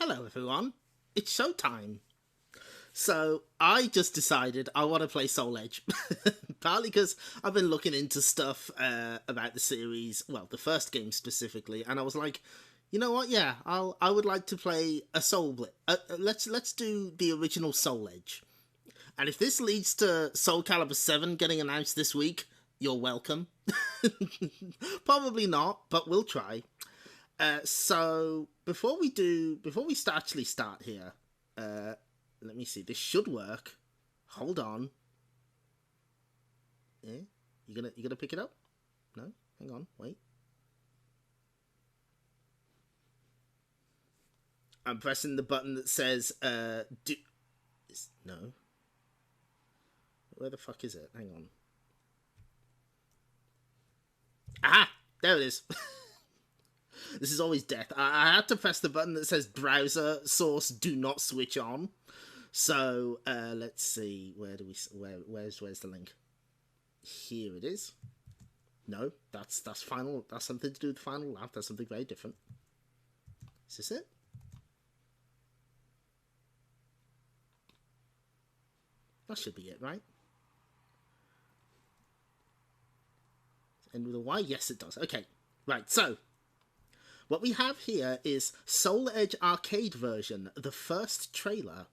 Hello everyone, it's showtime. So I just decided I want to play Soul Edge, partly because I've been looking into stuff about the series, well, the first game specifically, and I was like, you know what? Yeah, I would like to play a Soul Blitz. Let's do the original Soul Edge, and if this leads to SoulCalibur 7 getting announced this week, you're welcome. Probably not, but we'll try. So before we actually start here, let me see. This should work. Hold on. Yeah, you gonna pick it up? No, hang on, wait. I'm pressing the button that says no. Where the fuck is it? Hang on. Ah, there it is. This is always death. I had to press the button that says browser source do not switch on. So let's see. Where's the link? Here it is. No, that's final. That's something to do with final lap. That's something very different. Is this it? That should be it, right? End with a Y? Yes, it does. Okay, right. So what we have here is Soul Edge Arcade version, the first trailer.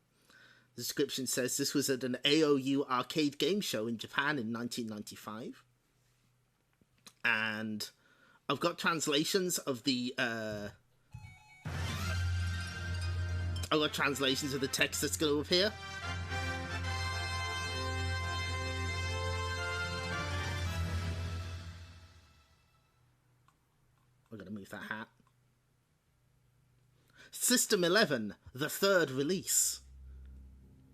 The description says this was at an AOU arcade game show in Japan in 1995. And I've got translations of the text that's going to appear. I'm going to move that hat. System 11, the third release.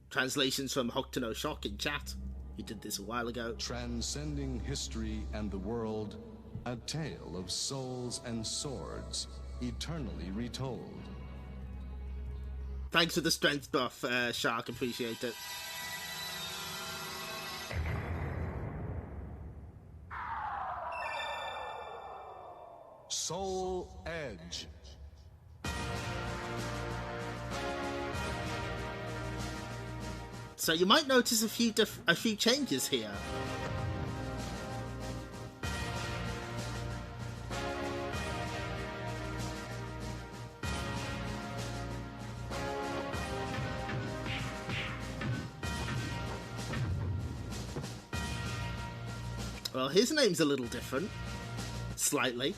Translations from Hokuto no Shock in chat. We did this a while ago. Transcending history and the world, a tale of souls and swords, eternally retold. Thanks for the strength buff, Shark. Appreciate it. Soul Edge. So you might notice a few changes here. Well, his name's a little different. Slightly.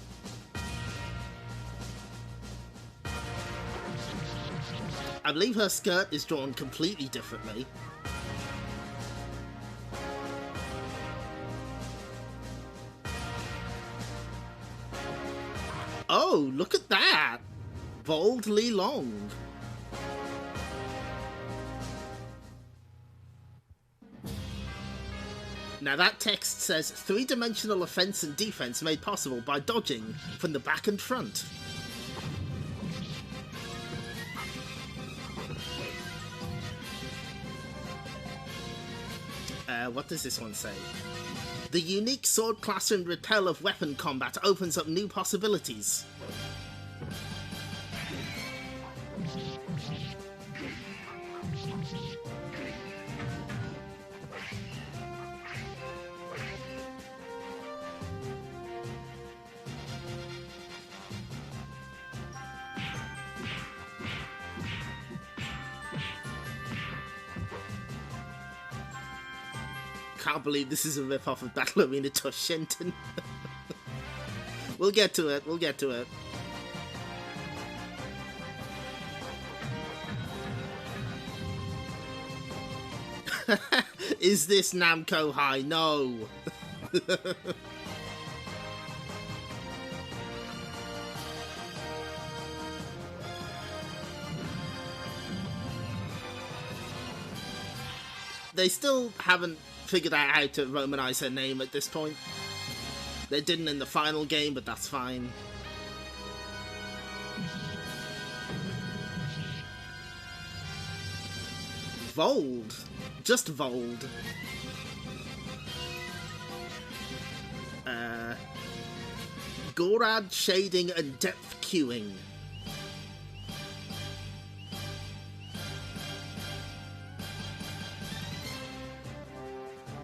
I believe her skirt is drawn completely differently. Oh, look at that! Boldly long. Now that text says three-dimensional offense and defense made possible by dodging from the back and front. What does this one say? The unique sword class and repel of weapon combat opens up new possibilities. Can't believe this is a rip-off of Battle Arena Toshinten. We'll get to it, Is this Namco High? No. They still haven't figured out how to Romanize her name at this point. They didn't in the final game, but that's fine. Vold. Just Vold. Gorad shading and depth queuing.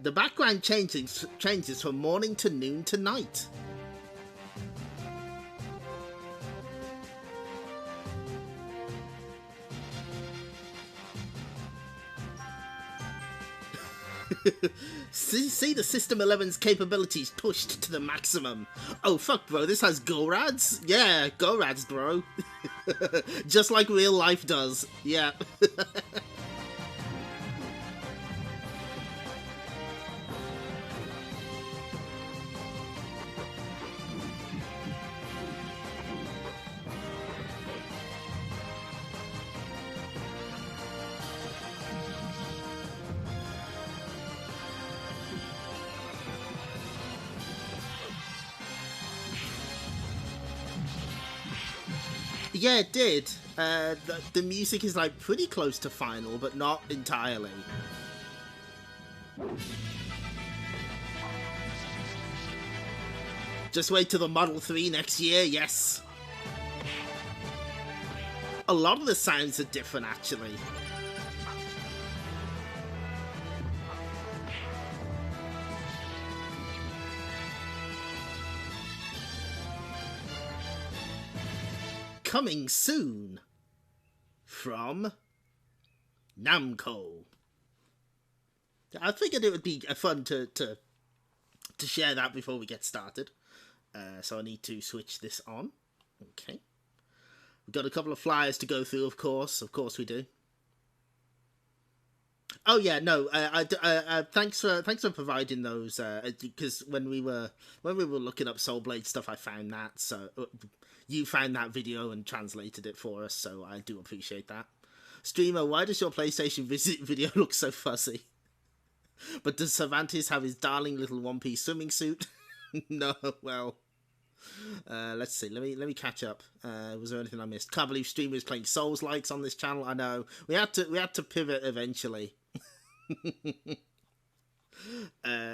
The background changes from morning to noon to night. See the System 11's capabilities pushed to the maximum. Oh fuck, bro, this has GORADs? Yeah, GORADs, bro. Just like real life does. Yeah. Yeah, it did. The music is like pretty close to final, but not entirely. Just wait till the Model 3 next year, yes. A lot of the sounds are different, actually. Coming soon from Namco. I figured it would be fun to share that before we get started. So I need to switch this on. Okay. We've got a couple of flyers to go through, of course. Of course we do. Oh yeah, no. Thanks for providing those. Because when we were looking up Soul Blade stuff, I found that. So you found that video and translated it for us. So I do appreciate that. Streamer, why does your PlayStation video look so fuzzy? But does Cervantes have his darling little one-piece swimming suit? No. Well. Let's see. Let me catch up. Was there anything I missed? Can't believe streamers playing Souls likes on this channel. I know we had to pivot eventually.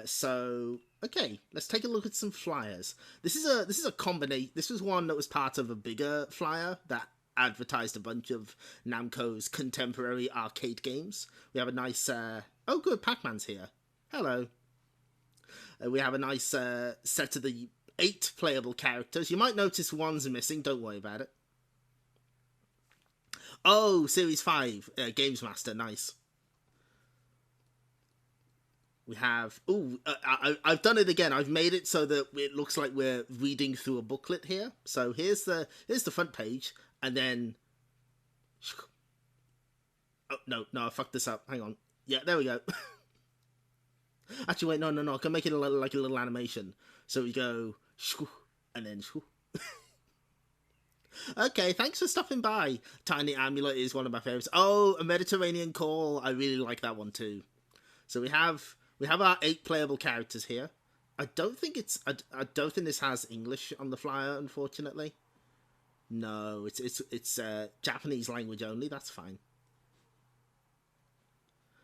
So okay, let's take a look at some flyers. This is a combination. This was one that was part of a bigger flyer that advertised a bunch of Namco's contemporary arcade games. We have a nice. Oh, good, Pac-Man's here. Hello. We have a nice set of the 8 playable characters. You might notice one's missing. Don't worry about it. Oh, Series 5, Games Master. Nice. We have... Ooh, I've done it again. I've made it so that it looks like we're reading through a booklet here. So here's the front page, and then... Oh, no, I fucked this up. Hang on. Yeah, there we go. Actually, wait, no. I can make it like a little animation. So we go... And then... Okay, thanks for stopping by. Tiny Amulet is one of my favourites. Oh, A Mediterranean Call. I really like that one too. So we have our 8 playable characters here. I don't think this has English on the flyer, unfortunately. No, it's Japanese language only. That's fine.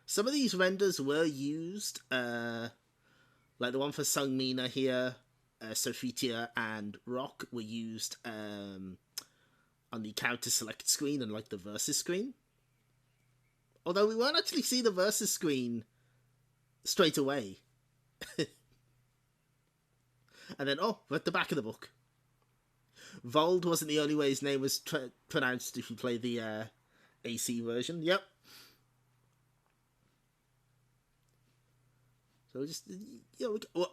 Some of these renders were used, like the one for Sung Mina here, Sophitia and Rock were used on the character select screen and like the versus screen. Although we won't actually see the versus screen straight away. And then, we're at the back of the book. Vold wasn't the only way his name was pronounced if you play the AC version. Yep. So just,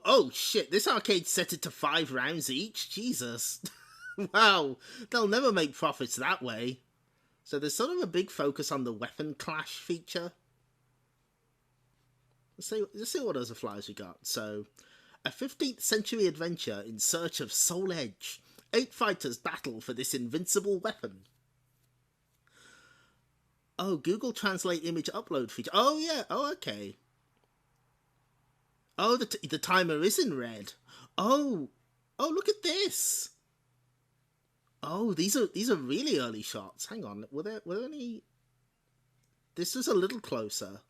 oh shit, this arcade set it to 5 rounds each? Jesus. Wow, they'll never make profits that way. So there's sort of a big focus on the weapon clash feature. Let's see what other flyers we got. So, a 15th century adventure in search of Soul Edge. 8 fighters battle for this invincible weapon. Oh, Google Translate image upload feature. Oh yeah, oh okay. Oh, the timer is in red. Oh, look at this. Oh, these are really early shots. Hang on, were there any? This was a little closer.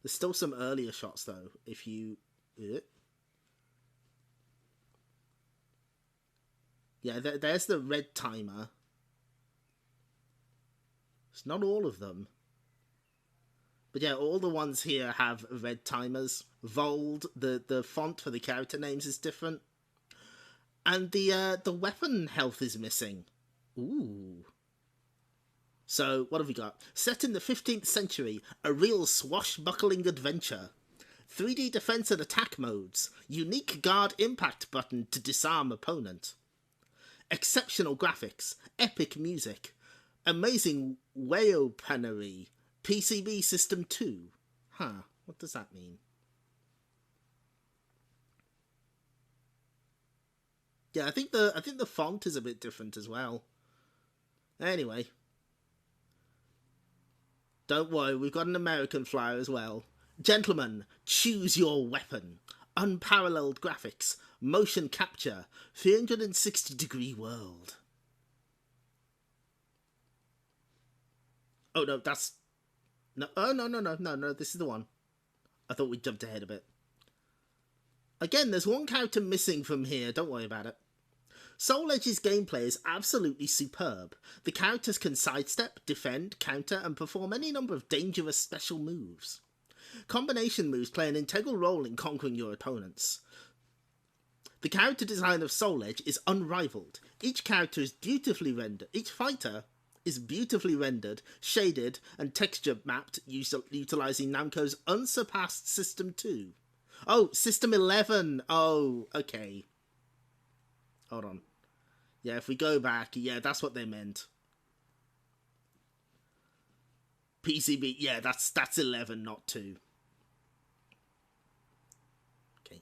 There's still some earlier shots though. If you, yeah, there's the red timer. It's not all of them. But yeah, all the ones here have red timers. Vold, the font for the character names is different. And the weapon health is missing. Ooh. So, what have we got? Set in the 15th century, a real swashbuckling adventure. 3D defense and attack modes. Unique guard impact button to disarm opponent. Exceptional graphics. Epic music. Amazing weaponry. PCB System 2. Huh, what does that mean? Yeah, I think the font is a bit different as well. Anyway, don't worry, we've got an American flyer as well. Gentlemen, choose your weapon. Unparalleled graphics, motion capture, 360-degree world. Oh no, that's no. Oh no. This is the one. I thought we jumped ahead a bit. Again, there's one character missing from here. Don't worry about it. Soul Edge's gameplay is absolutely superb. The characters can sidestep, defend, counter, and perform any number of dangerous special moves. Combination moves play an integral role in conquering your opponents. The character design of Soul Edge is unrivaled. Each character is beautifully rendered. Each fighter is beautifully rendered, shaded, and texture mapped utilizing Namco's unsurpassed System 2. Oh, System 11. Oh, okay. Hold on. Yeah, if we go back, yeah, that's what they meant. PCB, yeah, that's 11, not 2. Okay.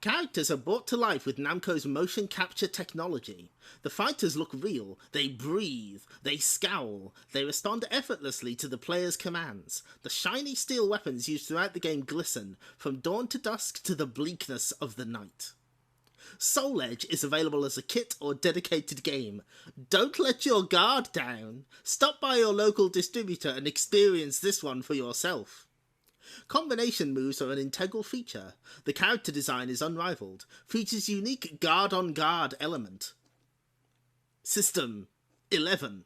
Characters are brought to life with Namco's motion capture technology. The fighters look real, they breathe, they scowl, they respond effortlessly to the player's commands. The shiny steel weapons used throughout the game glisten, from dawn to dusk to the bleakness of the night. Soul Edge is available as a kit or dedicated game. Don't let your guard down. Stop by your local distributor and experience this one for yourself. Combination moves are an integral feature. The character design is unrivaled. Features unique guard-on-guard element. System 11.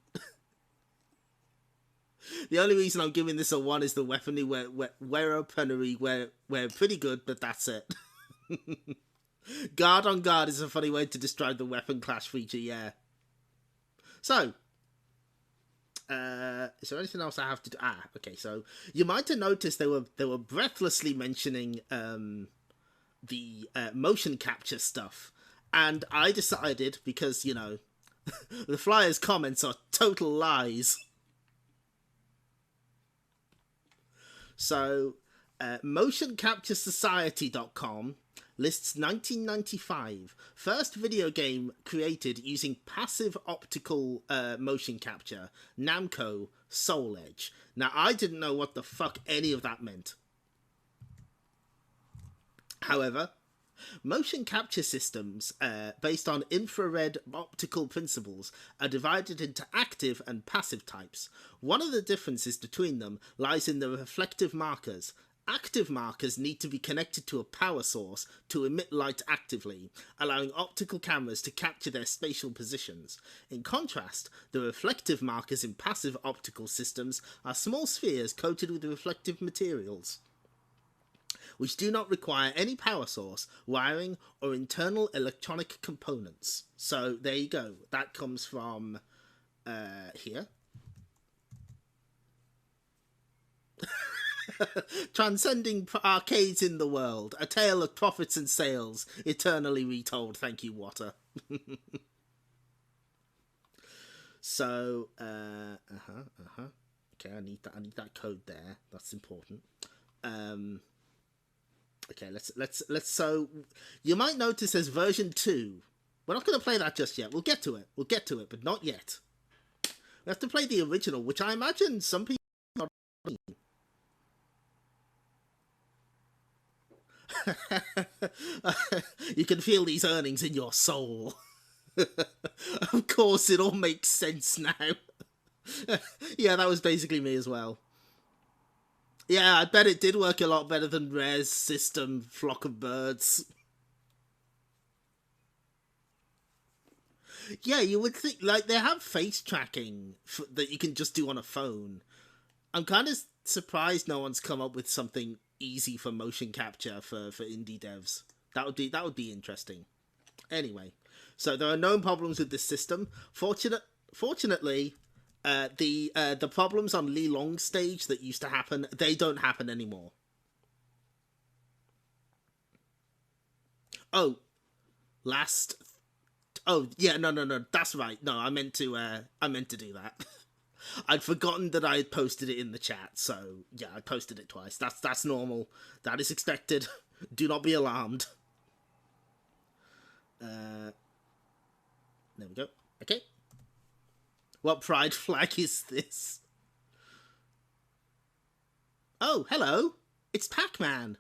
The only reason I'm giving this a 1 is the weaponry weaponry where pretty good, but that's it. Guard on guard is a funny way to describe the weapon clash feature, yeah. So, is there anything else I have to do? Okay, so you might have noticed they were breathlessly mentioning the motion capture stuff, and I decided, because, you know, the flyer's comments are total lies. So, motioncapturesociety.com lists 1995, first video game created using passive optical motion capture, Namco Soul Edge. Now, I didn't know what the fuck any of that meant. However, motion capture systems based on infrared optical principles are divided into active and passive types. One of the differences between them lies in the reflective markers. Active markers need to be connected to a power source to emit light actively, allowing optical cameras to capture their spatial positions. In contrast, the reflective markers in passive optical systems are small spheres coated with reflective materials, which do not require any power source, wiring, or internal electronic components. So there you go. That comes from here. Transcending arcades in the world, a tale of profits and sales, eternally retold. Thank you, Water. So, okay, I need that code there. That's important. Okay, let's. So, you might notice there's version 2. We're not going to play that just yet. We'll get to it, but not yet. We have to play the original, which I imagine some people are not. You can feel these earnings in your soul. Of course, it all makes sense now. Yeah, that was basically me as well. Yeah, I bet it did work a lot better than Rare's system, Flock of Birds. Yeah, you would think, like, they have face tracking that you can just do on a phone. I'm kind of surprised no one's come up with something easy for motion capture for indie devs. That would be interesting. Anyway, so there are known problems with this system. Fortunately, the problems on Li Long's stage that used to happen, they don't happen anymore. Oh, last. Oh yeah, no. That's right. No, I meant to do that. I'd forgotten that I had posted it in the chat, so yeah, I posted it twice. That's normal. That is expected. Do not be alarmed. There we go. Okay. What pride flag is this? Oh, hello. It's Pac-Man.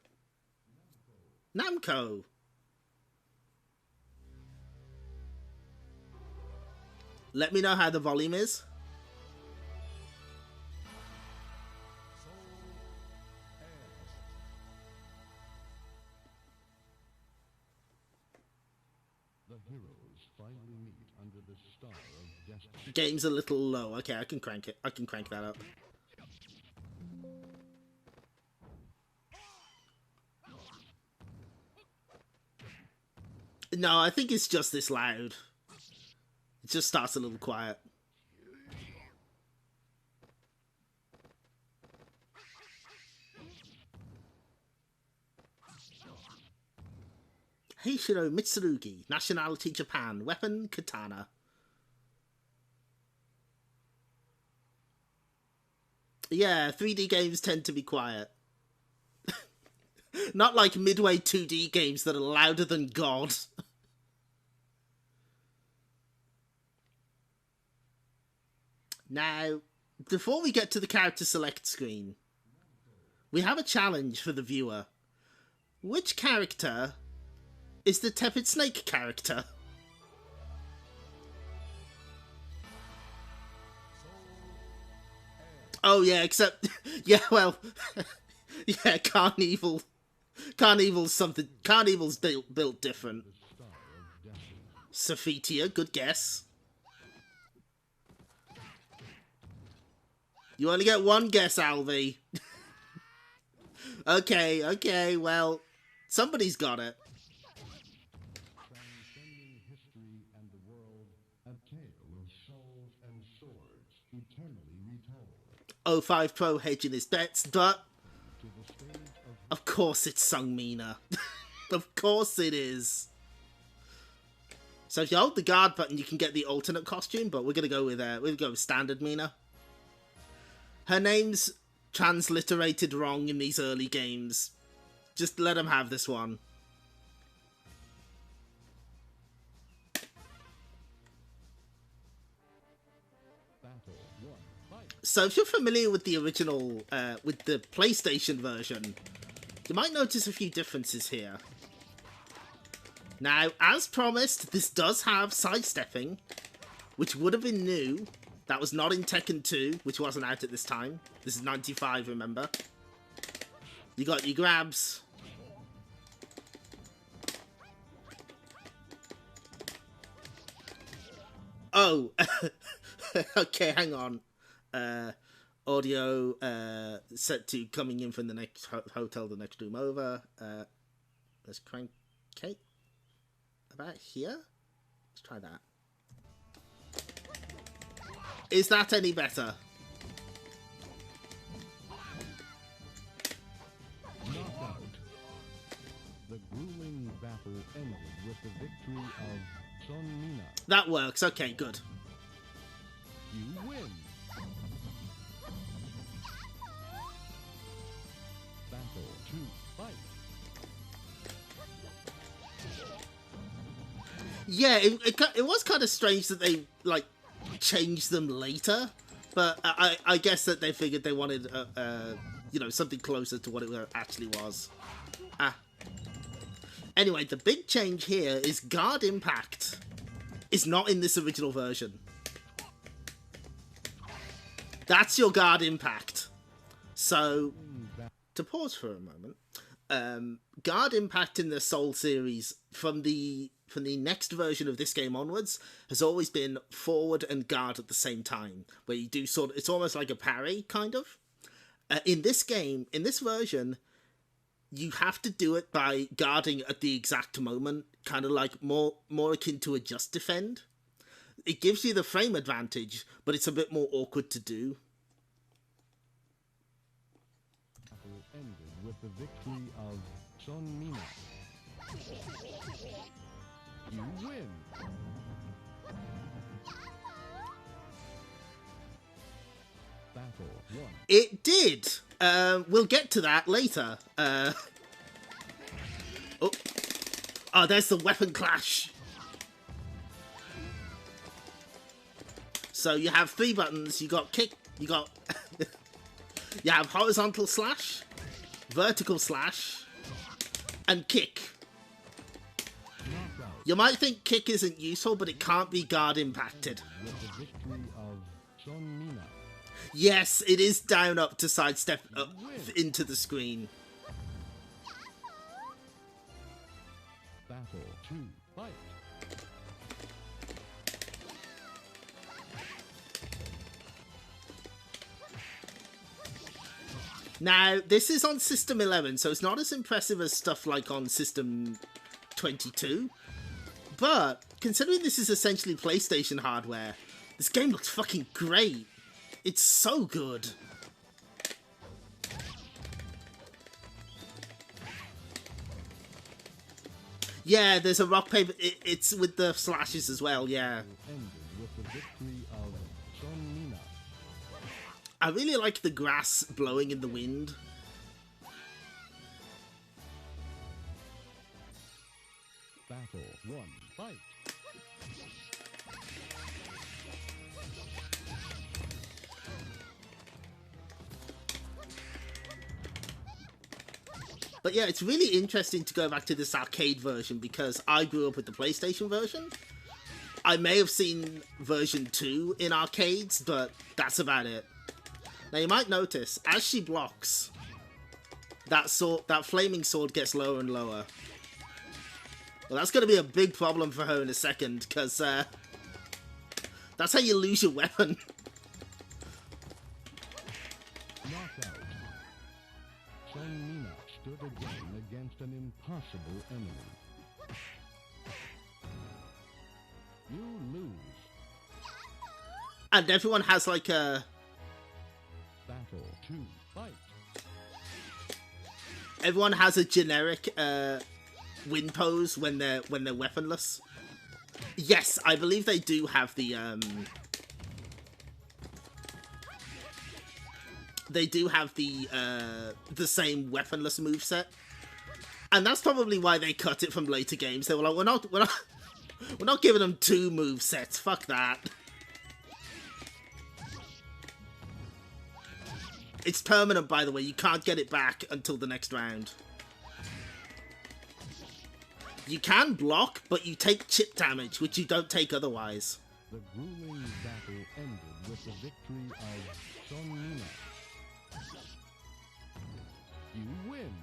Namco. Let me know how the volume is. The heroes finally meet under the star of destiny. Game's a little low. Okay, I can crank it. I can crank that up. No, I think it's just this loud. It just starts a little quiet. Heishiro Mitsurugi, nationality Japan, weapon katana. Yeah, 3D games tend to be quiet. Not like Midway 2D games that are louder than God. Now, before we get to the character select screen, we have a challenge for the viewer. Which character is the Tepid Snake character? Oh yeah, except yeah, well, yeah, Carnival's something. Carnival's built different. Sophitia, good guess. You only get one guess, Alvy. Okay, well, somebody's got it. Transcending history and the world, a tale of souls and swords, eternally retold. 05 Pro hedging his bets, but of course it's Sung Mina. Of course it is. So if you hold the guard button, you can get the alternate costume, but we're gonna go with standard Mina. Her name's transliterated wrong in these early games. Just let them have this one. So if you're familiar with the original, with the PlayStation version, you might notice a few differences here. Now, as promised, this does have sidestepping, which would have been new. That was not in Tekken 2, which wasn't out at this time. This is 95, remember? You got your grabs. Oh, okay, hang on. Audio set to coming in from the next hotel, the next room over. Let's crank. Okay, about here. Let's try that. Is that any better? Knockout. The grueling battle ended with the victory of Sun Mina. That works. Okay, good. You win. Battle to fight. Yeah, it was kind of strange that they like changed them later, but I guess that they figured they wanted you know, something closer to what it actually was. Anyway, the big change here is guard impact is not in this original version. That's your guard impact. So, to pause for a moment, guard impact in the Soul series from the next version of this game onwards has always been forward and guard at the same time, where you do it's almost like a parry, kind of. In this game, in this version, you have to do it by guarding at the exact moment, kind of like more akin to a just defend. It gives you the frame advantage, but it's a bit more awkward to do. Ended with the victory of Sonmina. You win. Battle 1. It did. We'll get to that later. Oh, there's the weapon clash. So you have 3 buttons. You got kick. You got. You have horizontal slash, vertical slash, and kick. You might think kick isn't useful, but it can't be guard impacted. Yes, it is down up to sidestep up into the screen. Battle 2, fight. Now, this is on System 11, so it's not as impressive as stuff like on System 22. But, considering this is essentially PlayStation hardware, this game looks fucking great. It's so good. Yeah, there's a rock, paper... It's with the slashes as well, yeah. I really like the grass blowing in the wind. Battle 1, fight. But yeah, it's really interesting to go back to this arcade version because I grew up with the PlayStation version. I may have seen version 2 in arcades, but that's about it. Now you might notice, as she blocks, that flaming sword gets lower and lower. Well, that's going to be a big problem for her in a second, because that's how you lose your weapon. Knockout. Sonmina stood again against an impossible enemy. You lose. And everyone has like a... Battle 2, fight. Everyone has a generic win pose when they're weaponless. Yes, I believe they do have the same weaponless moveset. And that's probably why they cut it from later games. They were like, we're not giving them 2 movesets. Fuck that. It's permanent, by the way. You can't get it back until the next round. You can block, but you take chip damage, which you don't take otherwise. The grueling battle ended with the victory of Sonmina. You win.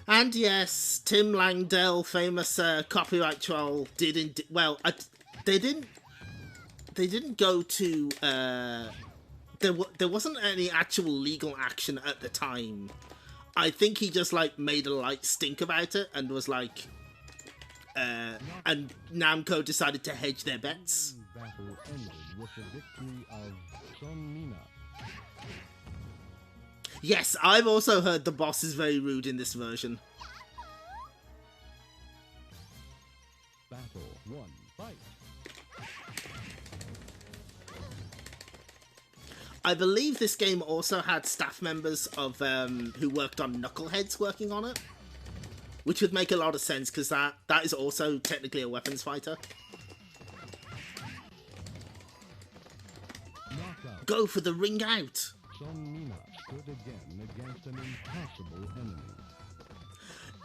And yes, Tim Langdell, famous copyright troll, they didn't go to, there wasn't any actual legal action at the time. I think he just, like, made a light stink about it and was like, and Namco decided to hedge their bets. Battle ended with the victory of Sonmina. Yes, I've also heard the boss is very rude in this version. Battle 1, fight. I believe this game also had staff members of who worked on Knuckleheads working on it, which would make a lot of sense because that is also technically a weapons fighter. Knockout. Go for the ring out. Sonmina stood again against an impossible enemy.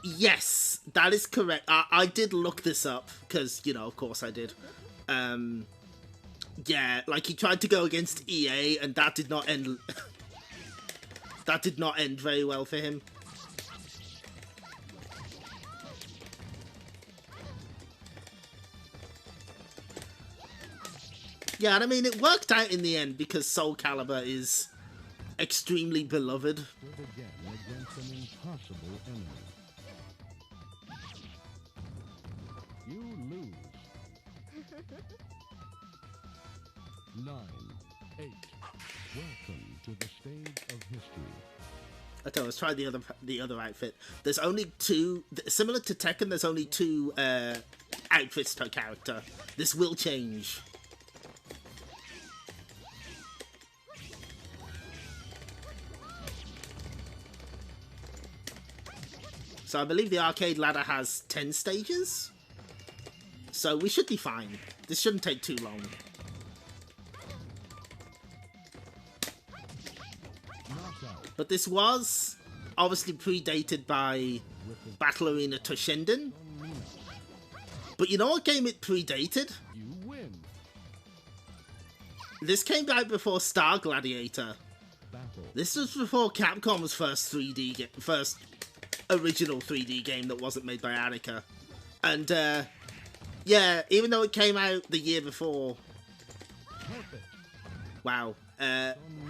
Yes, that is correct. I did look this up because, you know, of course I did. Yeah, like he tried to go against EA, and that did not end. That did not end very well for him. Yeah, and I mean, it worked out in the end because SoulCalibur is extremely beloved. Again against an impossible enemy. You lose. 9, 8. Welcome to the stage of history. Okay, let's try the other outfit. There's only two, similar to Tekken. There's only two outfits per character. This will change. So I believe the arcade ladder has 10 stages. So we should be fine. This shouldn't take too long. But this was obviously predated by Battle Arena Toshinden. But you know what game it predated? You win. This came out before Star Gladiator. Battle. This was before Capcom's first original 3D game that wasn't made by Attica. And yeah, even though it came out the year before, Perfect. wow,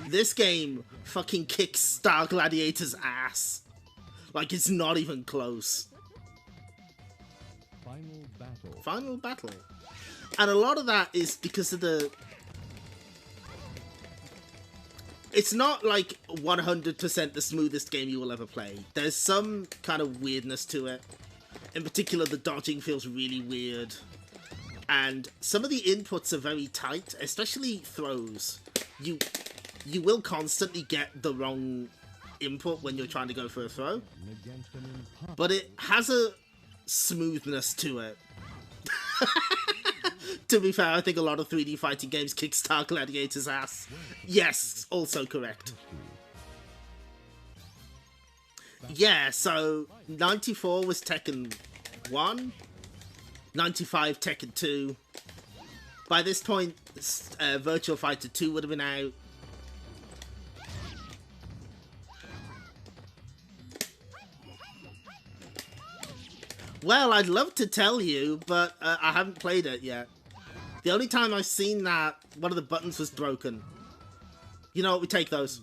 this game fucking kicks Star Gladiator's ass. Like, it's not even close. Final battle. Final battle. And a lot of that is because of the... It's not like 100% the smoothest game you will ever play. There's some kind of weirdness to it. In particular, the dodging feels really weird. And some of the inputs are very tight, especially throws. You will constantly get the wrong input when you're trying to go for a throw. But it has a smoothness to it. To be fair, I think a lot of 3D fighting games kick Star Gladiator's ass. Yes, also correct. Yeah, so 94 was Tekken 1, 95 Tekken 2. By this point, Virtua Fighter 2 would have been out. Well, I'd love to tell you, but I haven't played it yet. The only time I've seen that, one of the buttons was broken. You know what, we take those.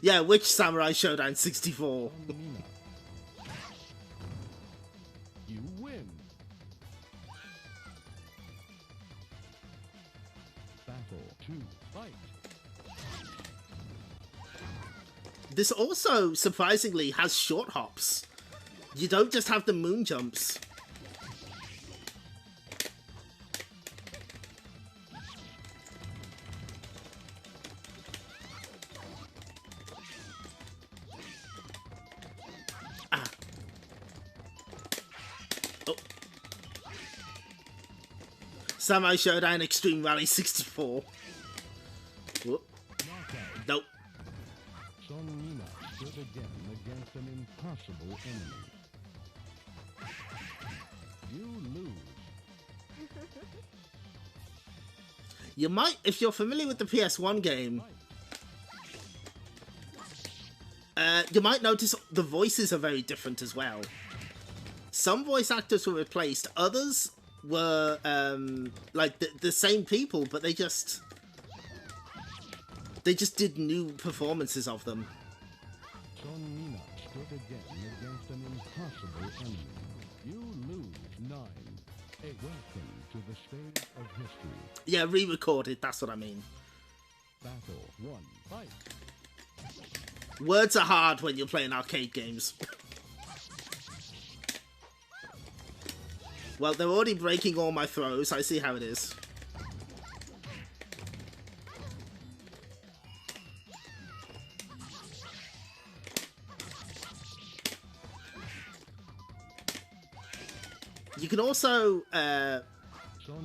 Yeah, which Samurai Showdown 64? You win. Battle 2, fight. This also, surprisingly, has short hops. You don't just have the moon jumps. Ah. Oh. Samurai Showdown Extreme Rally 64. Whoop. Nope. Sonmina stood again against an impossible enemy. You lose. You might, if you're familiar with the PS1 game, you might notice the voices are very different as well. Some voice actors were replaced, others were like the same people, but they just did new performances of them. Sonmina stood again against an impossible enemy. You lose. 9, 8. Welcome to the stage of history. Yeah, re-recorded, that's what I mean. Battle 1, fight. Words are hard when you're playing arcade games. Well, they're already breaking all my throws, I see how it is. You can also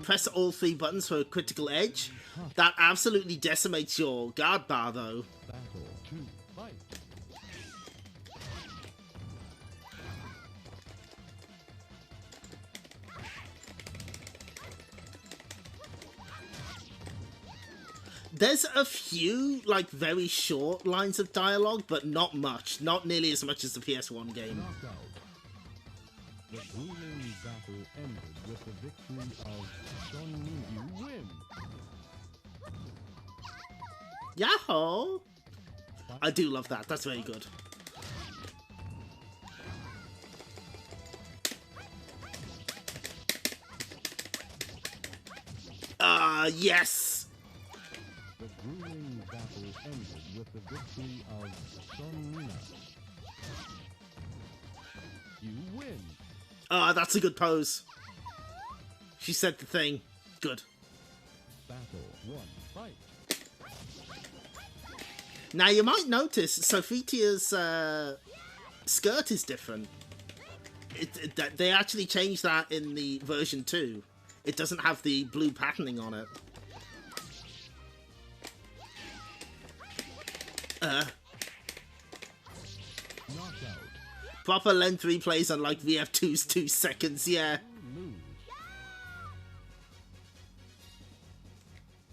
press all 3 buttons for a critical edge. That absolutely decimates your guard bar, though. Battle 2, fight. There's a few, like, very short lines of dialogue, but not much. Not nearly as much as the PS1 game. Knockout. The grueling battle ended with the victory of Sonmina. You win. Yahoo! I do love that. That's very good. Yes! The grueling battle ended with the victory of Sonina. You win. That's a good pose. She said the thing. Good. Battle 1. Fight. Now you might notice Sophitia's skirt is different. They actually changed that in the version 2. It doesn't have the blue patterning on it. Knockout. Proper length replays on like VF2's 2 seconds, yeah. Lose.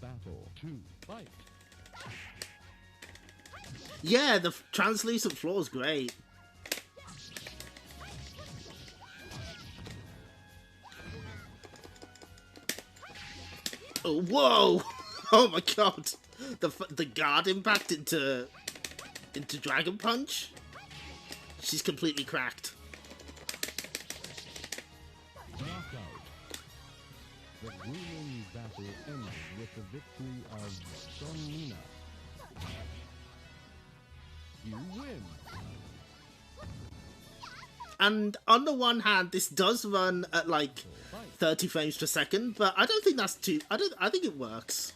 Battle 2. Fight. Yeah, the translucent floor is great. Oh, whoa! Oh my god! The guard impact into Dragon Punch? She's completely cracked. Knockout. The grueling battle ended with the victory of Sonina. You win. And on the one hand, this does run at like 30 frames per second, but I don't think that's too... I think it works.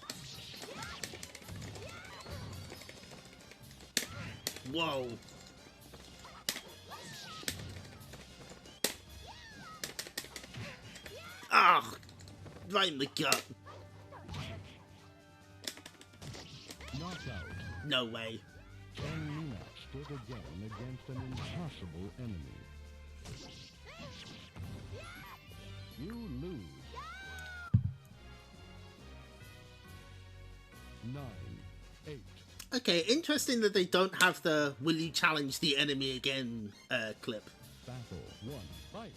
Whoa. Ah! Right in the gut. Knockout. No way. Sonina stood again against an impossible enemy. You lose. 9, 8. Okay, interesting that they don't have the "Will you challenge the enemy again" clip. Battle 1. Fight.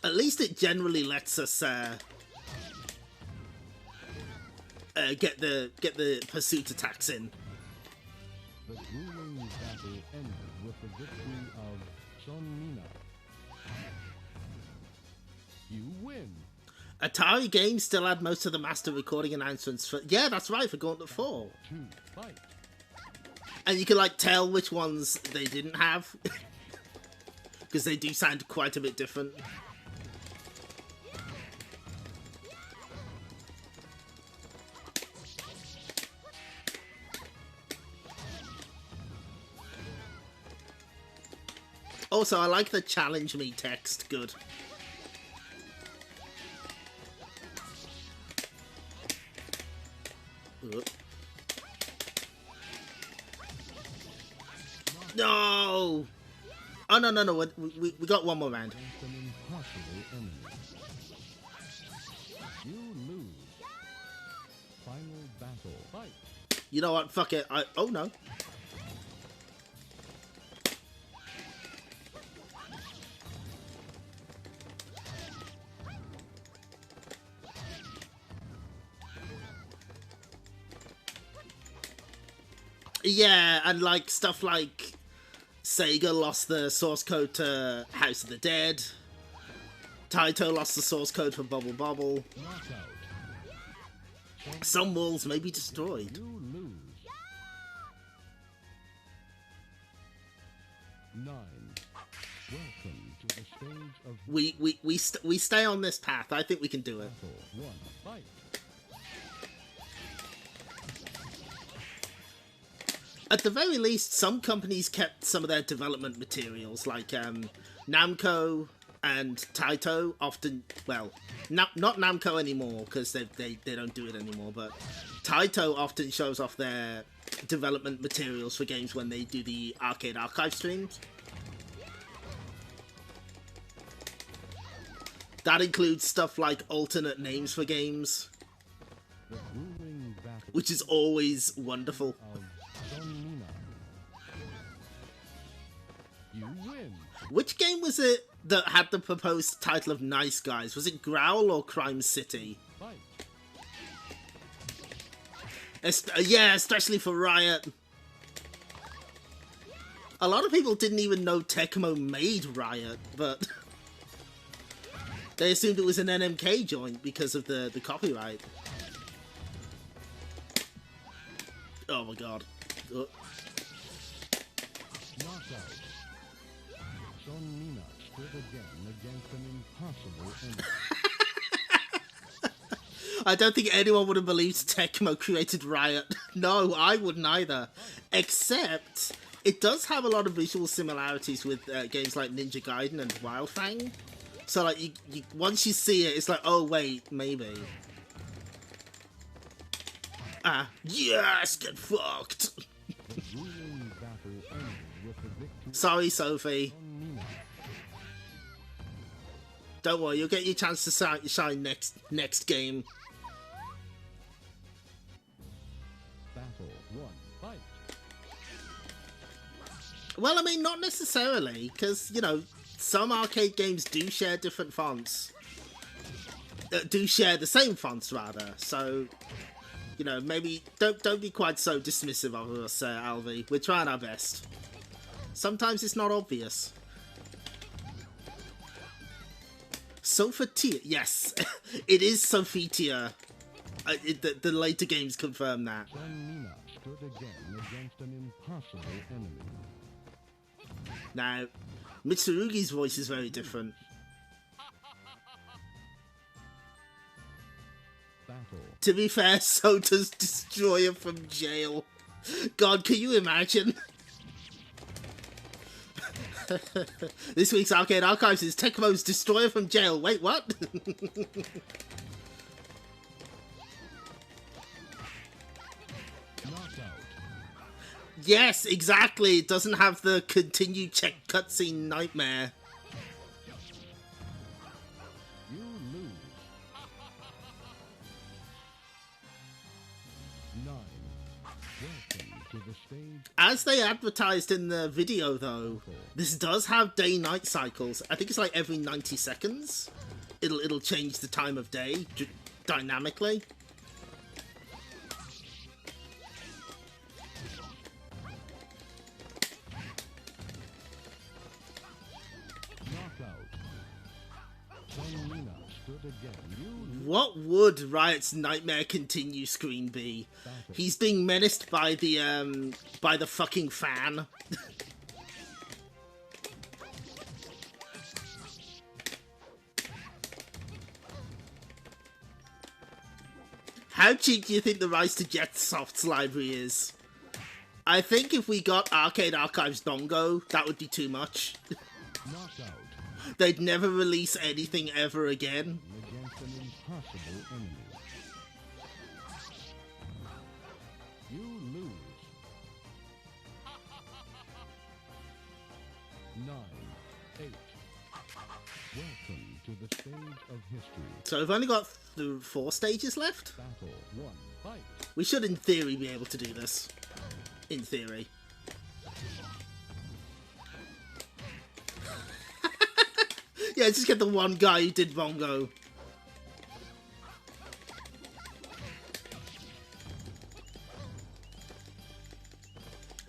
At least it generally lets us get the pursuit attacks in. The grueling battle ended with the victory of Sonina. You win. Atari Games still had most of the master recording announcements for... Yeah, that's right, for Gauntlet 4. 2. Fight. And you can, like, tell which ones they didn't have. Because they do sound quite a bit different. Also, I like the challenge me text. Good. No! Oh, no. We got one more round. Against an impossible enemy. You lose. Final battle. Fight. You know what? Fuck it. Oh, no. Yeah, and like stuff like Sega lost the source code to House of the Dead. Taito lost the source code for Bubble Bobble. Knockout. Some walls may be destroyed. You lose. 9. Welcome to the stage of We stay on this path. I think we can do it. battle 1. Fight. At the very least, some companies kept some of their development materials, like Namco and Taito often, well, not Namco anymore, because they don't do it anymore, but Taito often shows off their development materials for games when they do the Arcade Archive streams. That includes stuff like alternate names for games, The grueling battle which is always wonderful. of Sonina. Which game was it that had the proposed title of Nice Guys? Was it Growl or Crime City? Yeah, especially for Riot. A lot of people didn't even know Tecmo made Riot, but they assumed it was an NMK joint because of the copyright. Oh my god. Oh. I don't think anyone would have believed Tecmo created Riot. No, I wouldn't either. Except, it does have a lot of visual similarities with games like Ninja Gaiden and Wildfang. So, like, you once you see it, it's like, oh, wait, maybe. Ah, yes, get fucked. Sorry, Sophie. Don't worry, you'll get your chance to shine next game. Well, I mean, not necessarily, because, you know, some arcade games do share different fonts. Do share the same fonts, rather. So, you know, maybe don't be quite so dismissive of us, Alvi. We're trying our best. Sometimes it's not obvious. Sophatia, yes, it is Sophatia. The later games confirm that. Now, Mitsurugi's voice is very different. To be fair, so does Destroyer from Jail. God, can you imagine? This week's Arcade Archives is Tecmo's Destroyer from Jail. Wait, what? Yes, exactly. It doesn't have the continue check cutscene nightmare. You lose. 9. Welcome to the stage. As they advertised in the video, though, this does have day-night cycles. I think it's like every 90 seconds. It'll change the time of day dynamically. What would Riot's Nightmare Continue screen be? He's being menaced by the fucking fan. How cheap do you think the Rise to Jetsoft's library is? I think if we got Arcade Archives Dongo, that would be too much. They'd never release anything ever again. Against an impossible enemy. You lose. 9. 8. Welcome to the stage of history. So we've only got 4 stages left? Battle 1. Fight. We should, in theory, be able to do this. In theory. Yeah, just get the one guy who did Bongo.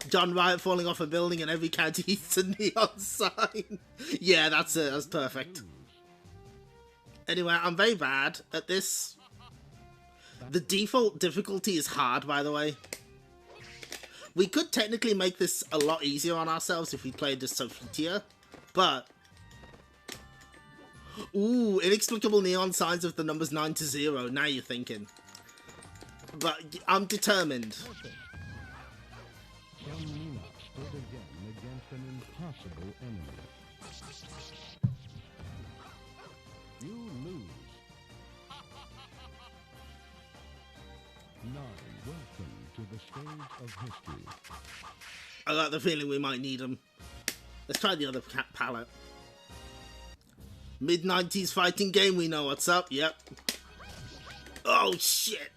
John Riot falling off a building and every county eats a neon sign. Yeah, that's it. That's perfect. Anyway, I'm very bad at this. The default difficulty is hard, by the way. We could technically make this a lot easier on ourselves if we played this Sophitia, but... Ooh, inexplicable neon signs of the numbers 9 to 0. Now you're thinking. But I'm determined. Nina stood again against an impossible enemy. You lose. 9. Welcome to the stage of history. I got the feeling we might need them. Let's try the other palette. Mid-90s fighting game, we know what's up, yep. Oh, shit!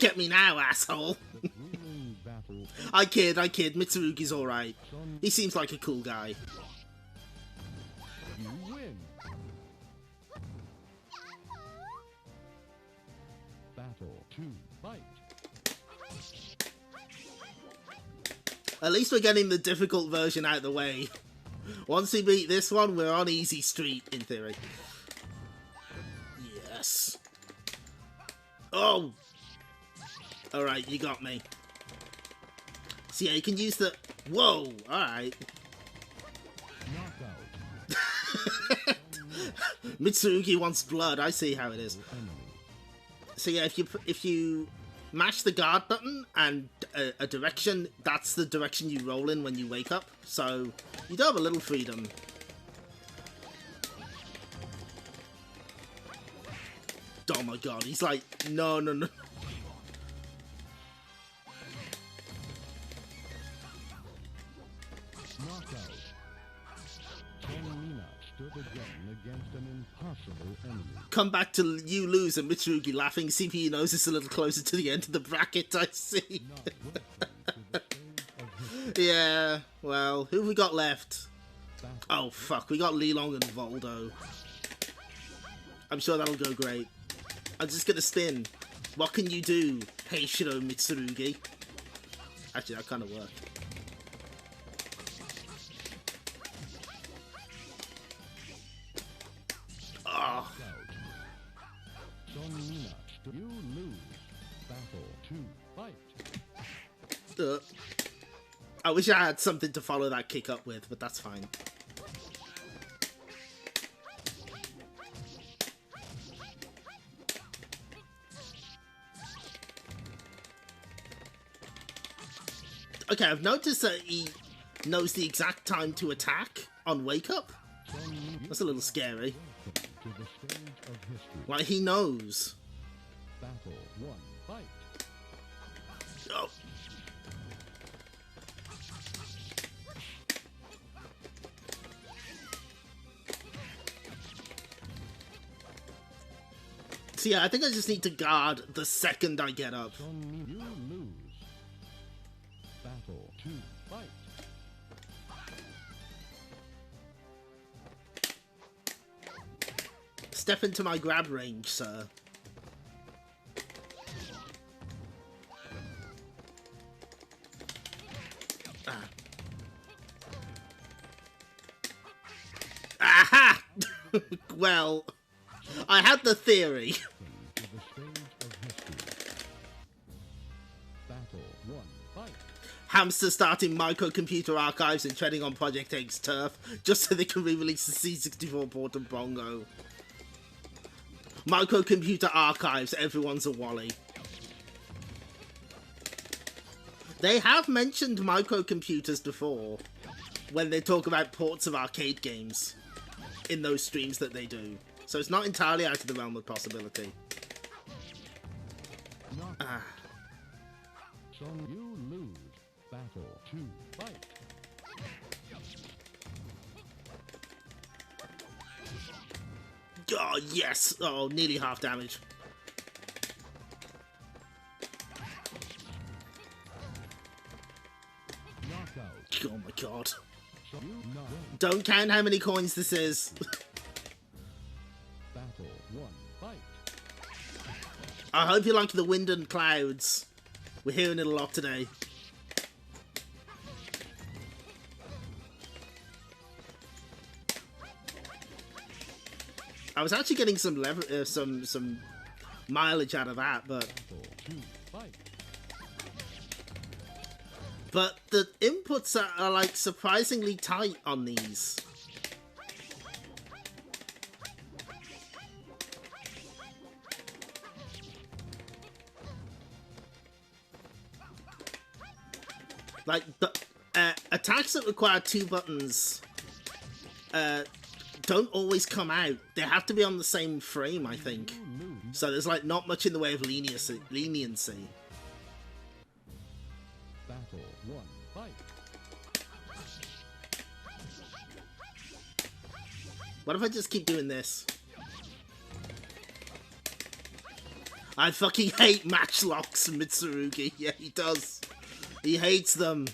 get me now, asshole. Grueling battle. I kid. Mitsurugi's alright. He seems like a cool guy. You win. Battle 2. Fight. At least we're getting the difficult version out of the way. Once we beat this one, we're on easy street, in theory. Yes. Oh! Alright, you got me. So yeah, you can use the... Whoa! Alright. Knockout. Mitsurugi wants blood, I see how it is. Enemy. So yeah, if you mash the guard button and a direction, that's the direction you roll in when you wake up. So you do have a little freedom. Oh my god, he's like, no. Knockout. 10 stood again against an impossible enemy. Come back to you lose and Mitsurugi laughing. CPU knows it's a little closer to the end of the bracket, I see. Not welcome to the stage of history. Yeah, well, who have we got left? Battle. Oh fuck, we got Lilong and Voldo. I'm sure that'll go great. I'm just gonna spin. What can you do, Heishiro Mitsurugi? Actually, that kind of worked. Oh, Sonmina, you lose. Battle 2. Fight. I wish I had something to follow that kick up with, but that's fine. Okay, I've noticed that he knows the exact time to attack on wake up. Sonmina, That's a little scary. welcome to the stage of history. Like, he knows. Battle 1. Fight. Oh. So yeah, I think I just need to guard the second I get up. Sonmina, you lose. Battle 2. Fight. Step into my grab range, sir. Ah. Aha! Well, I had the theory. To the stage of history. Battle 1. Fight. Hamster starting microcomputer archives and treading on Project X's turf just so they can re-release the C64 port of Bongo. Microcomputer archives, everyone's a Wally. They have mentioned microcomputers before when they talk about ports of arcade games in those streams that they do. So it's not entirely out of the realm of possibility. Knockout. Son, you lose. Battle 2. Fight. Oh, yes! Oh, nearly half damage. Knockout. Oh my god. Son, you not win. Don't count how many coins this is. Battle 1. Fight. I hope you like the wind and clouds. We're hearing it a lot today. I was actually getting some some mileage out of that, but Battle 2. Fight. the inputs are like surprisingly tight on these. Like the attacks that require 2 buttons don't always come out. They have to be on the same frame, I think. You lose. So there's like not much in the way of leniency. Battle 1. Fight. What if I just keep doing this? I fucking hate matchlocks, Mitsurugi. Yeah, he does. He hates them.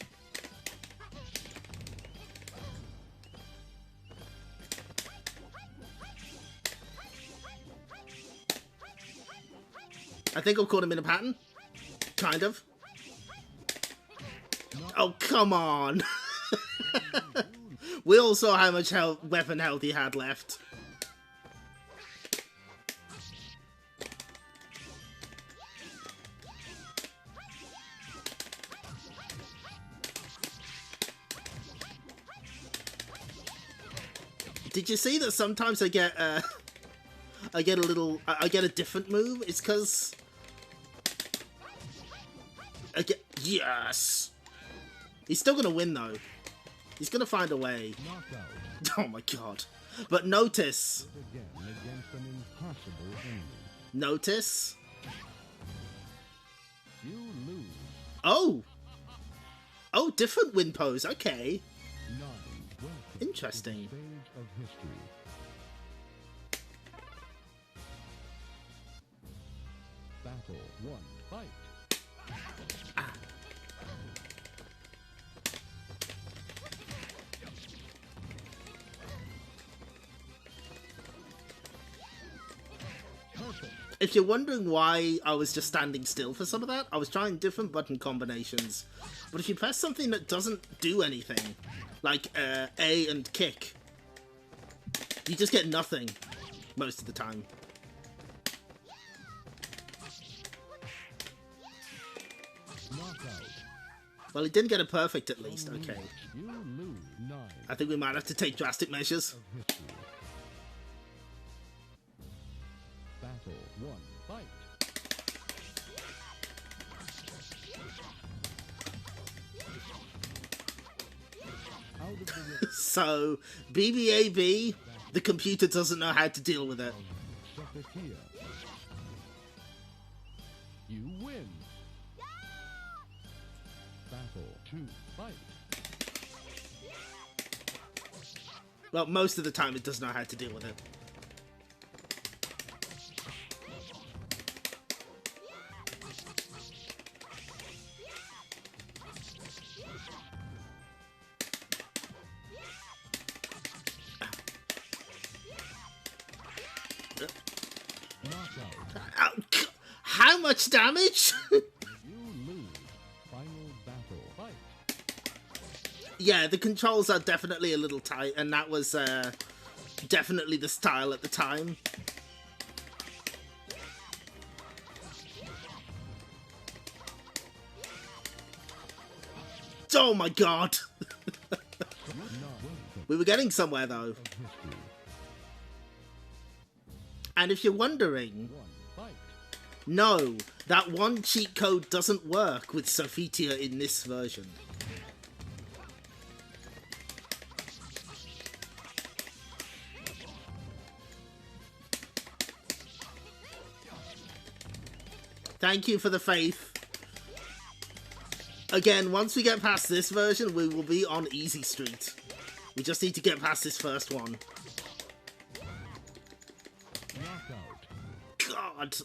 I think I've caught him in a pattern. Kind of. Oh, come on. We all saw how much weapon health he had left. Did you see that sometimes I get a different move? It's because I get, yes! He's still gonna win though. He's gonna find a way. Oh my god. But notice. Notice. Oh! Oh, different win pose, okay. Interesting. Battle 1, fight. Ah. If you're wondering why I was just standing still for some of that, I was trying different button combinations. But if you press something that doesn't do anything, like A and kick, you just get nothing most of the time. Well, he didn't get it perfect at least, okay. I think we might have to take drastic measures. Battle 1, fight. So, BBAB, the computer doesn't know how to deal with it. You win. Battle 2, fight. Well, most of the time it doesn't know how to deal with it. How much damage? You lose. Final battle. Fight. Yeah, the controls are definitely a little tight, and that was definitely the style at the time. Oh my god! We were getting somewhere though. And if you're wondering, no, that one cheat code doesn't work with Sophitia in this version. Thank you for the faith. Again, once we get past this version, we will be on Easy Street. We just need to get past this first one. God.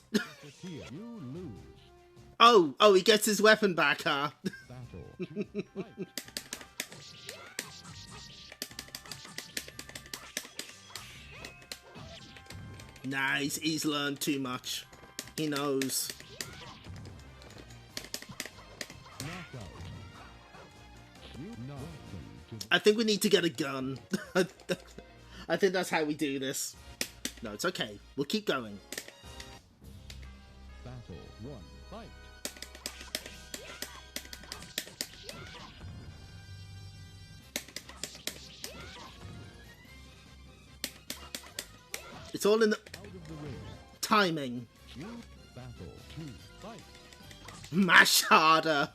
Oh, he gets his weapon back, huh? Nice, he's learned too much. He knows. I think we need to get a gun. I think that's how we do this. No, it's okay. We'll keep going. Battle 1, fight. It's all in the timing. Battle 2, fight. Mash harder.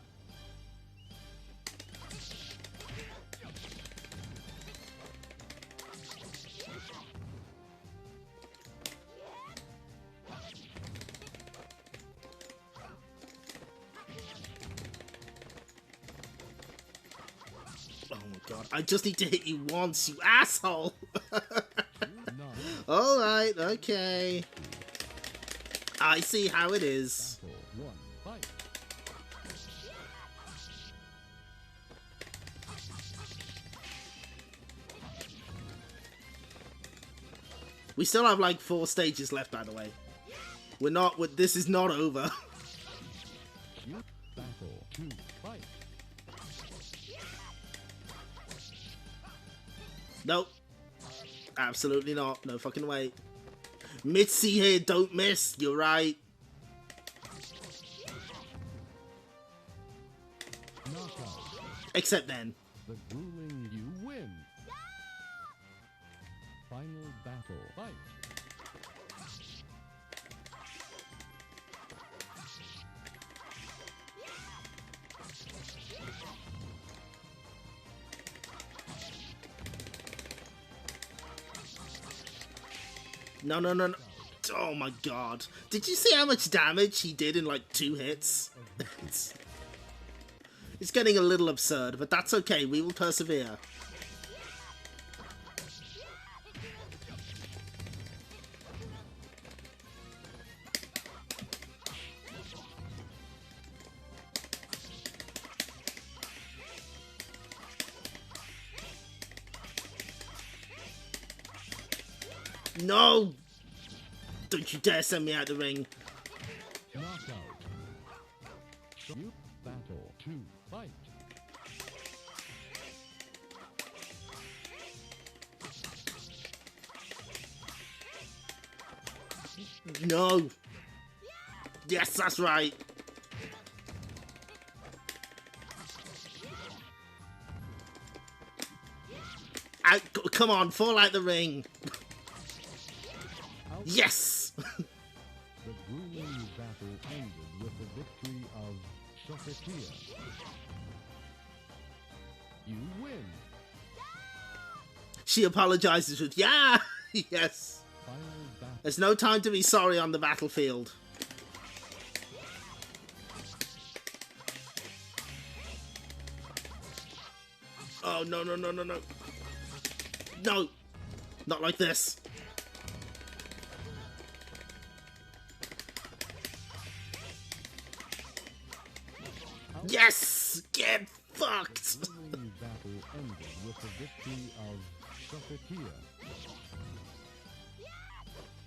Oh my god, I just need to hit you once, you asshole! Alright, okay. I see how it is. Battle 1, fight. We still have like 4 stages left, by the way. We're not. This is not over. Battle 2, fight. Nope. Absolutely not. No fucking way. Mitzi here, don't miss. You're right. Knockout. Except then. The grueling you win. Final battle, fight. No, no, no, no. Oh my god. Did you see how much damage he did in like 2 hits? It's getting a little absurd, but that's okay. We will persevere. No! Don't you dare send me out the ring. Knockout. You battle 2, fight. No! Yes, that's right. Come on, fall out the ring. Yes! The grueling battle ended with the victory of Sophia. You win. She apologizes with, yeah! Yes. Final battle. There's no time to be sorry on the battlefield. Oh, no, no, no, no, no. No! Not like this. Yes! Get fucked! The grueling battle ended with the victory of Sophia.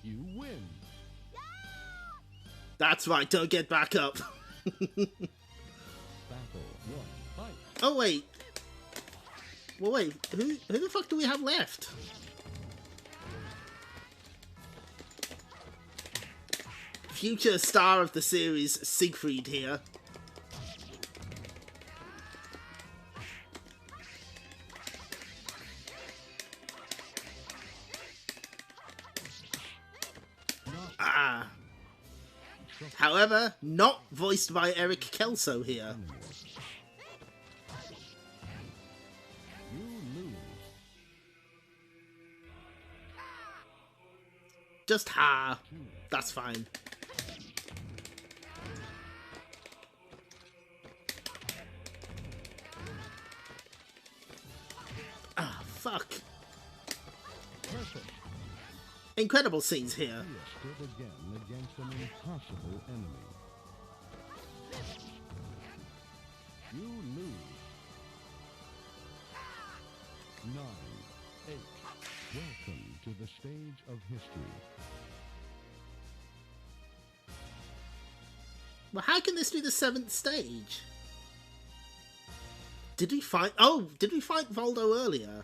You win. That's right, don't get back up. Battle 1, fight. Oh, wait. Well, wait, who the fuck do we have left? Future star of the series, Siegfried here. Ah. However, not voiced by Eric Kelso here. You lose. Just ha. That's fine. Ah, fuck. Perfect. Incredible scenes here. You stood again against an impossible enemy. You lose. 9, 8. Welcome to the stage of history. Well, how can this be the 7th stage? Did we fight... Oh, did we fight Voldo earlier?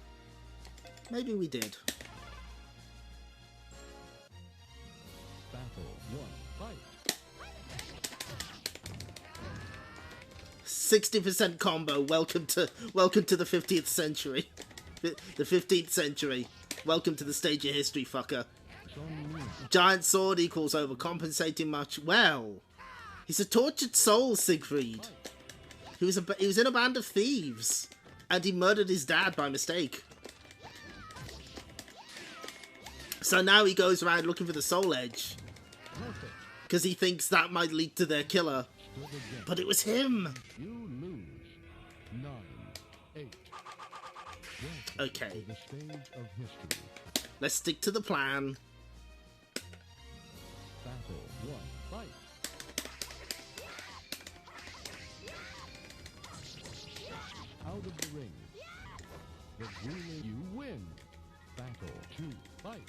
Maybe we did. Battle 1, fight. 60% combo. Welcome to the 15th century. The 15th century. Welcome to the stage of history, fucker. Giant sword equals overcompensating much. Well, he's a tortured soul, Siegfried. He was in a band of thieves, and he murdered his dad by mistake. So now he goes around looking for the soul edge, because he thinks that might lead to their killer. But it was him. You lose. 9, 8. Okay, The stage of history. let's stick to the plan. Battle 1, fight. Out of the ring. The ruling, you win. Battle 2, fight.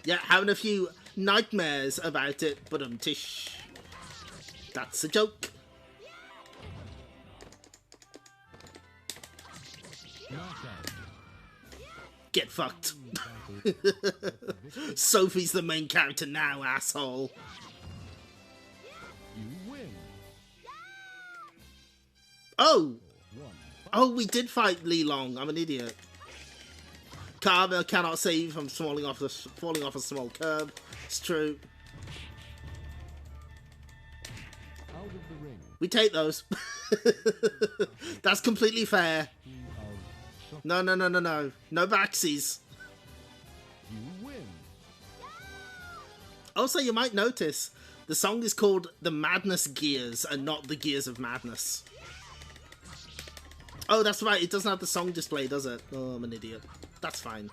Yeah, having a few nightmares about it, but tish. That's a joke. Knockout. Get fucked. Sophie's the main character now, asshole. You win. Oh! 1. Oh, we did fight Li Long. I'm an idiot. Karma cannot save from falling off a small curb. It's true. Out of the ring. We take those. That's completely fair. No. No backsies. You win. Also, you might notice the song is called The Madness Gears and not The Gears of Madness. Oh, that's right. It doesn't have the song display, does it? Oh, I'm an idiot. That's fine.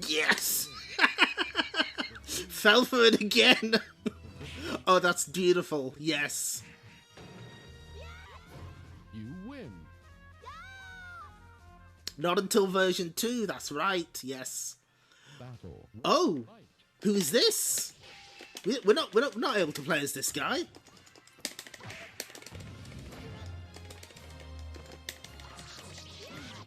Yes! Fell for it again. Oh, that's beautiful. Yes. You win. Not until version 2. That's right. Yes. Battle. Oh, Fight. who is this? We're not able to play as this guy.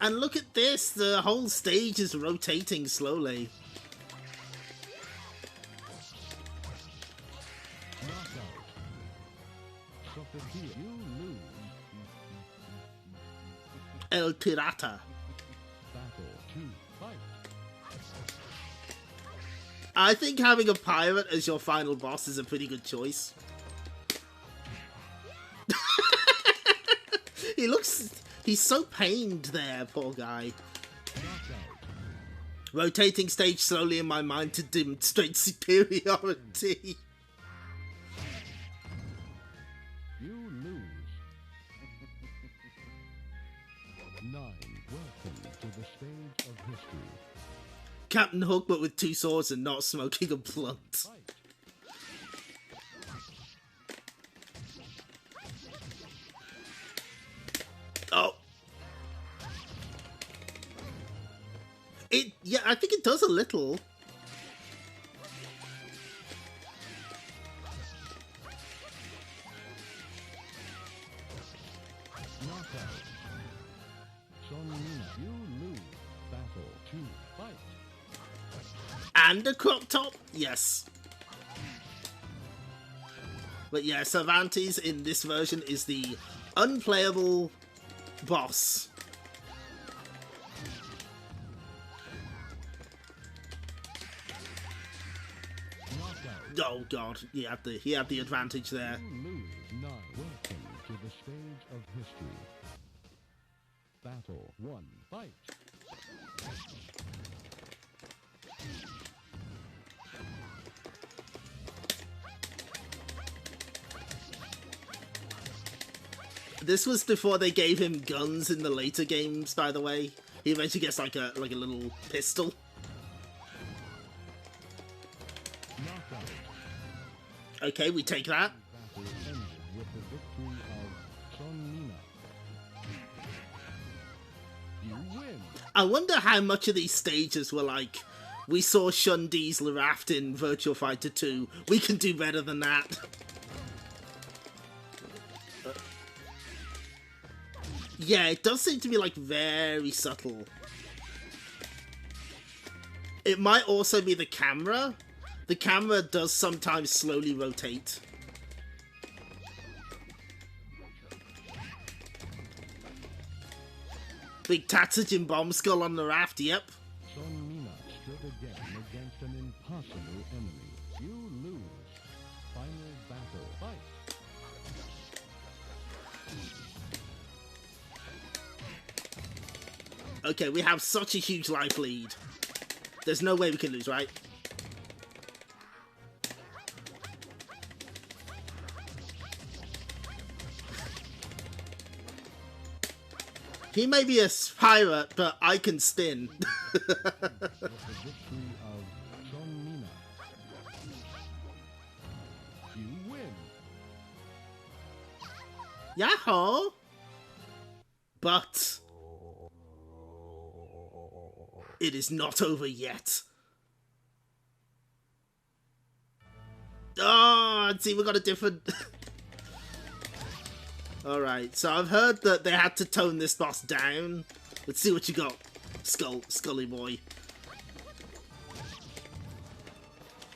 And look at this, the whole stage is rotating slowly. Knockout. Suffocating. You lose. El Pirata. Battle 2, fight. I think having a pirate as your final boss is a pretty good choice. He's so pained there, poor guy. Knockout. Rotating stage slowly in my mind to demonstrate superiority. You lose. 9. Welcome to the stage of history. Captain Hook, but with 2 swords and not smoking a blunt. Fight. Oh. Yeah, I think it does a little. Knockout. Sonina. You lose. Battle 2, fight. And a crop top? Yes. But yeah, Cervantes in this version is the unplayable boss. Knockout. Oh god, he had the advantage there. You lose. 9. Welcome to the stage of history. Battle 1, fight. This was before they gave him guns in the later games, by the way. He eventually gets like a little pistol. Knockout. Okay, we take that. Battle ended with the victory of Sonina. You win. I wonder how much of these stages were like, we saw Shun Diesel Raft in Virtua Fighter 2. We can do better than that. Yeah, it does seem to be like very subtle. It might also be the camera. The camera does sometimes slowly rotate. Big Tatsujin bomb skull on the raft, yep. Sonina stood again against an impossible enemy. You lose. Final battle. Fight. Okay, we have such a huge life lead. There's no way we can lose, right? He may be a pirate, but I can stin. With the victory of Sonmina. You win. Yahoo! But it is not over yet. Oh, see, we got a different... Alright, so I've heard that they had to tone this boss down. Let's see what you got, Scully boy.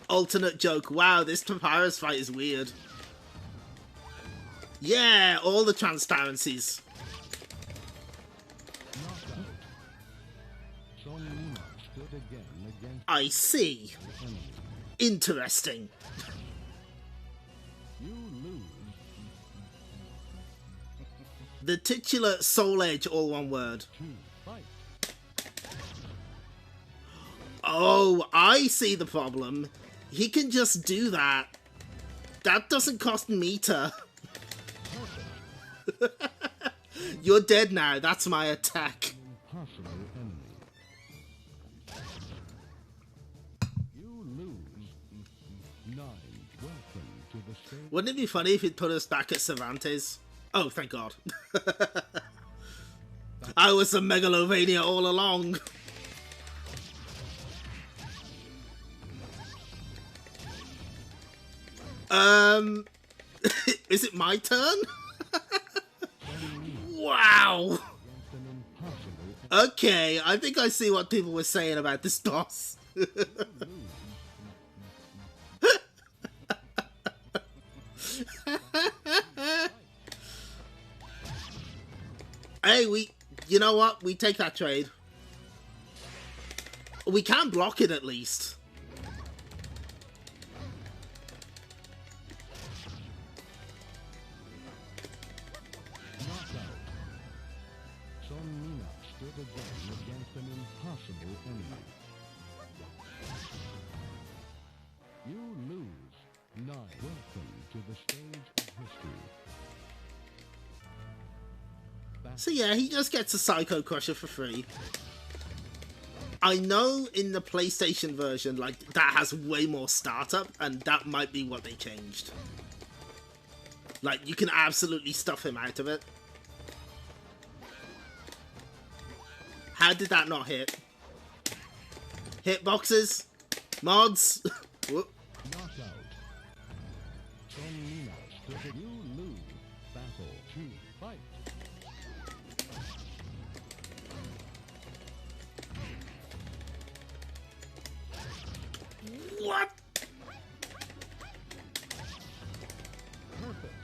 Alternate joke. Wow, this Papyrus fight is weird. Yeah, all the transparencies. Knockout. Sonmina stood again against I see. the enemy. Interesting. You lose. The titular Soul Edge, all one word. 2 fight. Oh, I see the problem. He can just do that. That doesn't cost meter. You're dead now. That's my attack. Impossible enemy. You lose. 9. Welcome to the stage. Wouldn't it be funny if he'd put us back at Cervantes? Oh, thank God. I was a Megalovania all along. Is it my turn? Wow. Against an impossible Okay, I think I see what people were saying about this boss. Hey, you know what? We take that trade. We can block it at least. knockout. Sonmina stood again against an impossible enemy. You lose. 9. Welcome to the stage of history. So yeah, he just gets a Psycho Crusher for free. I know in the PlayStation version, like, that has way more startup, and that might be what they changed. Like, you can absolutely stuff him out of it. How did that not hit? Hitboxes? Mods? Whoop. Knockout. Sonmina stood. You lose. Battle 2. Fight. What? Perfect.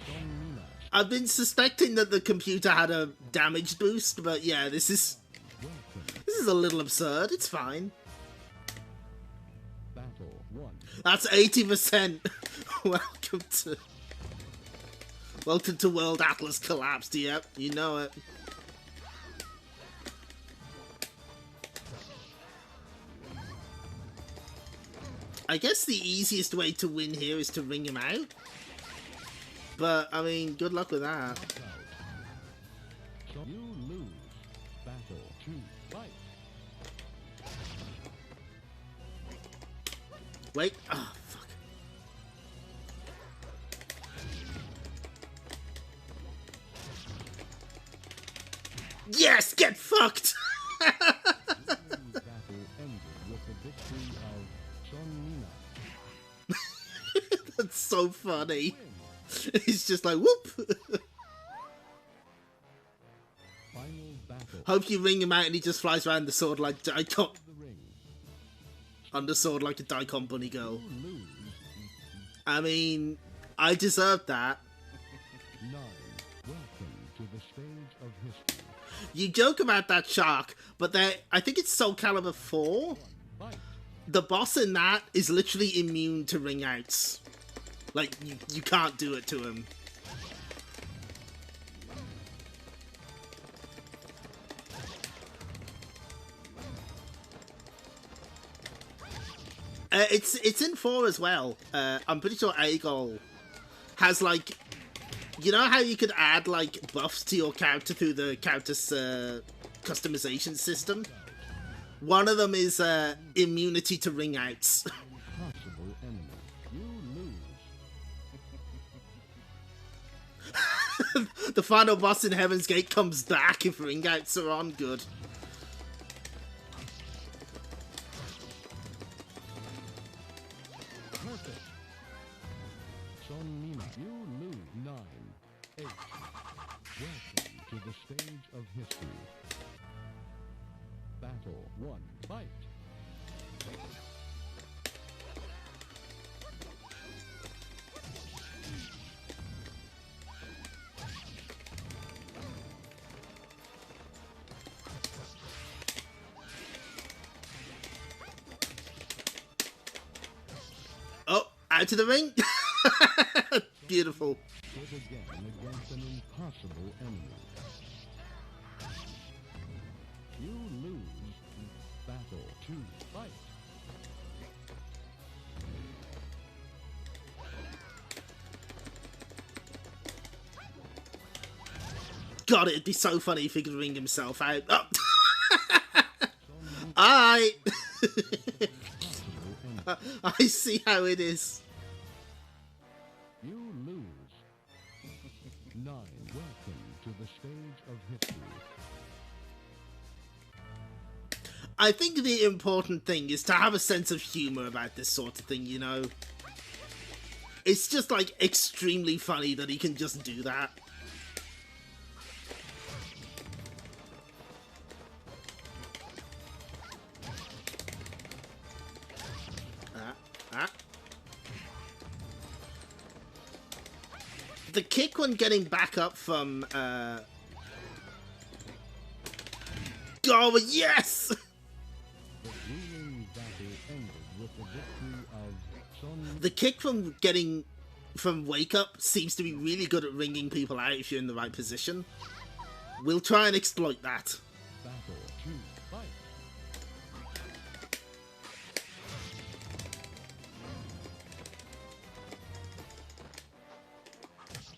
Sonmina. I've been suspecting that the computer had a damage boost, but yeah, this is Welcome. a little absurd. It's fine. Battle 1. That's 80%. Welcome to World Atlas Collapsed. Yep, you know it. I guess the easiest way to win here is to ring him out. But, I mean, good luck with that. Knockout. You lose. Battle 2. Fight. Wait. Oh, fuck. Yes, get fucked! Battle ended with the victory of Sonmina. That's so funny. Win. He's just like, whoop! Final battle. Hope you ring him out and he just flies around the sword like Daikon. The ring. On the sword like a Daikon bunny girl. You lose. I mean, I deserved that. 9. Welcome to the stage of history. You joke about that shark, but I think it's SoulCalibur 4. Fight. The boss in that is literally immune to ring outs. Like, you can't do it to him. It's in 4 as well. I'm pretty sure Agol has, like, You know how you could add, like, buffs to your character through the character's customization system? One of them is immunity to ring outs. Possible enemy. You lose. The final boss in Heaven's Gate comes back if ring outs are on. Good. Perfect. Son Nina. You lose. 9, 8. Welcome to the stage of history. Battle 1. Fight. Oh, out of the ring. Beautiful. Hit again against an impossible enemy. You lose. Battle 2. Fight. God, it'd be so funny if he could ring himself out. Oh. I see how it is. You lose. 9. Welcome to the stage of history. I think the important thing is to have a sense of humor about this sort of thing, you know? It's just, like, extremely funny that he can just do that. The kick when getting back up from, Oh, yes! The grueling battle ended with the victory of Son. The kick from wake up seems to be really good at ringing people out if you're in the right position. We'll try and exploit that. Battle 2. Fight.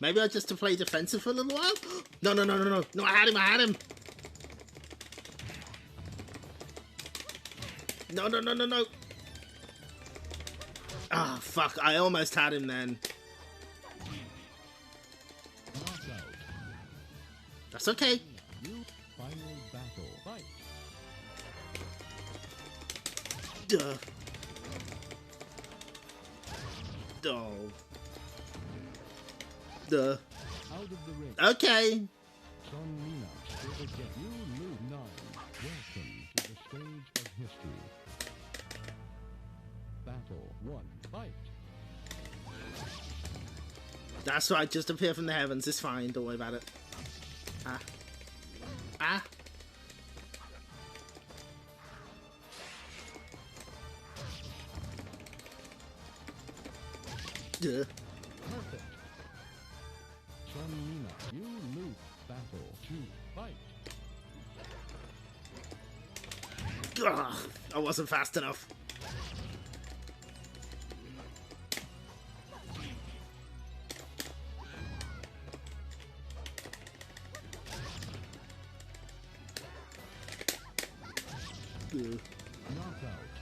Maybe I just to play defensive for a little while? No, no, no, no, no. No, I had him. No, no, no, no, no. Ah, oh, fuck. I almost had him then. Knockout. That's okay. You final battle. Fight. Duh. Oh. Duh. Out of the ring. Okay. Son Nina stood again. You lose. 9. Welcome to the stage of history. Battle 1. Fight. That's right. Just appear from the heavens. It's fine. Don't worry about it. Ah. Ah. Duh. Perfect. Son Nina. You lose. Battle 2. Fight. Ugh, I wasn't fast enough. Ugh. Knockout.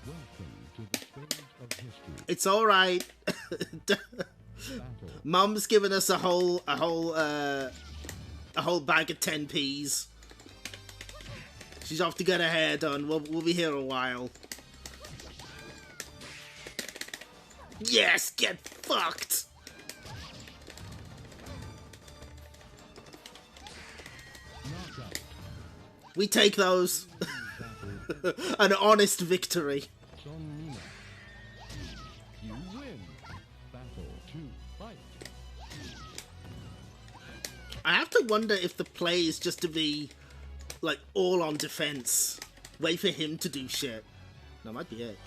Welcome to the stage of history. It's all right. Battle. Mum's given us a whole bag of 10p's. She's off to get her hair done. We'll be here a while. Yes, get fucked. Knockout. We take those. An honest victory. Son Nina. You win. Battle 2. Fight. I have to wonder if the play is just to be, like, all on defense. Wait for him to do shit. That might be it.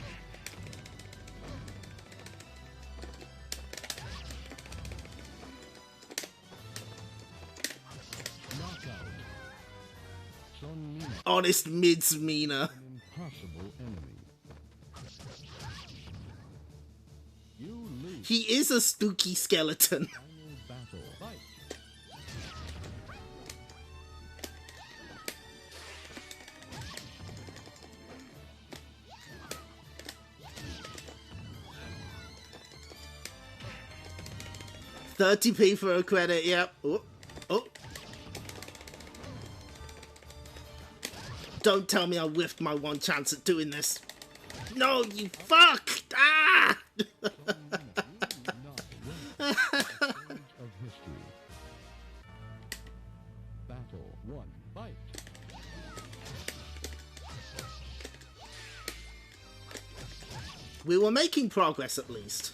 Knockout. Son Nina. Honest mids Mina. An impossible enemy. You lose. He is a spooky skeleton. Final battle. Fight. 30p for a credit, yep. Oh, oh. Don't tell me I whiffed my one chance at doing this. No, you fuck! Ah! Of history. Battle 1. Fight. We were making progress at least.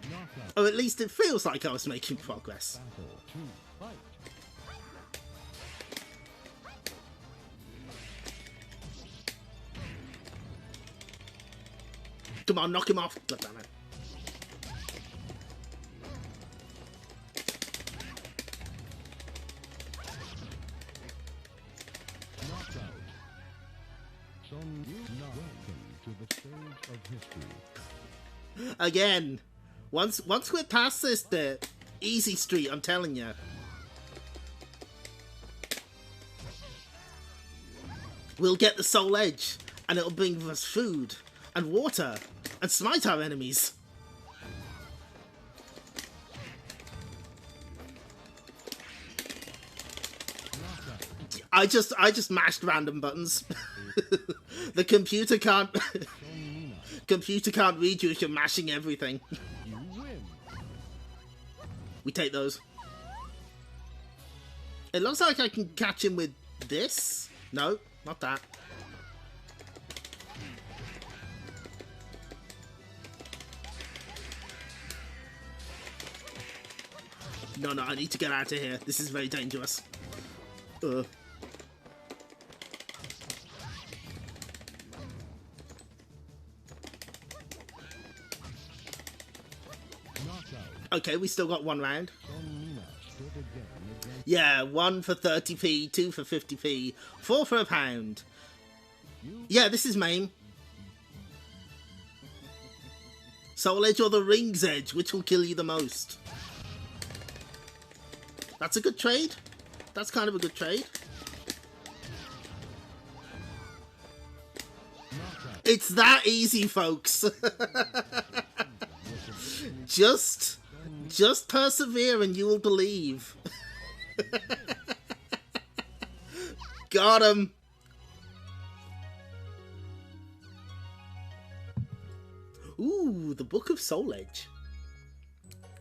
Knockout. Or at least it feels like I was making progress. Battle 2. Fight. Come on, knock him off. God damn it. Knockout. Welcome to the stage of history. Again. Once we're past this, the easy street, I'm telling you. We'll get the Soul Edge, and it'll bring us food, and water, and smite our enemies. I just mashed random buttons. The computer can't read you if you're mashing everything. You win. We take those. It looks like I can catch him with this. No, not that. No, I need to get out of here. This is very dangerous. Okay, we still got one round. Yeah, 1 for 30p, 2 for 50p, 4 for £1. Yeah, this is MAME. Soul Edge or the Ring's Edge, which will kill you the most? That's a good trade. That's kind of a good trade. It's that easy, folks. Just persevere and you will believe. Got him. Ooh, the Book of Soul Edge.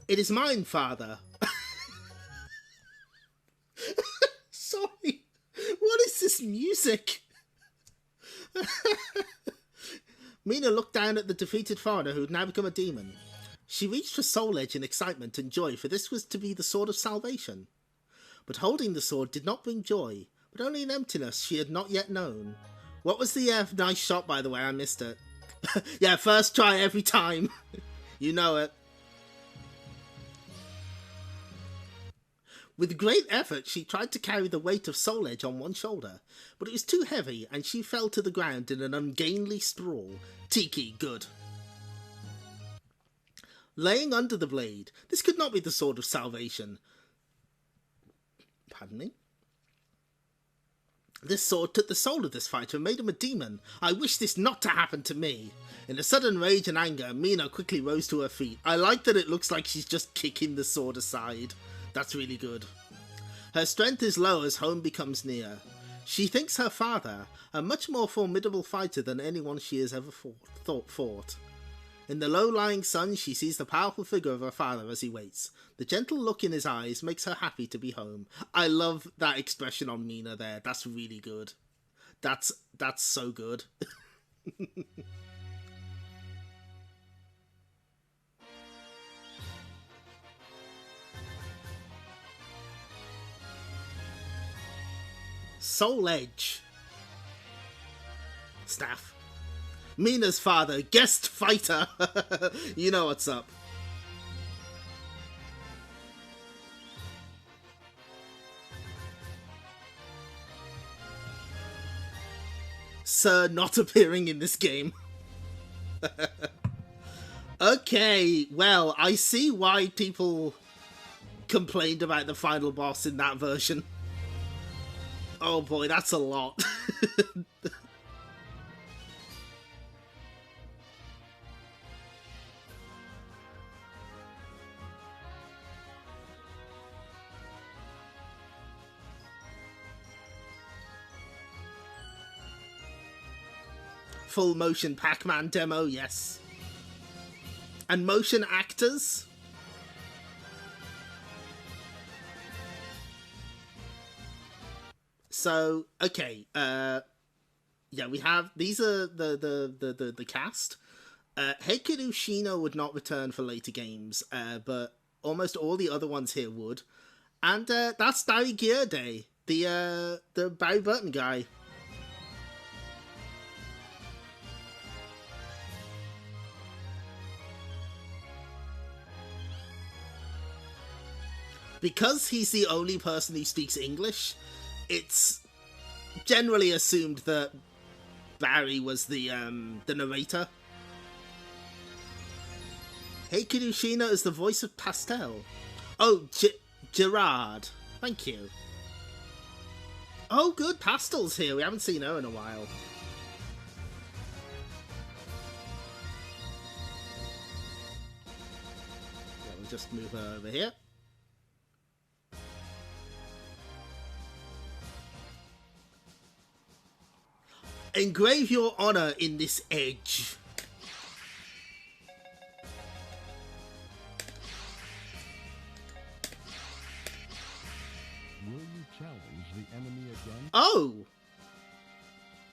It is mine, father. Sorry. What is this music? Mina looked down at the defeated foreigner who had now become a demon. She reached for Soul Edge in excitement and joy, for this was to be the sword of salvation. But holding the sword did not bring joy, but only an emptiness she had not yet known. What was the nice shot, by the way? I missed it. Yeah, first try every time. You know it. With great effort, she tried to carry the weight of Soul Edge on one shoulder, but it was too heavy and she fell to the ground in an ungainly sprawl. Tiki, good. Laying under the blade, this could not be the sword of salvation. Pardon me? This sword took the soul of this fighter and made him a demon. I wish this not to happen to me. In a sudden rage and anger, Mina quickly rose to her feet. I like that it looks like she's just kicking the sword aside. That's really good. Her strength is low as home becomes near. She thinks her father, a much more formidable fighter than anyone she has ever fought. In the low-lying sun, she sees the powerful figure of her father as he waits. The gentle look in his eyes makes her happy to be home. I love that expression on Mina there. That's really good. That's so good. Soul Edge. Staff. Mina's father, guest fighter. You know what's up. Sir not appearing in this game. Okay, well, I see why people complained about the final boss in that version. Oh boy, that's a lot. Full motion Pac-Man demo, yes. And motion actors. So, okay, yeah, we have, these are the cast. Hikaru Shino would not return for later games, but almost all the other ones here would. And that's Barry Gierde, the Barry Burton guy. Because he's the only person who speaks English, it's generally assumed that Barry was the narrator. Hikaru Shino is the voice of Pastel. Oh, Gerard. Thank you. Oh, good. Pastel's here. We haven't seen her in a while. Yeah, we'll just move her over here. Engrave your honor in this edge. Will you challenge the enemy again? Oh!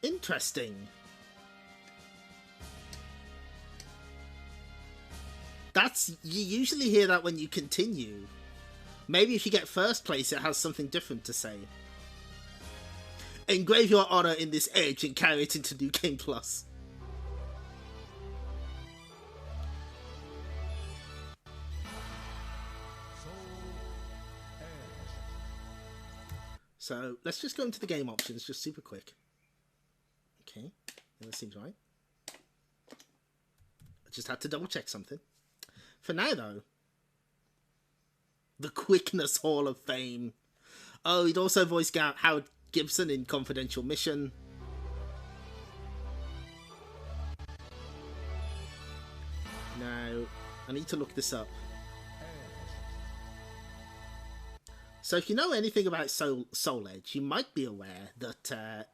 Interesting. You usually hear that when you continue. Maybe if you get first place, it has something different to say. Engrave your honor in this edge and carry it into New Game Plus. So let's just go into the game options just super quick. Okay, yeah, that seems right. I just had to double check something. For now though, the Quickness Hall of Fame. Oh, he'd also voiced Howard Gibson in Confidential Mission. Now, I need to look this up. So if you know anything about Soul Edge, you might be aware that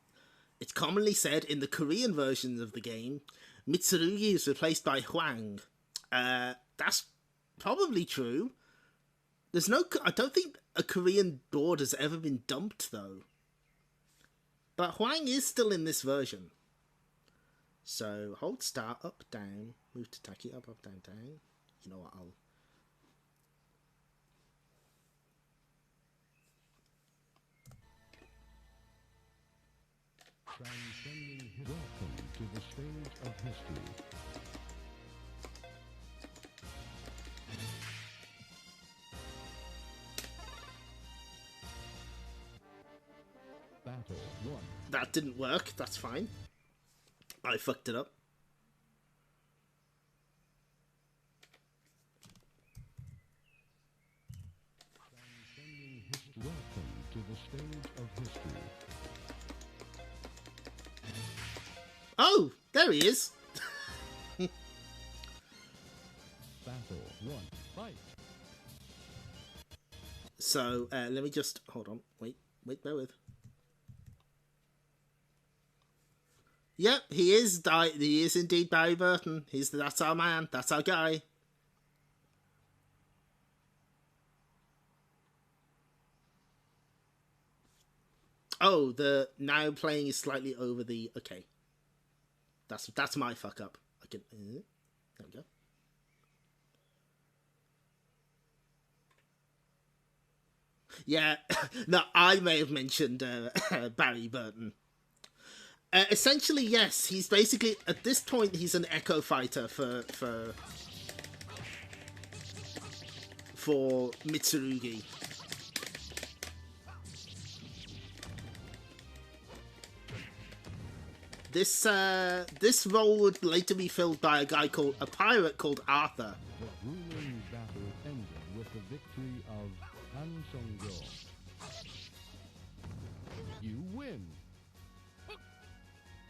it's commonly said in the Korean versions of the game, Mitsurugi is replaced by Hwang. That's probably true. I don't think a Korean board has ever been dumped though. But Hwang is still in this version. So hold start, up, down, move to Taki, up, down, down. You know what, Transcending welcome to the stage of history. Battle 1. That didn't work, that's fine. I fucked it up. Welcome to the stage of history. Oh, there he is. Battle 1. Fight. So, let me just... Hold on. Wait, bear with. Yep, he is indeed Barry Burton. That's our man. That's our guy. Oh, the now playing is slightly over the... Okay. That's my fuck up. I can... there we go. Yeah, no, I may have mentioned Barry Burton. Essentially, yes, he's basically, at this point, he's an echo fighter for Mitsurugi. this role would later be filled by a pirate called Arthur. The grueling battle ended with the victory of Han Song-go. You win.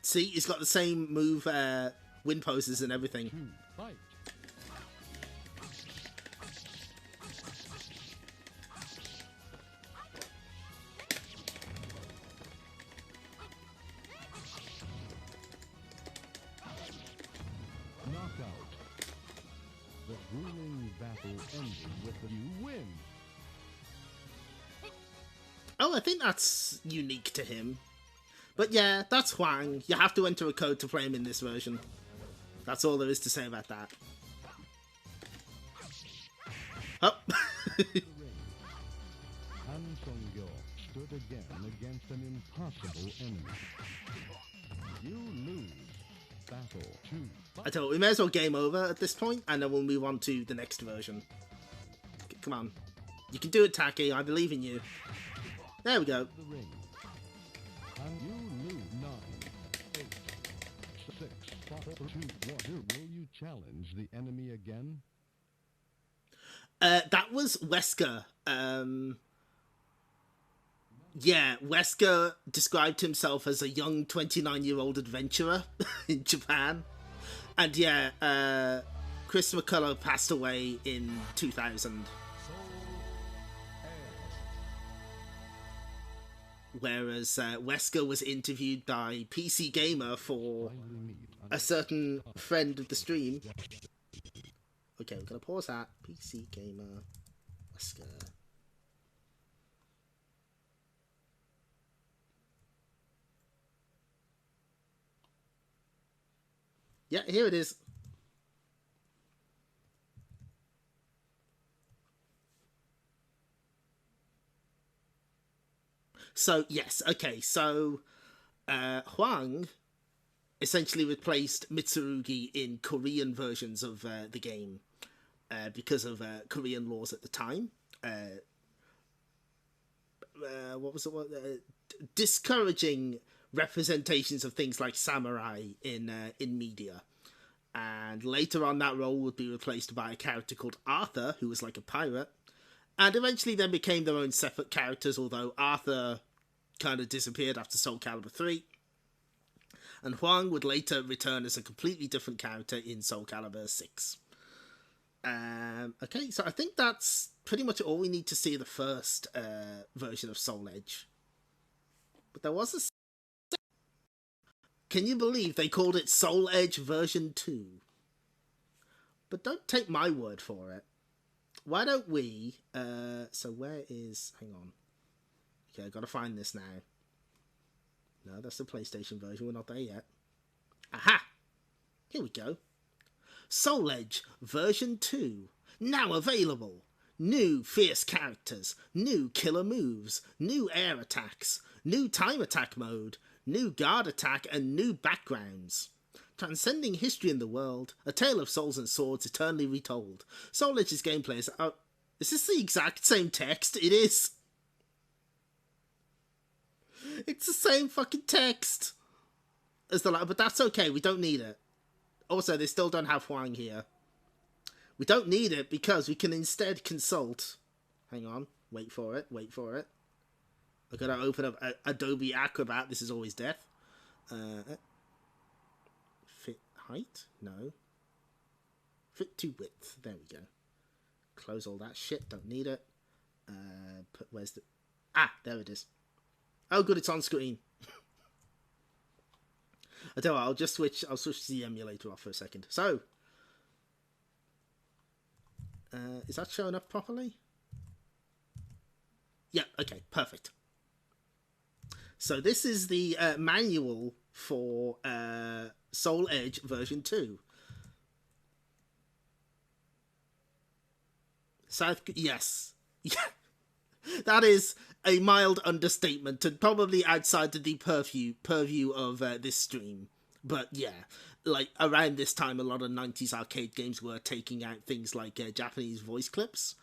See, he's got the same move, wind poses and everything. To fight. Knockout. The grueling battle ended with the you win. Oh, I think that's unique to him. But yeah, that's Huang. You have to enter a code to play him in this version. That's all there is to say about that. Oh. Han Song-go stood again against an impossible enemy. You lose. Battle 2. I tell you what, we may as well game over at this point, and then we'll move on to the next version. Come on. You can do it, Taki. I believe in you. There we go. The ring. And you lose 9, 8, 6, 5, 2, 1. Will you challenge the enemy again? That was Wesker. Yeah, Wesker described himself as a young 29-year-old adventurer in Japan. And yeah, Chris McCullough passed away in 2000. Whereas Wesker was interviewed by PC Gamer for a certain friend of the stream. Okay, we're going to pause that. PC Gamer, Wesker. Yeah, here it is. So, yes, okay, so Huang essentially replaced Mitsurugi in Korean versions of the game because of Korean laws at the time. What was it? Discouraging representations of things like samurai in media. And later on, that role would be replaced by a character called Arthur, who was like a pirate. And eventually then became their own separate characters, although Arthur kind of disappeared after SoulCalibur 3. And Huang would later return as a completely different character in SoulCalibur 6. Okay, so I think that's pretty much all we need to see of the first version of Soul Edge. But there was a... Can you believe they called it Soul Edge version 2? But don't take my word for it. Why don't we... so where is... Hang on. Okay, I've got to find this now. No, that's the PlayStation version. We're not there yet. Aha! Here we go. Soul Edge version 2. Now available. New fierce characters. New killer moves. New air attacks. New time attack mode. New guard attack and new backgrounds. Transcending history in the world, a tale of souls and swords eternally retold. Soul Edge's gameplay is... is this the exact same text? It is. It's the same fucking text as the... But that's okay, we don't need it. Also, they still don't have Huang here. We don't need it because we can instead consult... Hang on, wait for it. I've got to open up Adobe Acrobat. This is always death. Fit height? No. Fit to width. There we go. Close all that shit. Don't need it. Where's the... Ah, there it is. Oh, good, it's on screen. I tell you what, I'll switch the emulator off for a second. So, is that showing up properly? Yeah, okay, perfect. So this is the manual for Soul Edge version 2. Yes. Yeah. That is a mild understatement and probably outside of the purview of this stream. But yeah, like around this time, a lot of 90s arcade games were taking out things like Japanese voice clips.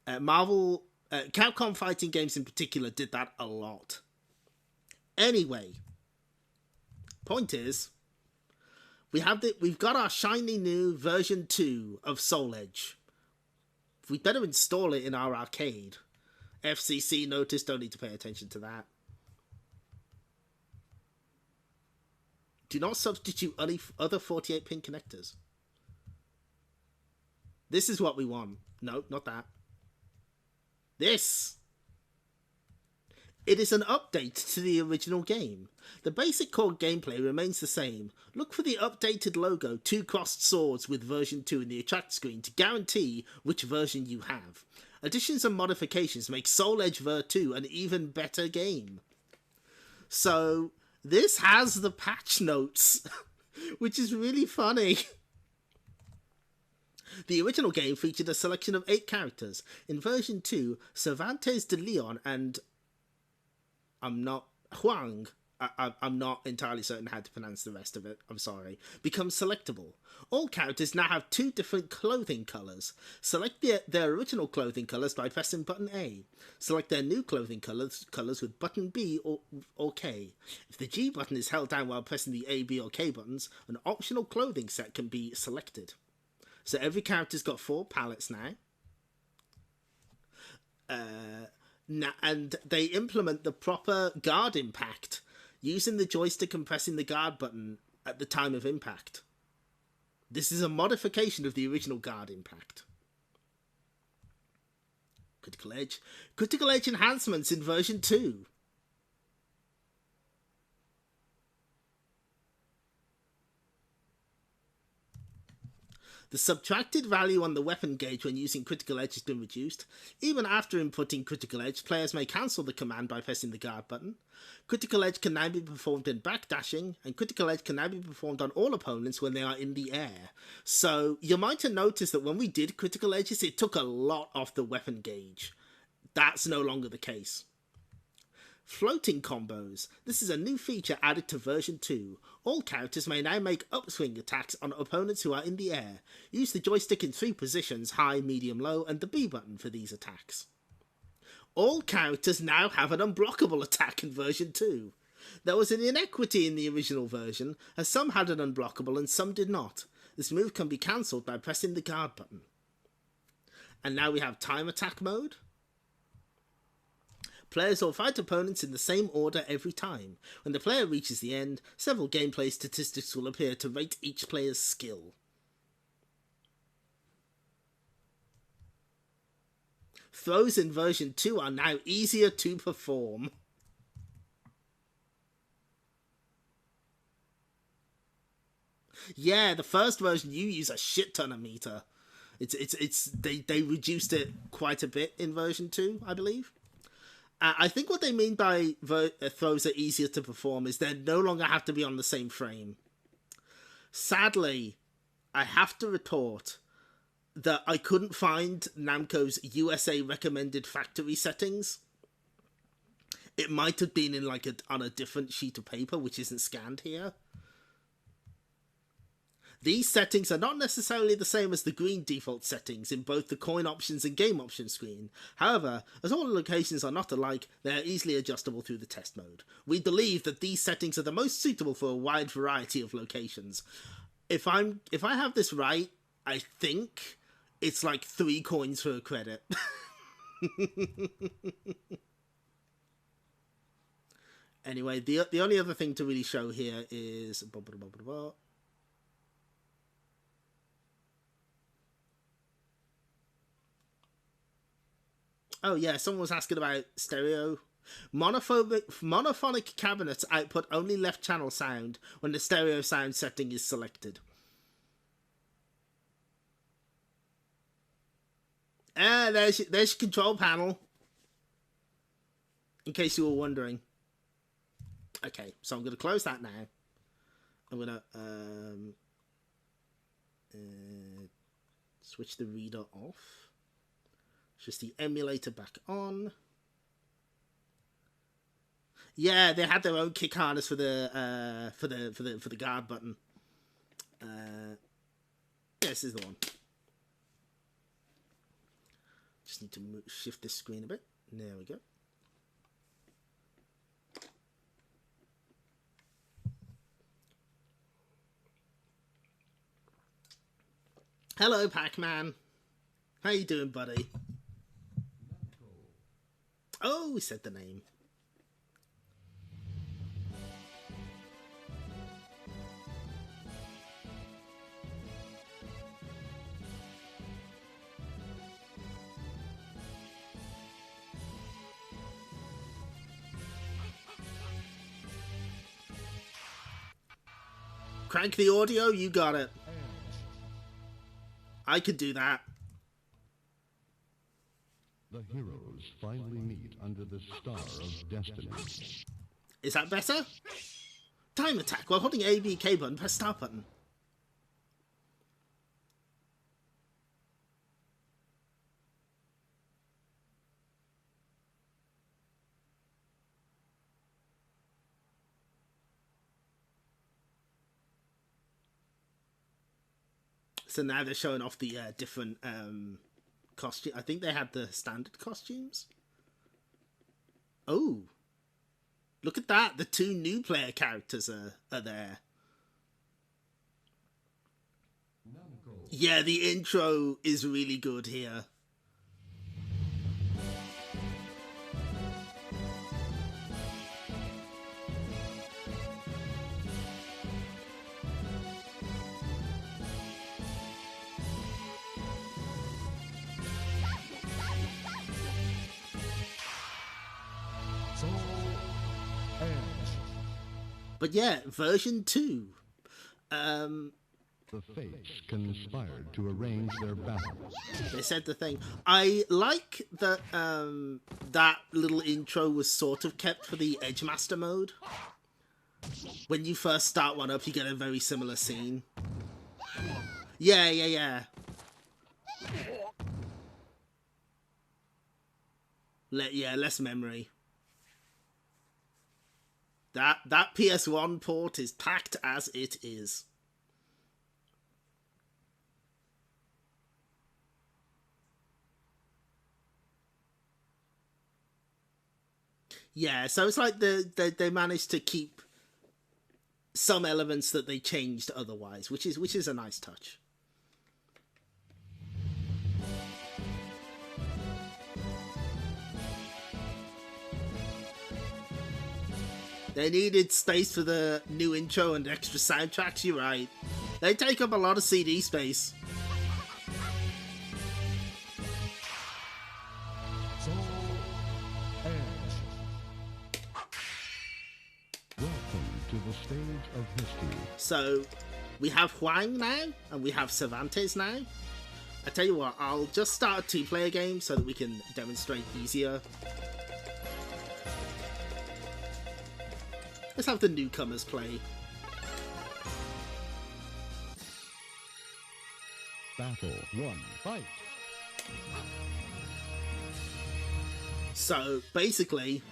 Capcom fighting games in particular did that a lot. Anyway, Point is, we've got our shiny new version 2 of Soul Edge. We better install it in our arcade. FCC notice, don't need to pay attention to that. Do not substitute any other 48-pin connectors. This is what we want. No, not that. This. It is an update to the original game. The basic core gameplay remains the same. Look for the updated logo, 2 crossed swords with version 2 in the attract screen to guarantee which version you have. Additions and modifications make Soul Edge Ver 2 an even better game. So, this has the patch notes, which is really funny. The original game featured a selection of 8 characters. In version 2, Cervantes de Leon and Huang, I'm not entirely certain how to pronounce the rest of it, I'm sorry, become selectable. All characters now have 2 different clothing colours. Select their original clothing colours by pressing button A. Select their new clothing colours with button B or K. If the G button is held down while pressing the A, B or K buttons, an optional clothing set can be selected. So every character's got 4 palettes now. And they implement the proper guard impact using the joystick and pressing the guard button at the time of impact. This is a modification of the original guard impact. Critical Edge. Critical Edge enhancements in version 2. The subtracted value on the weapon gauge when using Critical Edge has been reduced. Even after inputting Critical Edge, players may cancel the command by pressing the guard button. Critical Edge can now be performed in backdashing, and Critical Edge can now be performed on all opponents when they are in the air. So, you might have noticed that when we did Critical Edges, it took a lot off the weapon gauge. That's no longer the case. Floating combos. This is a new feature added to version 2. All characters may now make upswing attacks on opponents who are in the air. Use the joystick in 3 positions, high, medium, low, and the B button for these attacks. All characters now have an unblockable attack in version 2. There was an inequity in the original version, as some had an unblockable and some did not. This move can be cancelled by pressing the guard button. And now we have time attack mode. Players will fight opponents in the same order every time. When the player reaches the end, several gameplay statistics will appear to rate each player's skill. Throws in version 2 are now easier to perform. Yeah, the first version you use a shit ton of meter. They reduced it quite a bit in version 2, I believe. I think what they mean by throws are easier to perform is they no longer have to be on the same frame. Sadly, I have to retort that I couldn't find Namco's USA recommended factory settings. It might have been in on a different sheet of paper, which isn't scanned here. These settings are not necessarily the same as the green default settings in both the coin options and game options screen. However, as all the locations are not alike, they are easily adjustable through the test mode. We believe that these settings are the most suitable for a wide variety of locations. If I have this right, I think it's like 3 coins for a credit. Anyway, the only other thing to really show here is... Oh yeah, someone was asking about stereo. Monophonic cabinets output only left channel sound when the stereo sound setting is selected. There's your control panel. In case you were wondering. Okay, so I'm going to close that now. I'm going to switch the reader off. Just the emulator back on. Yeah, they had their own kick harness for the guard button. This is the one. Just need to shift this screen a bit. There we go. Hello, Pac-Man. How you doing, buddy? Oh, we said the name. Crank the audio, you got it. I could do that. The heroes finally meet under the star of destiny. Is that better? Time attack while holding A, B, K button, press start button. So now they're showing off the different costume. I think they had the standard costumes. Oh, look at that! The two new player characters are there. Yeah, the intro is really good here. But yeah, version 2. The fates conspired to arrange their battle. They said the thing. I like that that little intro was sort of kept for the Edgemaster mode. When you first start one up, you get a very similar scene. Yeah. Less memory. That PS1 port is packed as it is. Yeah, so it's like they managed to keep some elements that they changed otherwise, which is a nice touch. They needed space for the new intro and extra soundtracks, you're right. They take up a lot of CD space. Soul Edge. Welcome to the stage of history. So, we have Huang now, and we have Cervantes now. I tell you what, I'll just start a 2-player game so that we can demonstrate easier. Let's have the newcomers play. Battle 1. Fight. So, basically,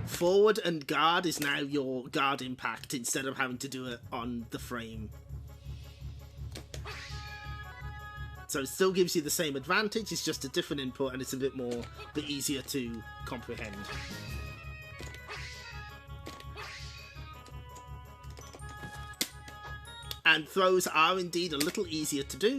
forward and guard is now your guard impact instead of having to do it on the frame. So it still gives you the same advantage, it's just a different input and it's a bit easier to comprehend. And throws are indeed a little easier to do.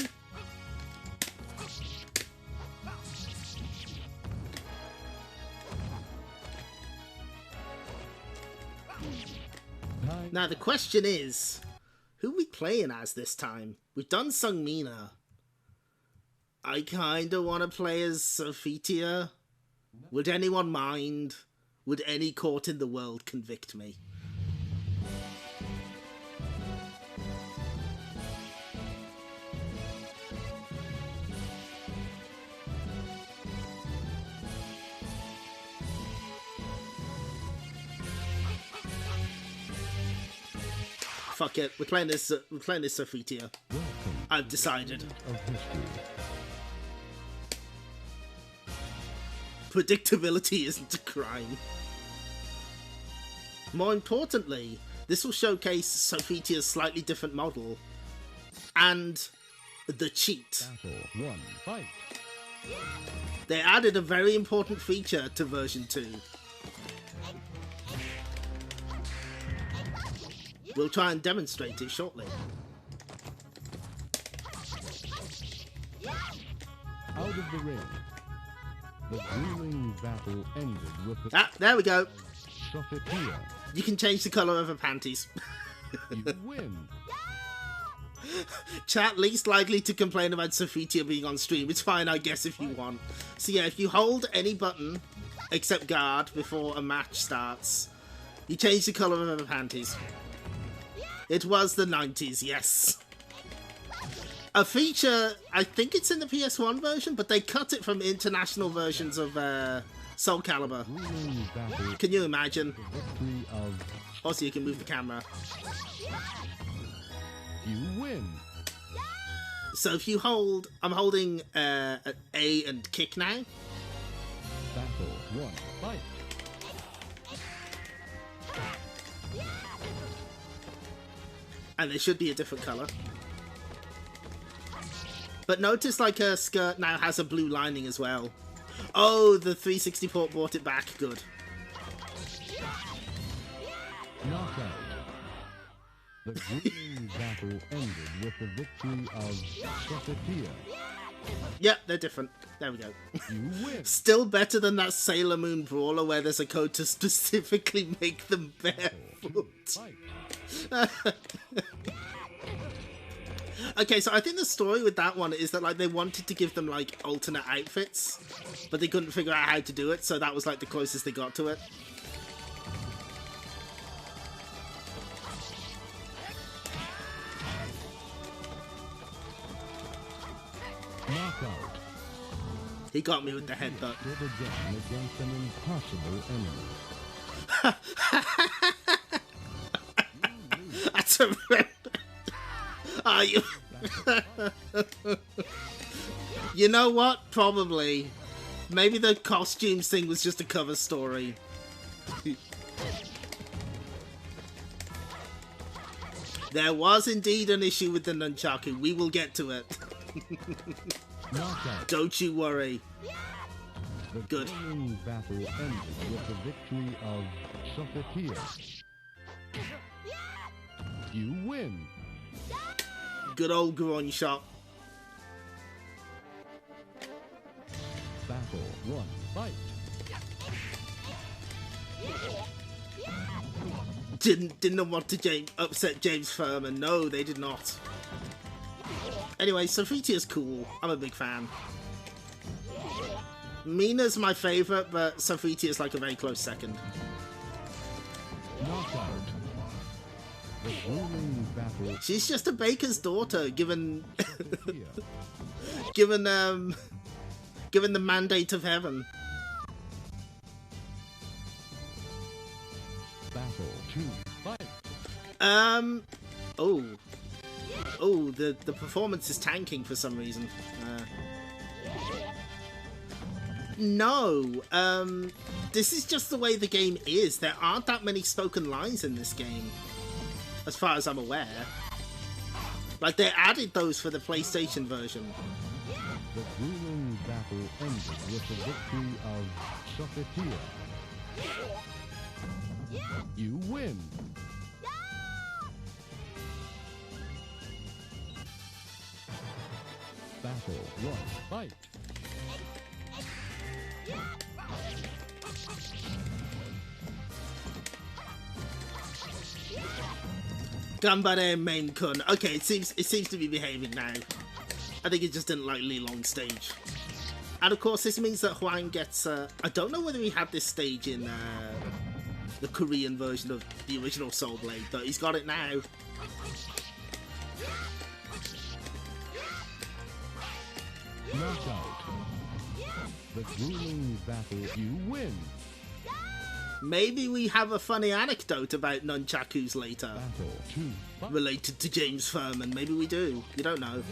Now the question is, who are we playing as this time? We've done Sung Mina. I kinda wanna play as Sophitia. Would anyone mind? Would any court in the world convict me? Fuck it, we're playing this Sophitia. I've decided. Predictability isn't a crime. More importantly, this will showcase Sophitia's slightly different model and the cheat. Battle 1. Fight. They added a very important feature to version 2. We'll try and demonstrate it shortly. Out of the ring. The grueling battle ended with the Ah, there we go. Sophia. You can change the colour of her panties. You win. Chat least likely to complain about Sophia being on stream. It's fine, I guess, if you want. So yeah, if you hold any button except guard before a match starts, you change the colour of her panties. It was the 90s, yes. A feature, I think it's in the PS1 version, but they cut it from international versions of SoulCalibur. Grueling battle. Can you imagine? The victory of Also, you can move the camera. you win. So if you hold, I'm holding A and kick now. Battle 1. Fight. And it should be a different colour. But notice like her skirt now has a blue lining as well. Oh, the 360 port brought it back. Good. Knockout. The grueling battle ended with the victory of Sophia. Yep, they're different. There we go. You win. Still better than that Sailor Moon brawler where there's a code to specifically make them barefoot. Fight. Okay, so I think the story with that one is that like they wanted to give them like alternate outfits, but they couldn't figure out how to do it, so that was like the closest they got to it. Knockout. He got me with the headbutt. Stood again against an impossible enemy. That's a Are you? You know what? Probably. Maybe the costumes thing was just a cover story. There was indeed an issue with the nunchaku. We will get to it. Knockout. Don't you worry. The Good. grueling battle ended with the victory of Sophia. You win. Good old groin shot. Battle 1. Fight. Didn't want to upset James Furman. No, they did not. Anyway, Sophitia's cool. I'm a big fan. Mina's my favourite, but Sophitia's like a very close second. Knockout. The grueling battle She's just a baker's daughter, given here. given the mandate of heaven. Battle 2. Fight. Oh, the performance is tanking for some reason. No, this is just the way the game is. There aren't that many spoken lines in this game, as far as I'm aware. Like, they added those for the PlayStation version. The grueling battle ended with the victory of Sophia. You win. Battle 1. Fight. Gambare main kun. Okay, it seems to be behaving now. I think it just didn't like Li Long's stage. And of course, this means that Huang gets. I don't know whether he had this stage in the Korean version of the original Soul Blade, but he's got it now. Knockout. The grueling battle. You win. Maybe we have a funny anecdote about nunchakus later, Battle 2. Fight. related to James Furman. Maybe we do. You don't know.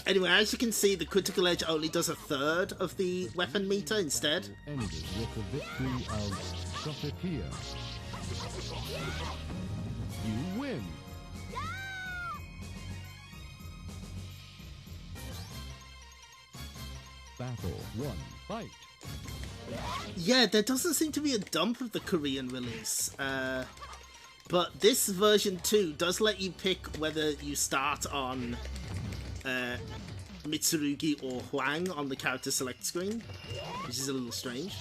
Anyway, as you can see, the critical edge only does a third of the weapon meter instead. Ended with the victory of Sophia. You win. Battle 1. Fight. Yeah, there doesn't seem to be a dump of the Korean release. But this version 2 does let you pick whether you start on Mitsurugi or Hwang on the character select screen, which is a little strange.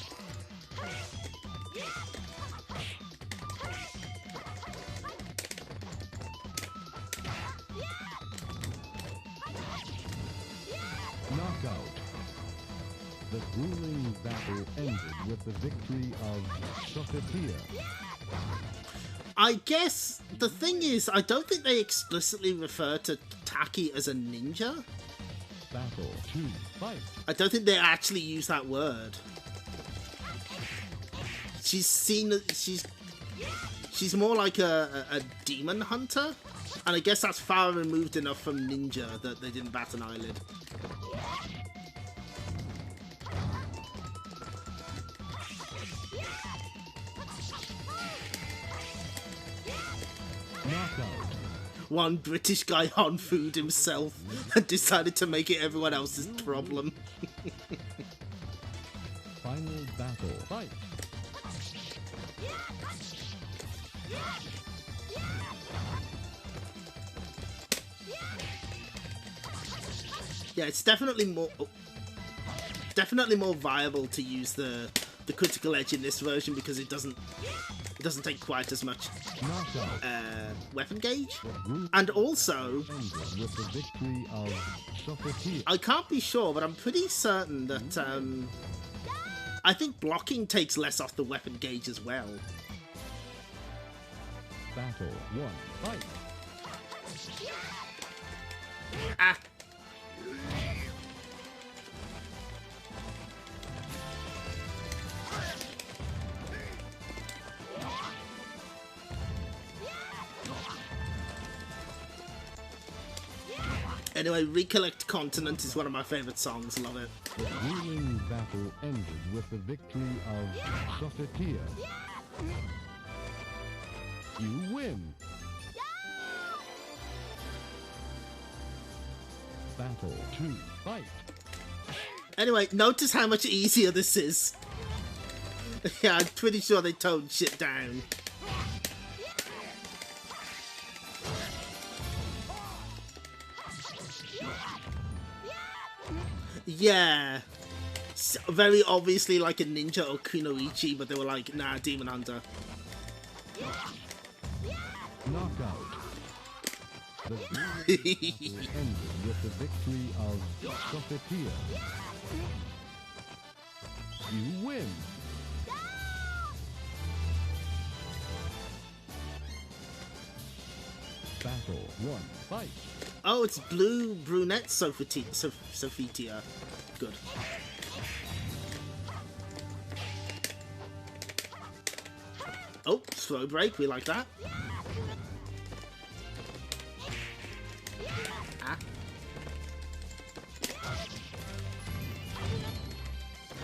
Knockout. The grueling battle ended with the victory of Sophia. I guess the thing is, I don't think they explicitly refer to Taki as a ninja. Battle 2. Fight. I don't think they actually use that word. She's more like a demon hunter, and I guess that's far removed enough from ninja that they didn't bat an eyelid. Knockout. One British guy on food himself and decided to make it everyone else's problem. Final battle. Fight. Yeah, it's definitely more viable to use the critical edge in this version because it doesn't take quite as much weapon gauge, and also With the victory of Sophia. I can't be sure, but I'm pretty certain that I think blocking takes less off the weapon gauge as well. Battle 1. Fight. Ah. Anyway, Recollect Continent is one of my favourite songs, love it. The grueling battle ended with the victory of Sophia. You win. Battle 2. Fight. Anyway, notice how much easier this is. Yeah, I'm pretty sure they toned shit down. Yeah. Very obviously like a ninja or kunoichi, but they were like, nah, Demon Hunter. Knockout. The grueling ended with the victory of Sophia. You win. Battle 1. Fight. Oh, it's blue brunette Sophitia. Good. Oh, slow break, we like that. Ah.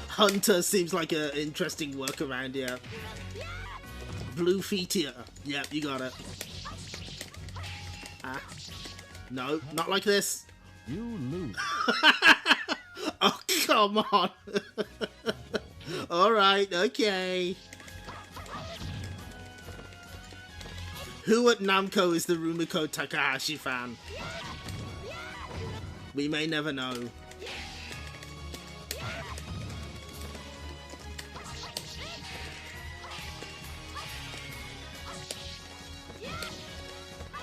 Hunter seems like an interesting workaround, yeah. Blue Feetia. Yep, you got it. Ah. No, not like this. You lose. Oh, come on. Alright, okay. Who at Namco is the Rumiko Takahashi fan? We may never know.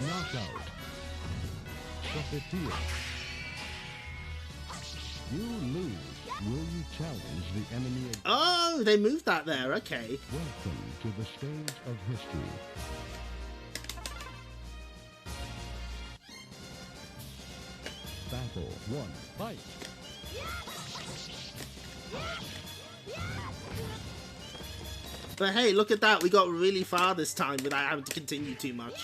Knockout. Sophia. You lose. Will you challenge the enemy again? Oh, they moved that there, okay. Welcome to the stage of history. Battle 1. Fight. But hey, look at that, we got really far this time without having to continue too much.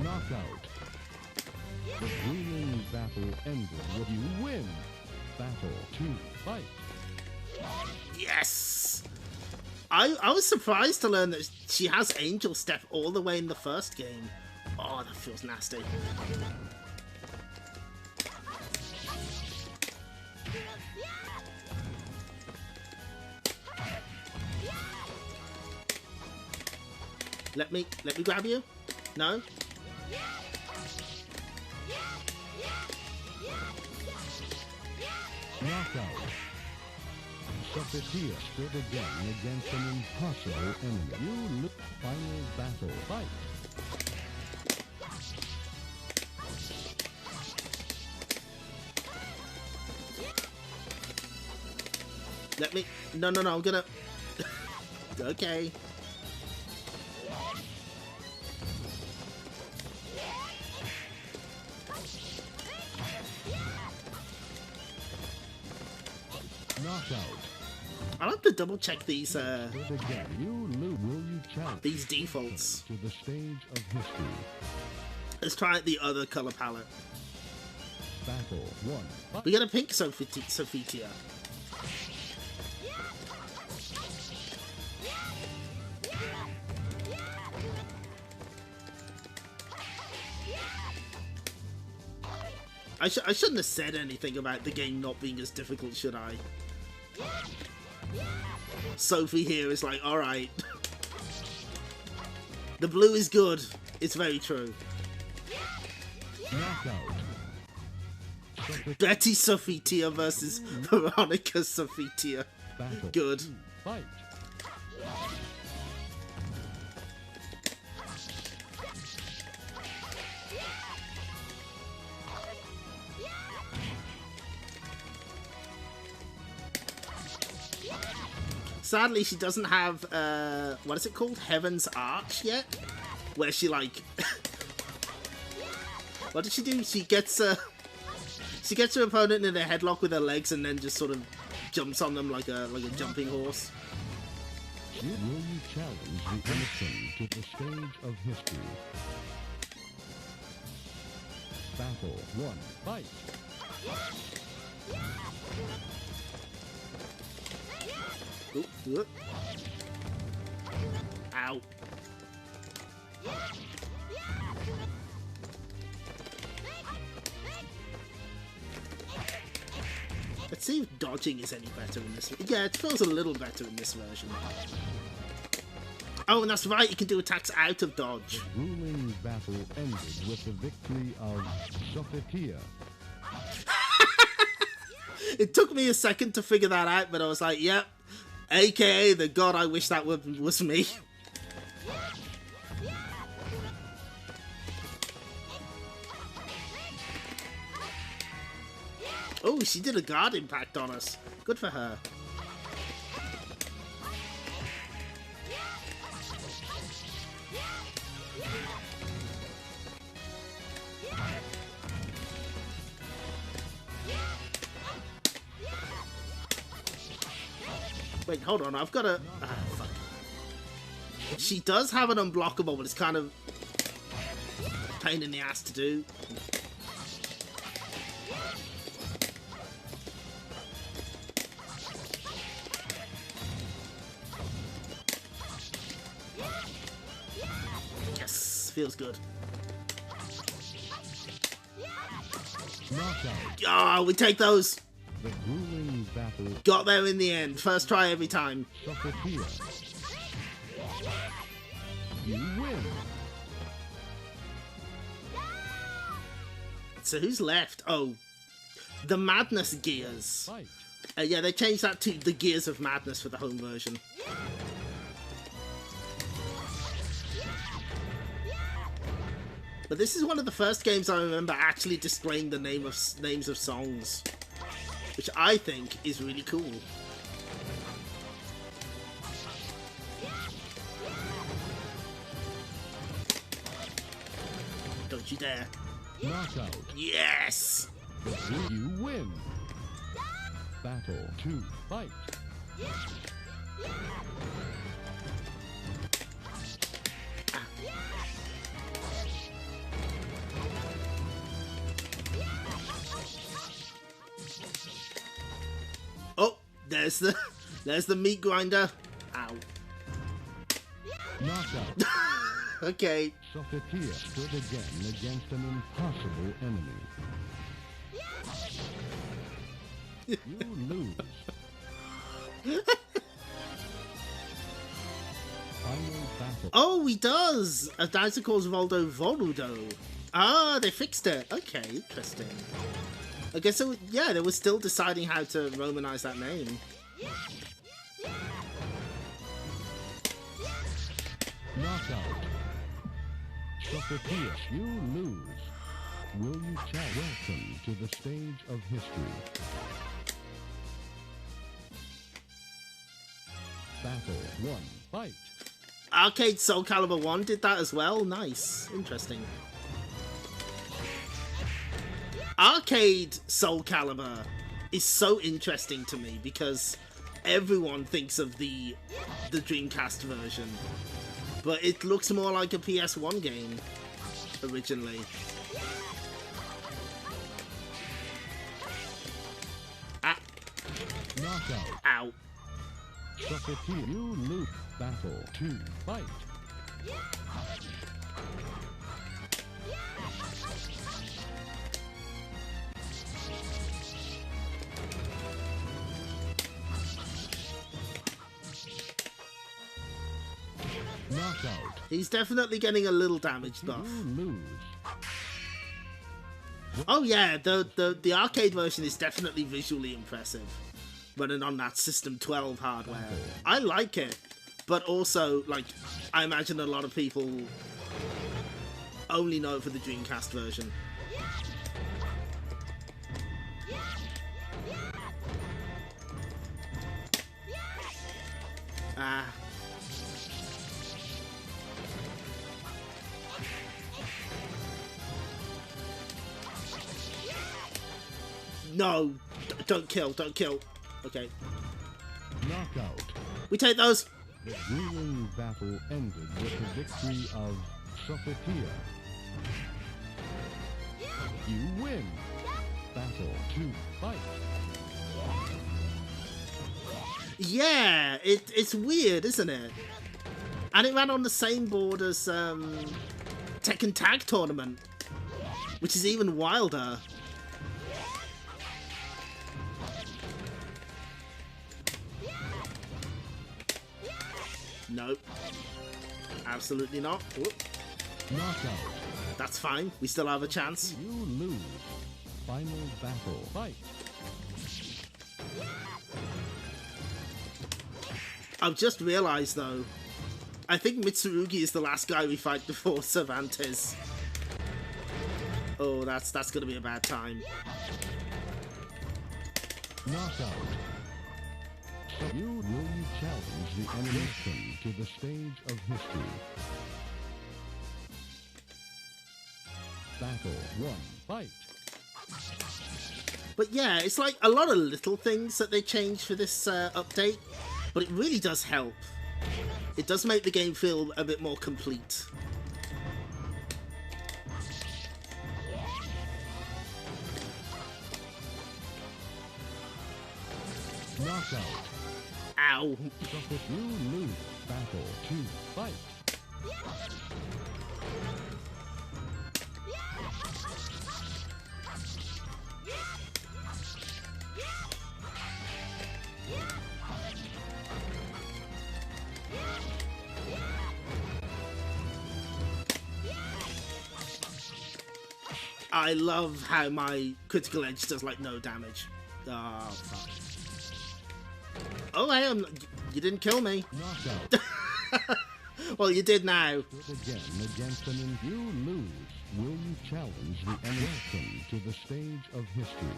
Knockout. The grueling battle ended with you win. Battle 2. Fight. Yes! I was surprised to learn that she has Angel Step all the way in the first game. Oh, that feels nasty. Let me grab you? No? Knockout. Sophia stood again against an impossible enemy. You look final battle. Fight. Let me... No, I'm gonna... Okay. Knockout. I'll have to double check these, Again, you lose. Will you challenge these defaults. to the stage of history? Let's try the other color palette. Battle 1. Fight. We got a pink Sophia. I shouldn't have said anything about the game not being as difficult, should I? Sophie here is like, alright. The blue is good. It's very true. Knockout. Betty Sophitia versus Veronica Sophitia. Battle. Good. Fight. Sadly, she doesn't have, what is it called? Heaven's Arch yet? Where she, like... What did she do? She gets her opponent in a headlock with her legs and then just sort of jumps on them like a jumping horse. Will you challenge the innocent to the stage of history? Battle 1. Fight. Oop. Ow. Let's see if dodging is any better in this. Yeah, it feels a little better in this version. Oh, and that's right, you can do attacks out of dodge. The grueling battle ended with the victory of Sophia. It took me a second to figure that out, but I was like, yep. AKA the god I wish that was me. Oh, she did a guard impact on us. Good for her. Wait, hold on, I've got a... Ah, fuck. She does have an unblockable, but it's kind of a pain in the ass to do. Yes, feels good. Knockout. Oh, we take those. The grueling battle. Got there in the end. First try every time. Sophia. You win. So who's left? Oh, the Madness Gears. Fight. Yeah, they changed that to the Gears of Madness for the home version. But this is one of the first games I remember actually displaying the names of songs, which I think is really cool. Don't you dare. Knockout. Yes! You win. Battle 2. Fight. Oh, there's the meat grinder. Ow. Knockout. Okay. Sophia stood again against an impossible enemy. You lose. Final battle. Oh, he does! A dinosaur calls Voldo Voludo. Ah, they fixed it. Okay, interesting. I guess, yeah, they were still deciding how to Romanize that name. Knockout. Sophia, you lose. Will you chat? Welcome to the stage of history. Battle 1. Fight. Arcade SoulCalibur 1 did that as well. Nice. Interesting. Arcade SoulCalibur is so interesting to me because everyone thinks of the Dreamcast version, but it looks more like a PS1 game originally. Ah. Knockout. Ow. Sophia, you lose. Battle 2. Fight. Knockout. He's definitely getting a little damage buff. You lose. Oh yeah, the arcade version is definitely visually impressive, running on that System 12 hardware. I like it, but also, like, I imagine a lot of people only know it for the Dreamcast version. Ah. No! Don't kill, don't kill. Okay. Knockout. We take those! The grueling battle ended with the victory of Sophia. You win. Battle 2. Fight. Yeah, it's weird, isn't it? And it ran on the same board as Tekken Tag Tournament, which is even wilder. Nope. Absolutely not. Whoop. Knockout. That's fine. We still have a chance. You lose. Final battle. Fight. I've just realised, though, I think Mitsurugi is the last guy we fight before Cervantes. Oh, that's going to be a bad time. Knockout. Will you challenge the enemy to the stage of history? Battle 1. Fight. But yeah, it's like a lot of little things that they changed for this update, but it really does help. It does make the game feel a bit more complete. Knockout. Ow. You lose. Battle 2. Fight. I love how my critical edge does like no damage. Oh, fuck. Oh, hey, you didn't kill me. Knockout. Well, you did now. Again against an you lose. Will you challenge the enemy? Welcome to the stage of history.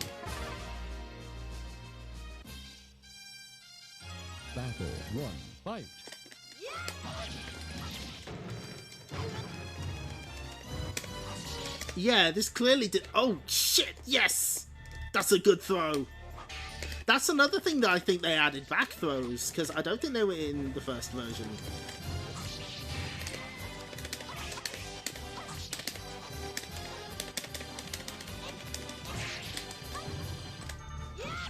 Battle 1. Fight. Yeah, this clearly did. Oh, shit, yes! That's a good throw. That's another thing that I think they added, back throws, because I don't think they were in the first version.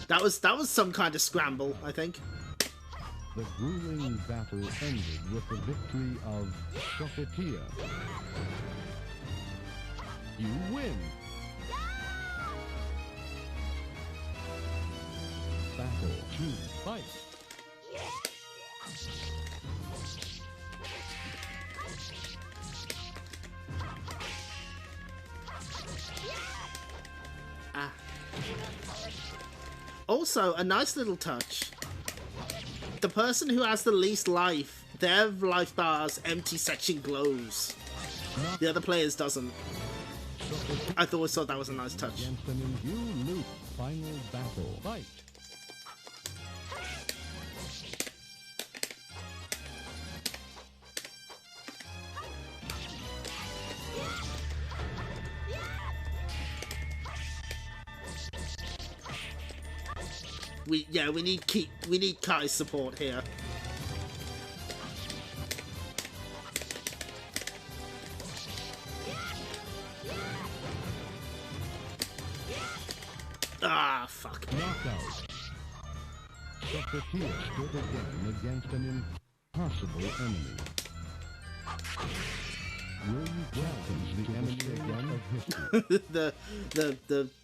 That was some kind of scramble, I think. The grueling battle ended with the victory of Sophia. You win. Battle 2, fight. Also, a nice little touch. The person who has the least life, their life bar's empty section glows. The other players doesn't. I thought that was a nice touch. You lose. Final battle. Fight. We need Kai's support here. Ah, fuck. Knockout. Sophia stood again against an impossible enemy. Will you challenge the enemy again of history?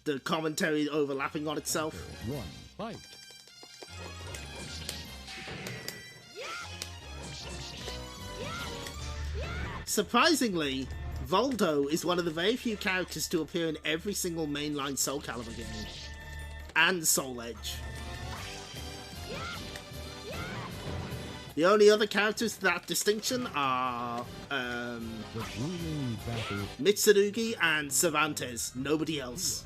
the commentary overlapping on itself. One, fight. Surprisingly, Voldo is one of the very few characters to appear in every single mainline SoulCalibur game. And Soul Edge. The only other characters to that distinction are Mitsurugi and Cervantes. Nobody else.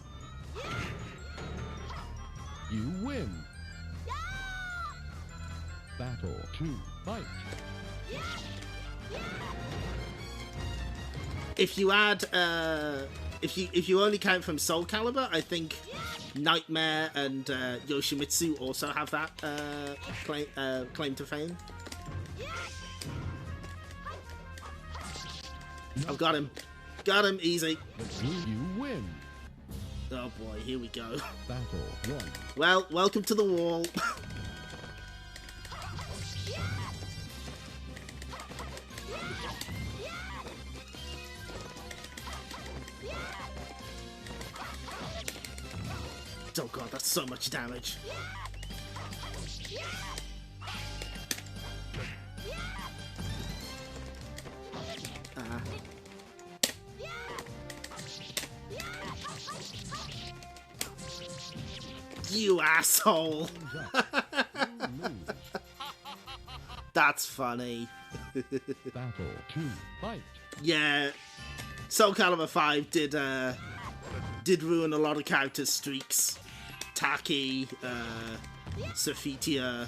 You win. Battle 2, fight. If you add, if you only count from SoulCalibur, I think Nightmare and Yoshimitsu also have that claim to fame. I've got him. Got him, easy. You win. Oh boy, here we go. Battle 1. Well, welcome to the wall. Oh god, that's so much damage. You asshole! That's funny. Battle 2, fight. Yeah, SoulCalibur 5 did ruin a lot of characters' streaks. Taki, Sophitia.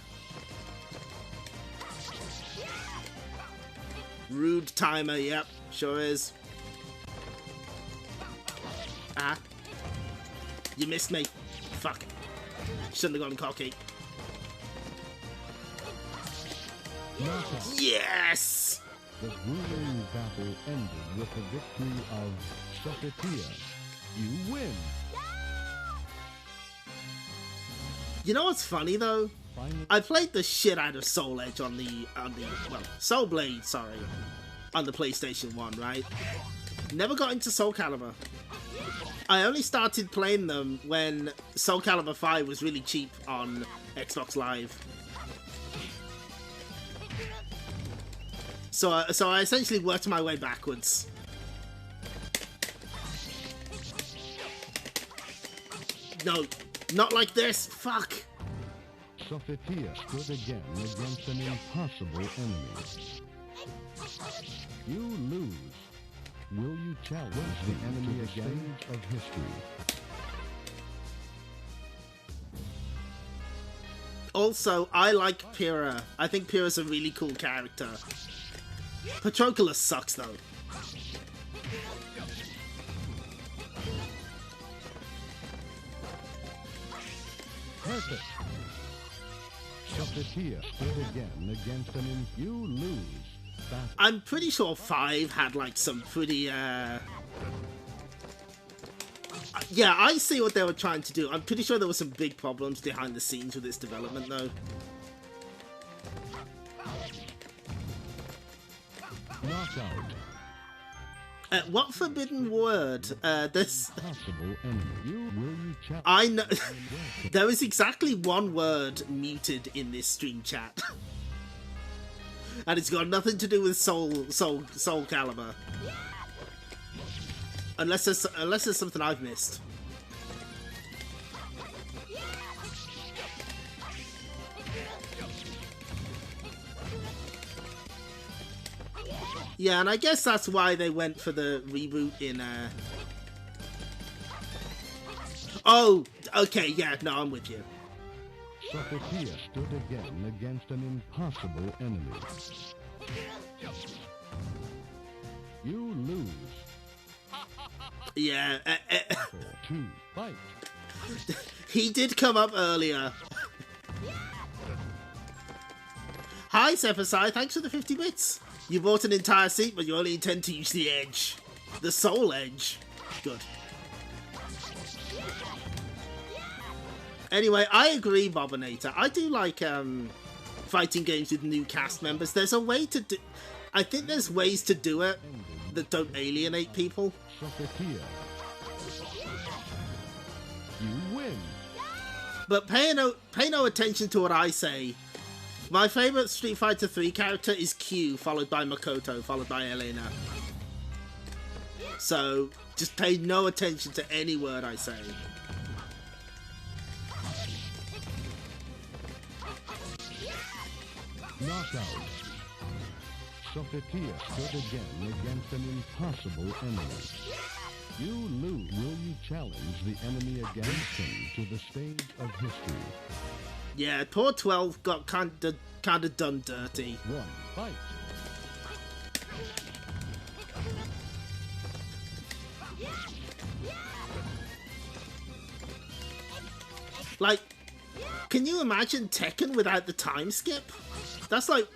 Rude Timer, yep, sure is. Ah. You missed me. Fuck. Shouldn't have gone cocky. Yes! The grueling battle ended with the victory of Sophia. You win. You know what's funny though? I played the shit out of Soul Edge on the Soul Blade, sorry, on the PlayStation 1, right? Never got into SoulCalibur. I only started playing them when SoulCalibur 5 was really cheap on Xbox Live. So I essentially worked my way backwards. No, not like this. Fuck. Sophia stood again against an impossible enemy. You lose. Will you challenge the enemy again of history? Also, I like Pyrrha. I think Pyrrha's a really cool character. Patroclus sucks though. Perfect. Sophia stood again against an you lose. Battle. I'm pretty sure 5 had like some pretty yeah, I see what they were trying to do. I'm pretty sure there were some big problems behind the scenes with its development though. Knockout. What forbidden word? This Possible enemy. You challenge. I know. There is exactly one word muted in this stream chat, and it's got nothing to do with SoulCalibur. Unless there's something I've missed. Yeah, and I guess that's why they went for the reboot in, Oh, okay, yeah, no, I'm with you. Sophia stood again against an impossible enemy. You lose. Yeah, Two, fight. he did come up earlier. Hi, Sephasai, thanks for the 50 bits. You bought an entire seat, but you only intend to use the edge. The soul edge. Good. Anyway, I agree, Bobinator. I do like fighting games with new cast members. There's a way to do... I think there's ways to do it that don't alienate people. Sophia. You win. But pay no attention to what I say. My favourite Street Fighter 3 character is Q, followed by Makoto, followed by Elena. So, just pay no attention to any word I say. Knockout. Sophia stood again against an impossible enemy. You lose. Will you challenge the enemy against him to the stage of history? Yeah, poor 12 got kinda done dirty. One, fight. Like, can you imagine Tekken without the time skip? That's like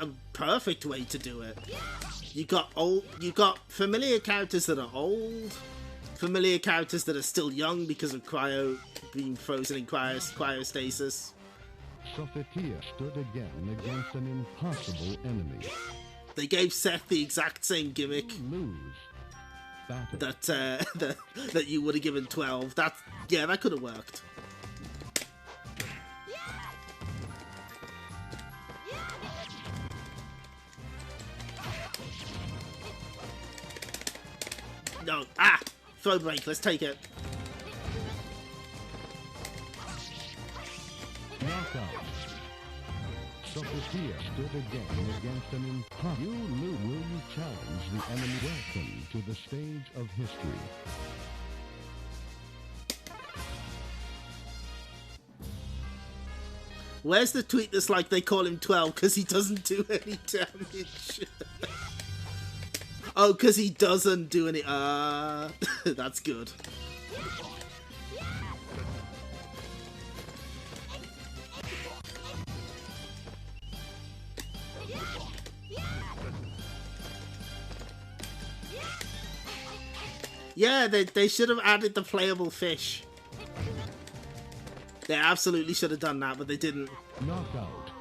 a perfect way to do it. You got familiar characters that are old, familiar characters that are still young because of being frozen in cryostasis. Sophia stood again against an impossible enemy. They gave Seth the exact same gimmick You lose. Battle. that you would have given 12. That could have worked. No, throw break. Let's take it. Knockout. Sophia stood again against an impossible. You lose. Will you challenge the enemy? Welcome to the stage of history. Where's the tweet that's like they call him 12 because he doesn't do any damage? Oh, because he doesn't do any... that's good. Yeah, they should have added the playable fish. They absolutely should have done that, but they didn't. Knockout.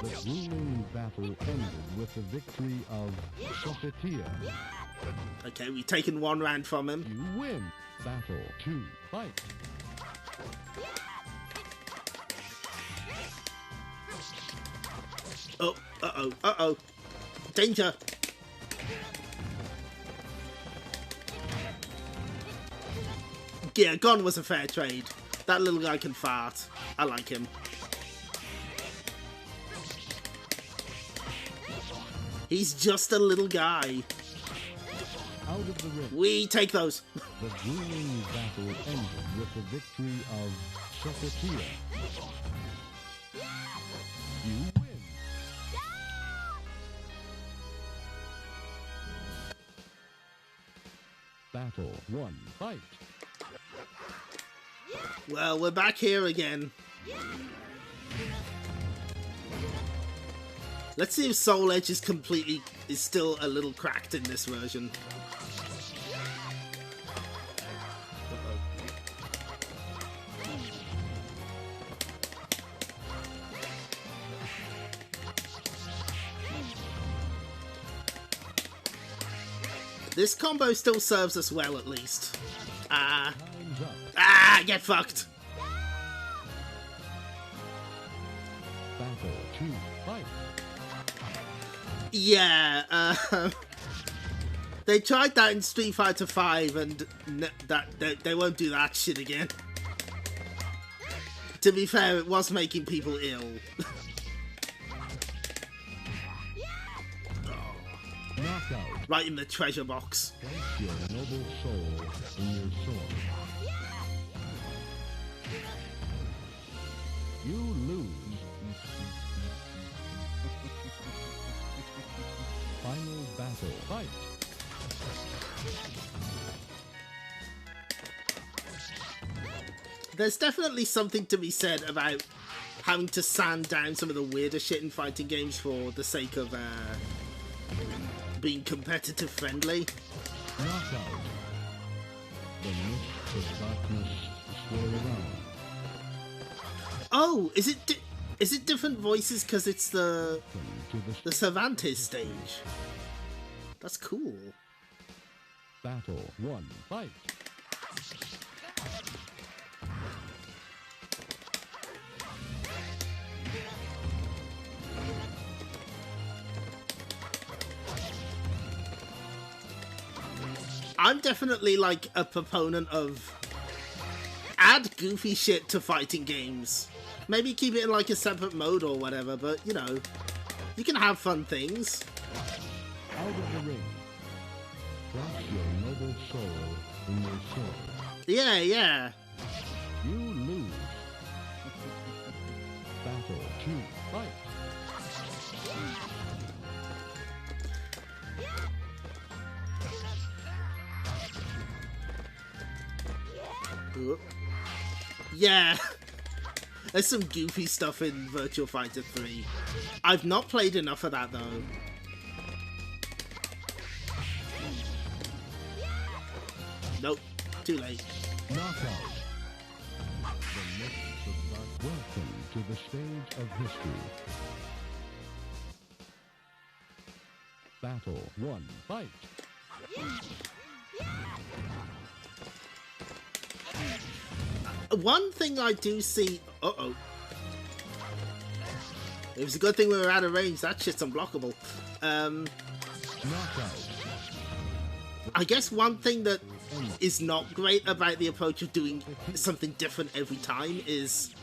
The grueling battle ended with the victory of Sophia. Okay, we've taken one round from him. You win. Battle 2. Fight. Oh, uh-oh. Danger. Yeah, Gon was a fair trade. That little guy can fart. I like him. He's just a little guy. Out of the ring. We take those. The grueling battle ended with the victory of Sophia. You win. Battle 1. Fight. Well, we're back here again. Let's see if Soul Edge is still a little cracked in this version. This combo still serves us well, at least. Time's up. Get fucked! Battle 2, fight. Yeah, they tried that in Street Fighter V, and they won't do that shit again. To be fair, it was making people ill. Knockout. Right in the treasure box. Place your noble soul in your sword. You lose. Final battle. Fight. There's definitely something to be said about having to sand down some of the weirder shit in fighting games for the sake of being competitive friendly. Knockout. The mists of darkness swirl around. Oh, is it different voices because it's the To the Cervantes stage? That's cool. battle 1. Fight. I'm definitely like a proponent of add goofy shit to fighting games. Maybe keep it in like a separate mode or whatever, but you know, you can have fun things. Out of the ring. Place your noble soul in your sword. Yeah, yeah. You lose. Battle 2. Fight. Ooh. Yeah. There's some goofy stuff in Virtua Fighter 3. I've not played enough of that though. Nope. Too late. Knockout. The mists of dark. Welcome to the stage of history. Battle 1. Fight. One thing I do see... Uh-oh. It was a good thing we were out of range. That shit's unblockable. Knockout. I guess one thing that is not great about the approach of doing something different every time is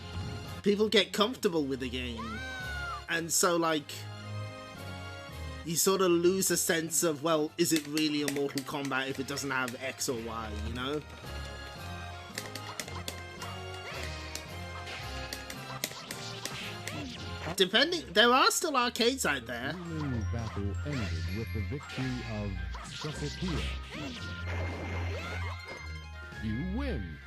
people get comfortable with the game. And so, like, you sort of lose a sense of, well, is it really a Mortal Kombat if it doesn't have X or Y, you know? Depending, there are still arcades out there. The winning battle ended with the victory of SoulCalibur. You win.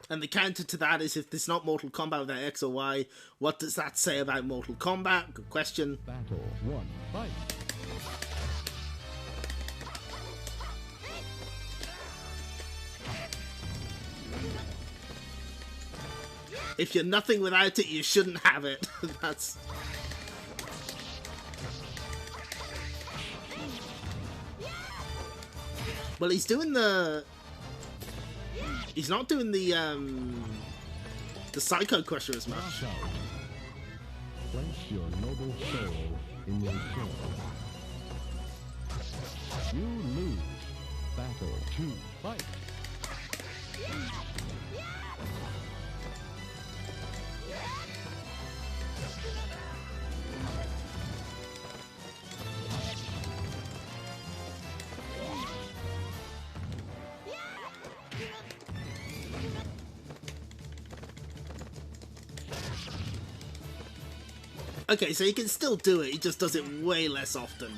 And the counter to that is, if there's not Mortal Kombat without X or Y, what does that say about Mortal Kombat? Good question. Battle 1. Fight. If you're nothing without it, you shouldn't have it. That's... Well, he's doing the... He's not doing the Psycho Crusher as much. Knockout. Place your noble soul in your sword. You lose. Battle 2. Fight. Okay, so he can still do it, he just does it way less often.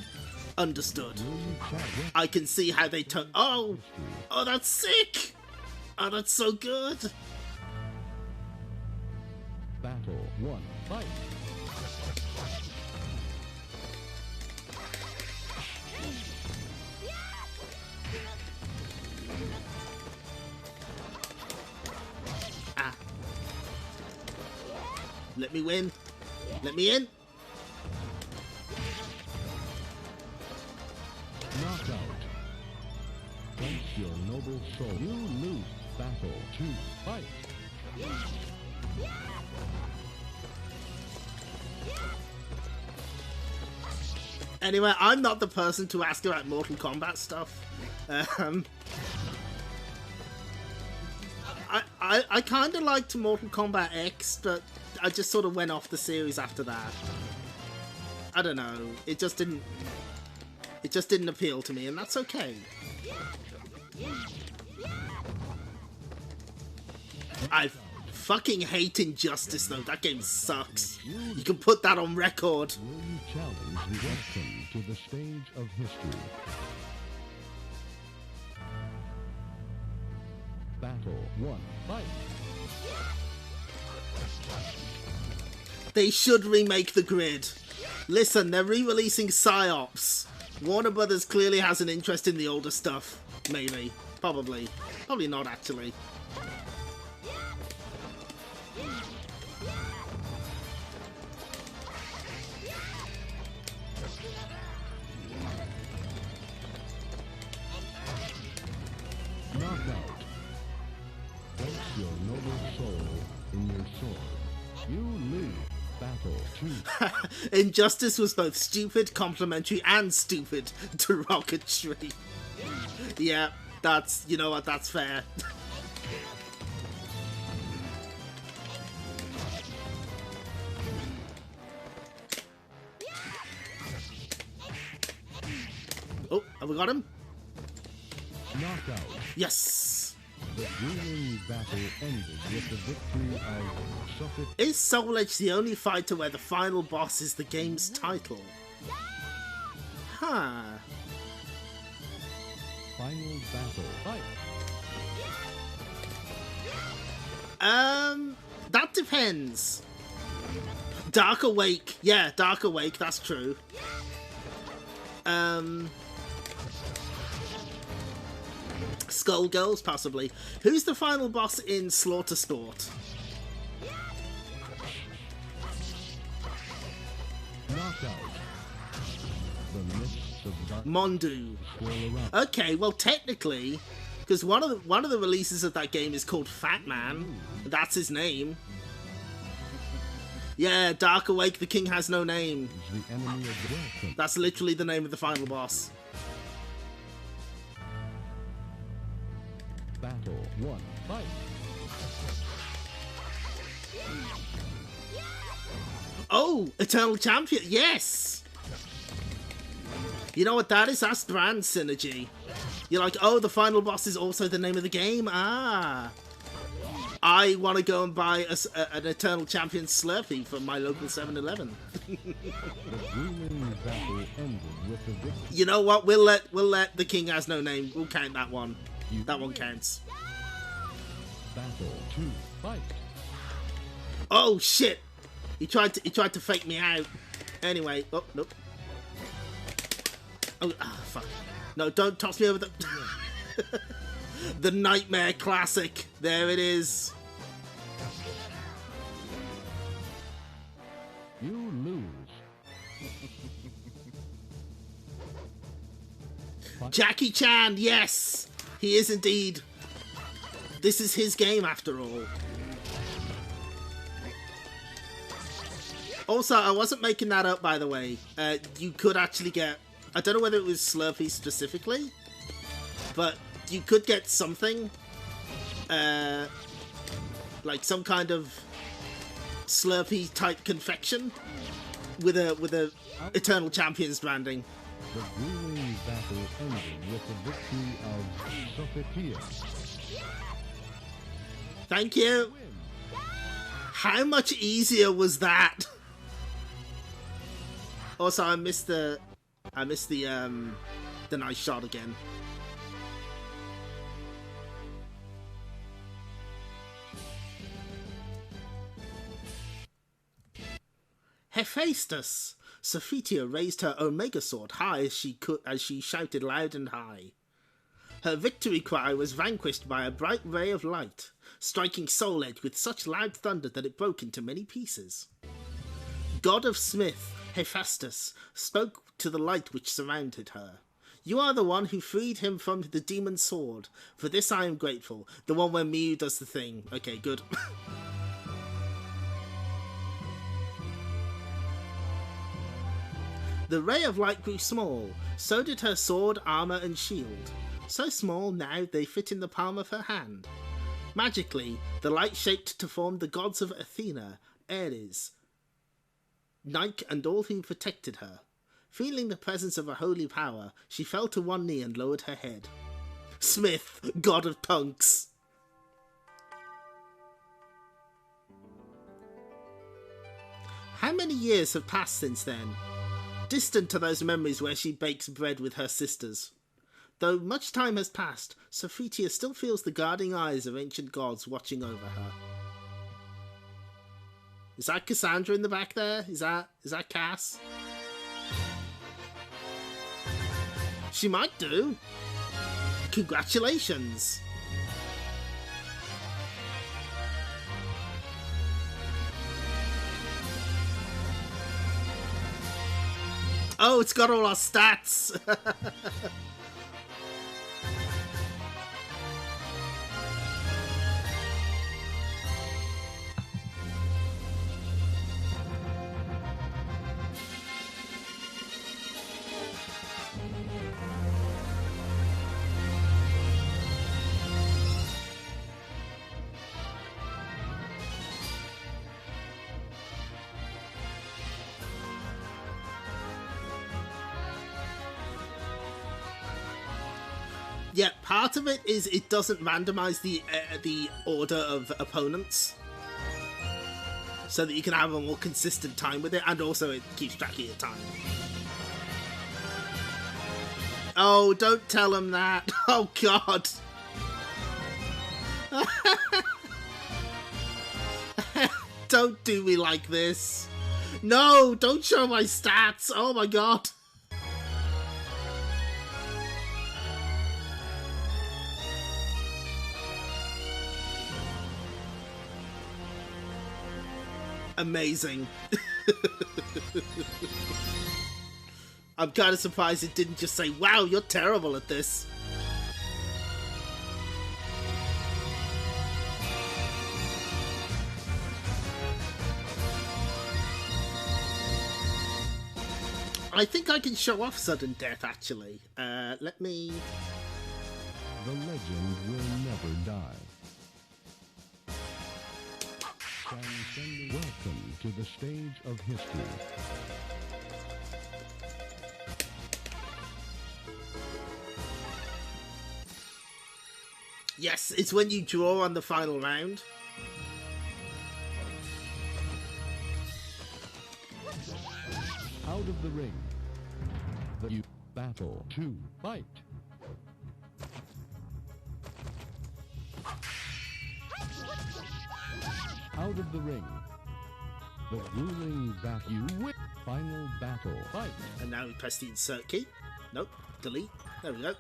Understood. I can see how they took... Oh! Oh, that's sick! Oh, that's so good! Battle 1. Fight. Ah. Let me win. Let me in. Knockout. Thanks your noble soul. You lose battle 2. Fight. Anyway, I'm not the person to ask about Mortal Kombat stuff. I kind of liked Mortal Kombat X, but I just sort of went off the series after that. I don't know. It just didn't appeal to me, and that's okay. I fucking hate Injustice though. That game sucks. You can put that on record. Will you challenge the welcome to the stage of history? Battle 1. Fight. They should remake the grid. Listen, they're re-releasing Psyops. Warner Brothers clearly has an interest in the older stuff. Maybe. Probably. Probably not, actually. Knockout. Place your noble soul in your sword. You lose battle 2. Injustice was both stupid, complimentary, and stupid derogatory. Yeah, that's, you know what, that's fair. Oh, have we got him? Knockout. Yes! The grueling battle ended with the victory of Sophie. Is Soul Edge the only fighter where the final boss is the game's title? Huh. Final battle. Fight. That depends. Dark Awake. Yeah, Dark Awake, that's true. Skullgirls, possibly. Who's the final boss in Slaughter Sport? Knockout. The mists of dark Mondu. swirl around. Okay, well technically, because one of the releases of that game is called Fat Man. That's his name. Yeah, Dark Awake, the King Has No Name. The enemy of the welcome. That's literally the name of the final boss. Battle 1. Fight. Oh, Eternal Champion, yes! You know what that is? That's brand synergy. You're like, oh, the final boss is also the name of the game? Ah. I want to go and buy an Eternal Champion Slurpee from my local 7-Eleven. The grueling battle ended with the victory. You know what? We'll let the King Has No Name. We'll count that one. That one counts. Battle 2. Fight. Oh shit! He tried to fake me out. Anyway, oh nope. Oh fuck! No, don't toss me over the the Nightmare Classic. There it is. You lose. Jackie Chan, yes, he is indeed. This is his game after all. Also, I wasn't making that up, by the way. You could actually get, I don't know whether it was Slurpee specifically, but you could get something, like some kind of Slurpee type confection with a Eternal Champions branding. The grueling battle ended with the victory of Sophia. Thank you. How much easier was that? Also, I missed the nice shot again. Hephaestus. Sophia raised her Omega sword high as she shouted loud and high. Her victory cry was vanquished by a bright ray of light, striking Soul Edge with such loud thunder that it broke into many pieces. God of Smith, Hephaestus, spoke to the light which surrounded her. You are the one who freed him from the demon's sword. For this I am grateful. The one where Miu does the thing. Okay, good. The ray of light grew small. So did her sword, armour and shield. So small now they fit in the palm of her hand. Magically, the light shaped to form the gods of Athena, Ares, Nike and all who protected her. Feeling the presence of a holy power, she fell to one knee and lowered her head. Smith, god of punks. How many years have passed since then? Distant to those memories where she bakes bread with her sisters. Though much time has passed, Sophitia still feels the guarding eyes of ancient gods watching over her. Is that Cassandra in the back there? Is that Cass? She might do. Congratulations. Oh, it's got all our stats. Yeah, part of it is it doesn't randomize the order of opponents, so that you can have a more consistent time with it, and also it keeps track of your time. Oh, don't tell him that. Oh, God. Don't do me like this. No, don't show my stats. Oh, my God. Amazing. I'm kind of surprised it didn't just say, wow, you're terrible at this. I think I can show off sudden death, actually. Let me... The legend will never die. Welcome to the stage of history. Yes, it's when you draw on the final round. Out of the ring. You battle to fight. Out of the ring. The ruling that you win. Final battle. Fight. And now we press the insert key. Nope. Delete. There we go.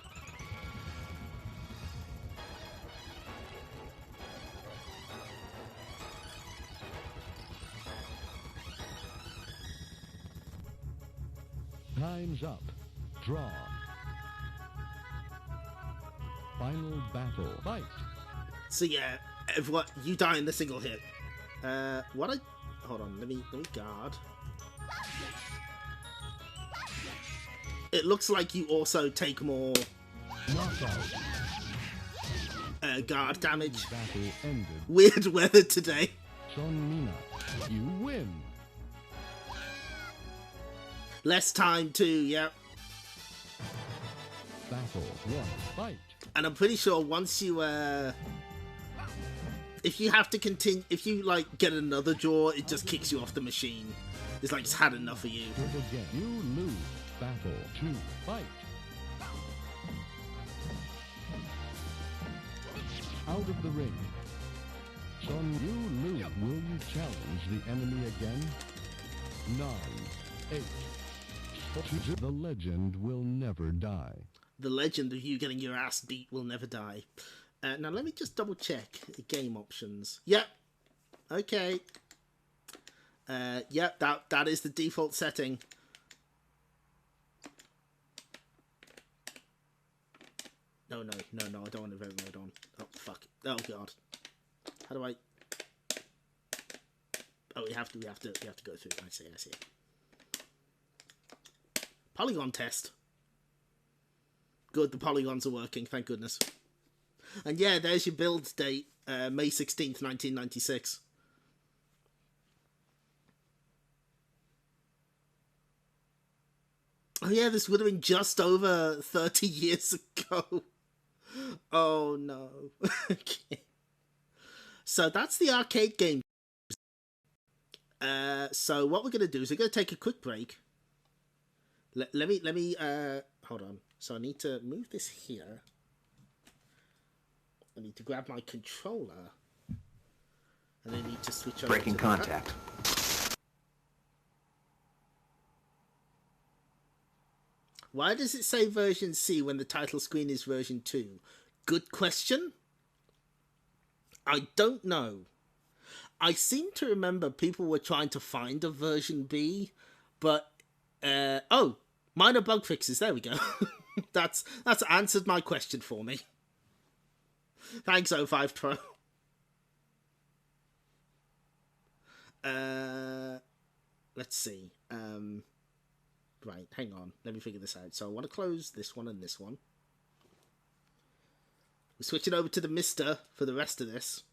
Time's up. Draw. Final battle. Fight. So yeah, everyone, you die in the single hit. Hold on, let me guard. It looks like you also take more guard damage. Weird weather today. Sonmina, you win. Less time too, yeah. Battle 1, fight. And I'm pretty sure once you if you have to continue, if you like get another draw, it just kicks you off the machine. It's like it's had enough of you. Again, you lose. Battle 2, fight. Out of the ring. Son, you lose. Will you challenge the enemy again? 9, 8. The legend will never die. the legend of you getting your ass beat will never die. Now let me just double check the game options. Yep. Okay. Yep, that is the default setting. No, I don't want event mode on. Oh, fuck. Oh, God. How do I... Oh, we have to go through. I see. Polygon test. Good, the polygons are working, thank goodness. And yeah, there's your build date, May 16th, 1996. Oh yeah, this would have been just over 30 years ago. Oh no. Okay. So that's the arcade game. So what we're going to do is we're going to take a quick break. Let me hold on. So I need to move this here. I need to grab my controller. And I need to switch over Breaking contact. Why does it say version C when the title screen is version 2? Good question. I don't know. I seem to remember people were trying to find a version B, but oh, minor bug fixes. There we go. That's answered my question for me. Thanks, O5 Pro. Let's see. Right, hang on. Let me figure this out. So I want to close this one and this one. We're switching over to the Mister for the rest of this.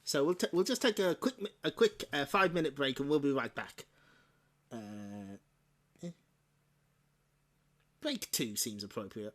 So we'll just take a quick 5-minute break and we'll be right back. Break 2 seems appropriate.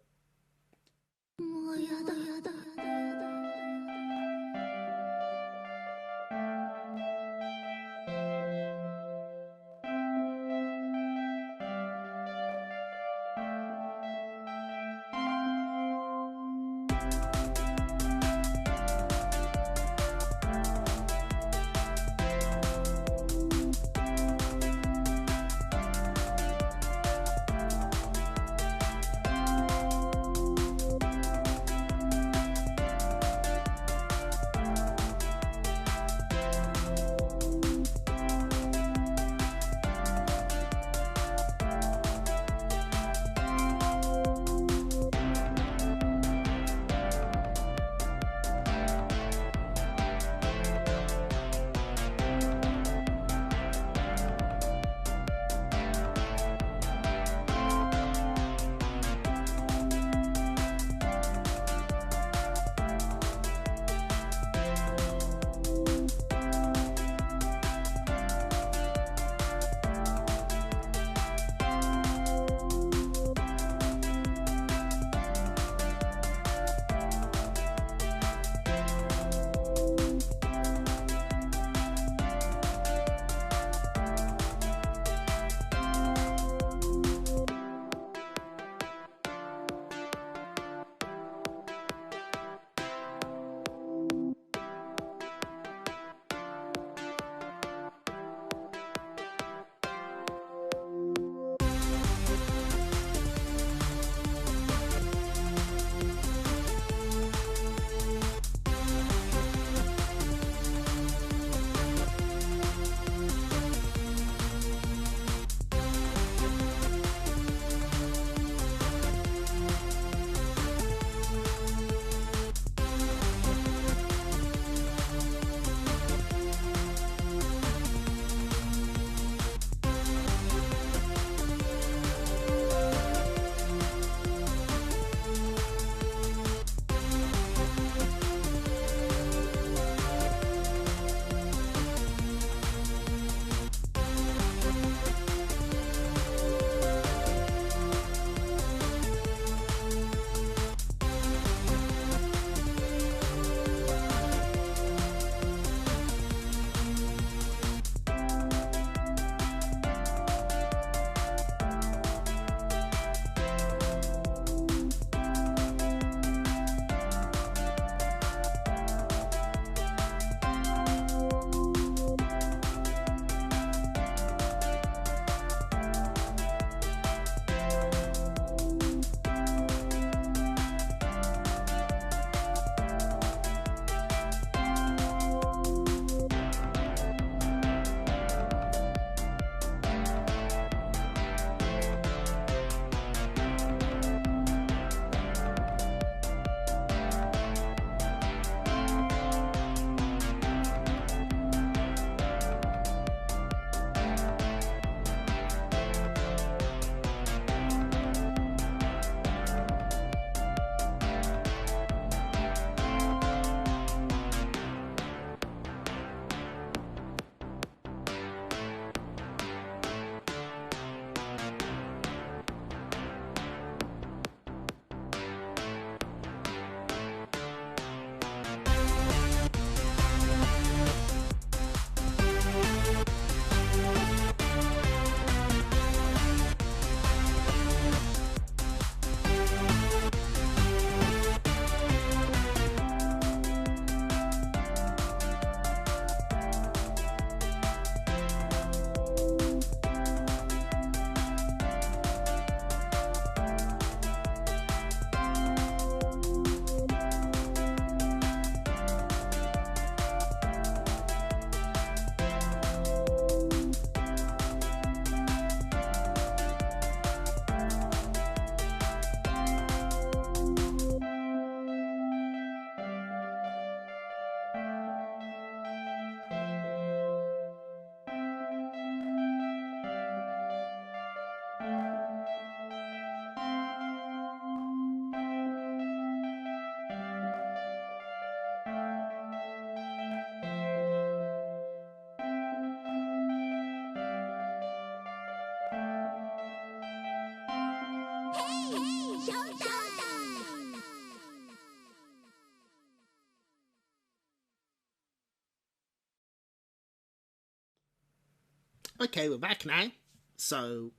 Okay, we're back now. So,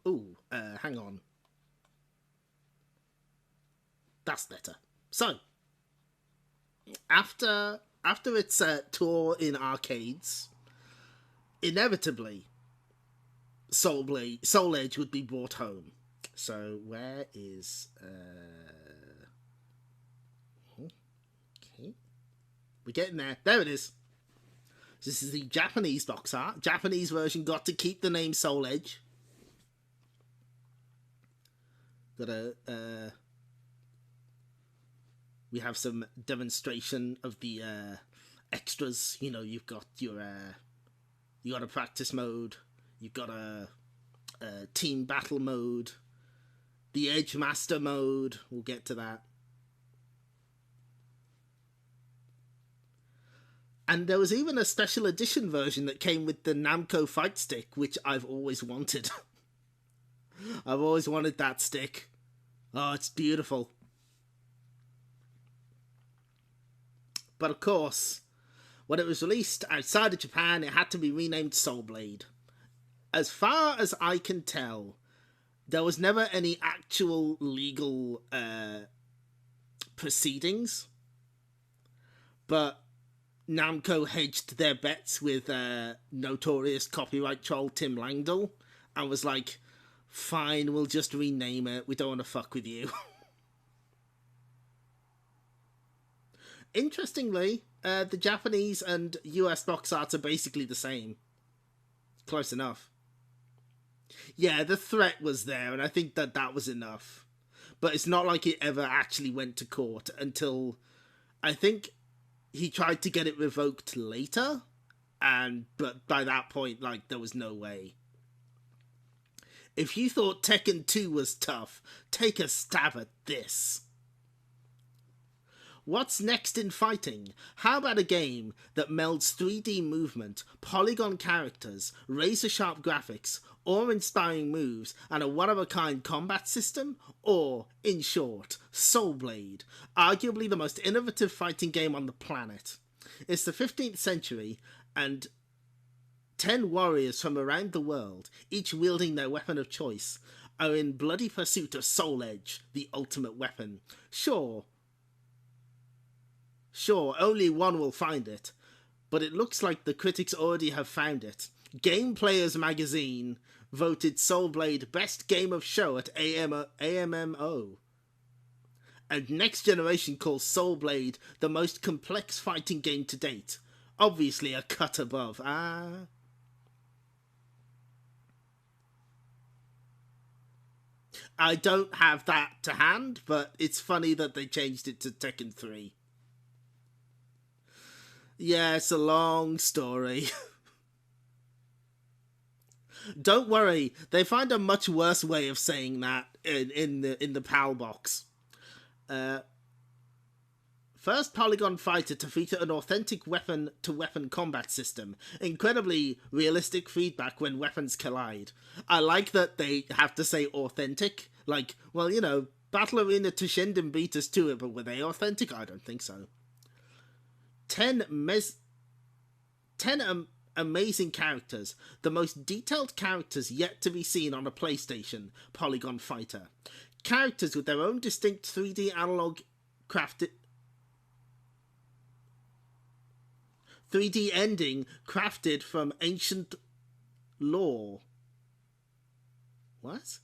hang on. That's better. So, after its tour in arcades, inevitably, Soul Edge would be brought home. So, where is... Okay. We're getting there. There it is. This is the Japanese box art. Japanese version got to keep the name Soul Edge. We have some demonstration of the extras. You know, you've got your you got a practice mode. You've got a team battle mode. The Edge Master mode. We'll get to that. And there was even a special edition version that came with the Namco Fight Stick, which I've always wanted. I've always wanted that stick. Oh, it's beautiful. But of course, when it was released outside of Japan, it had to be renamed Soul Blade. As far as I can tell, there was never any actual legal proceedings. But Namco hedged their bets with notorious copyright troll Tim Langdell and was like, fine, we'll just rename it. We don't want to fuck with you. Interestingly, the Japanese and US box arts are basically the same. Close enough. Yeah, the threat was there, and I think that was enough. But it's not like it ever actually went to court until, I think, he tried to get it revoked later, but by that point, like, there was no way. If you thought Tekken 2 was tough, take a stab at this. What's next in fighting? How about a game that melds 3D movement, polygon characters, razor-sharp graphics, awe-inspiring moves, and a one-of-a-kind combat system? Or, in short, Soul Blade, arguably the most innovative fighting game on the planet. It's the 15th century, and 10 warriors from around the world, each wielding their weapon of choice, are in bloody pursuit of Soul Edge, the ultimate weapon. Sure, only one will find it, but it looks like the critics already have found it. Game Players magazine voted Soul Blade best game of show at AMMO. And Next Generation calls Soul Blade the most complex fighting game to date. Obviously a cut above. I don't have that to hand, but it's funny that they changed it to Tekken 3. Yeah, it's a long story. Don't worry, they find a much worse way of saying that in the PAL box. First polygon fighter to feature an authentic weapon-to-weapon combat system. Incredibly realistic feedback when weapons collide. I like that they have to say authentic. Like, well, you know, Battle Arena Toshinden beat us to it, but were they authentic? I don't think so. 10 amazing characters, the most detailed characters yet to be seen on a PlayStation polygon fighter. Characters with their own distinct 3D analog crafted 3D ending crafted from ancient lore. What?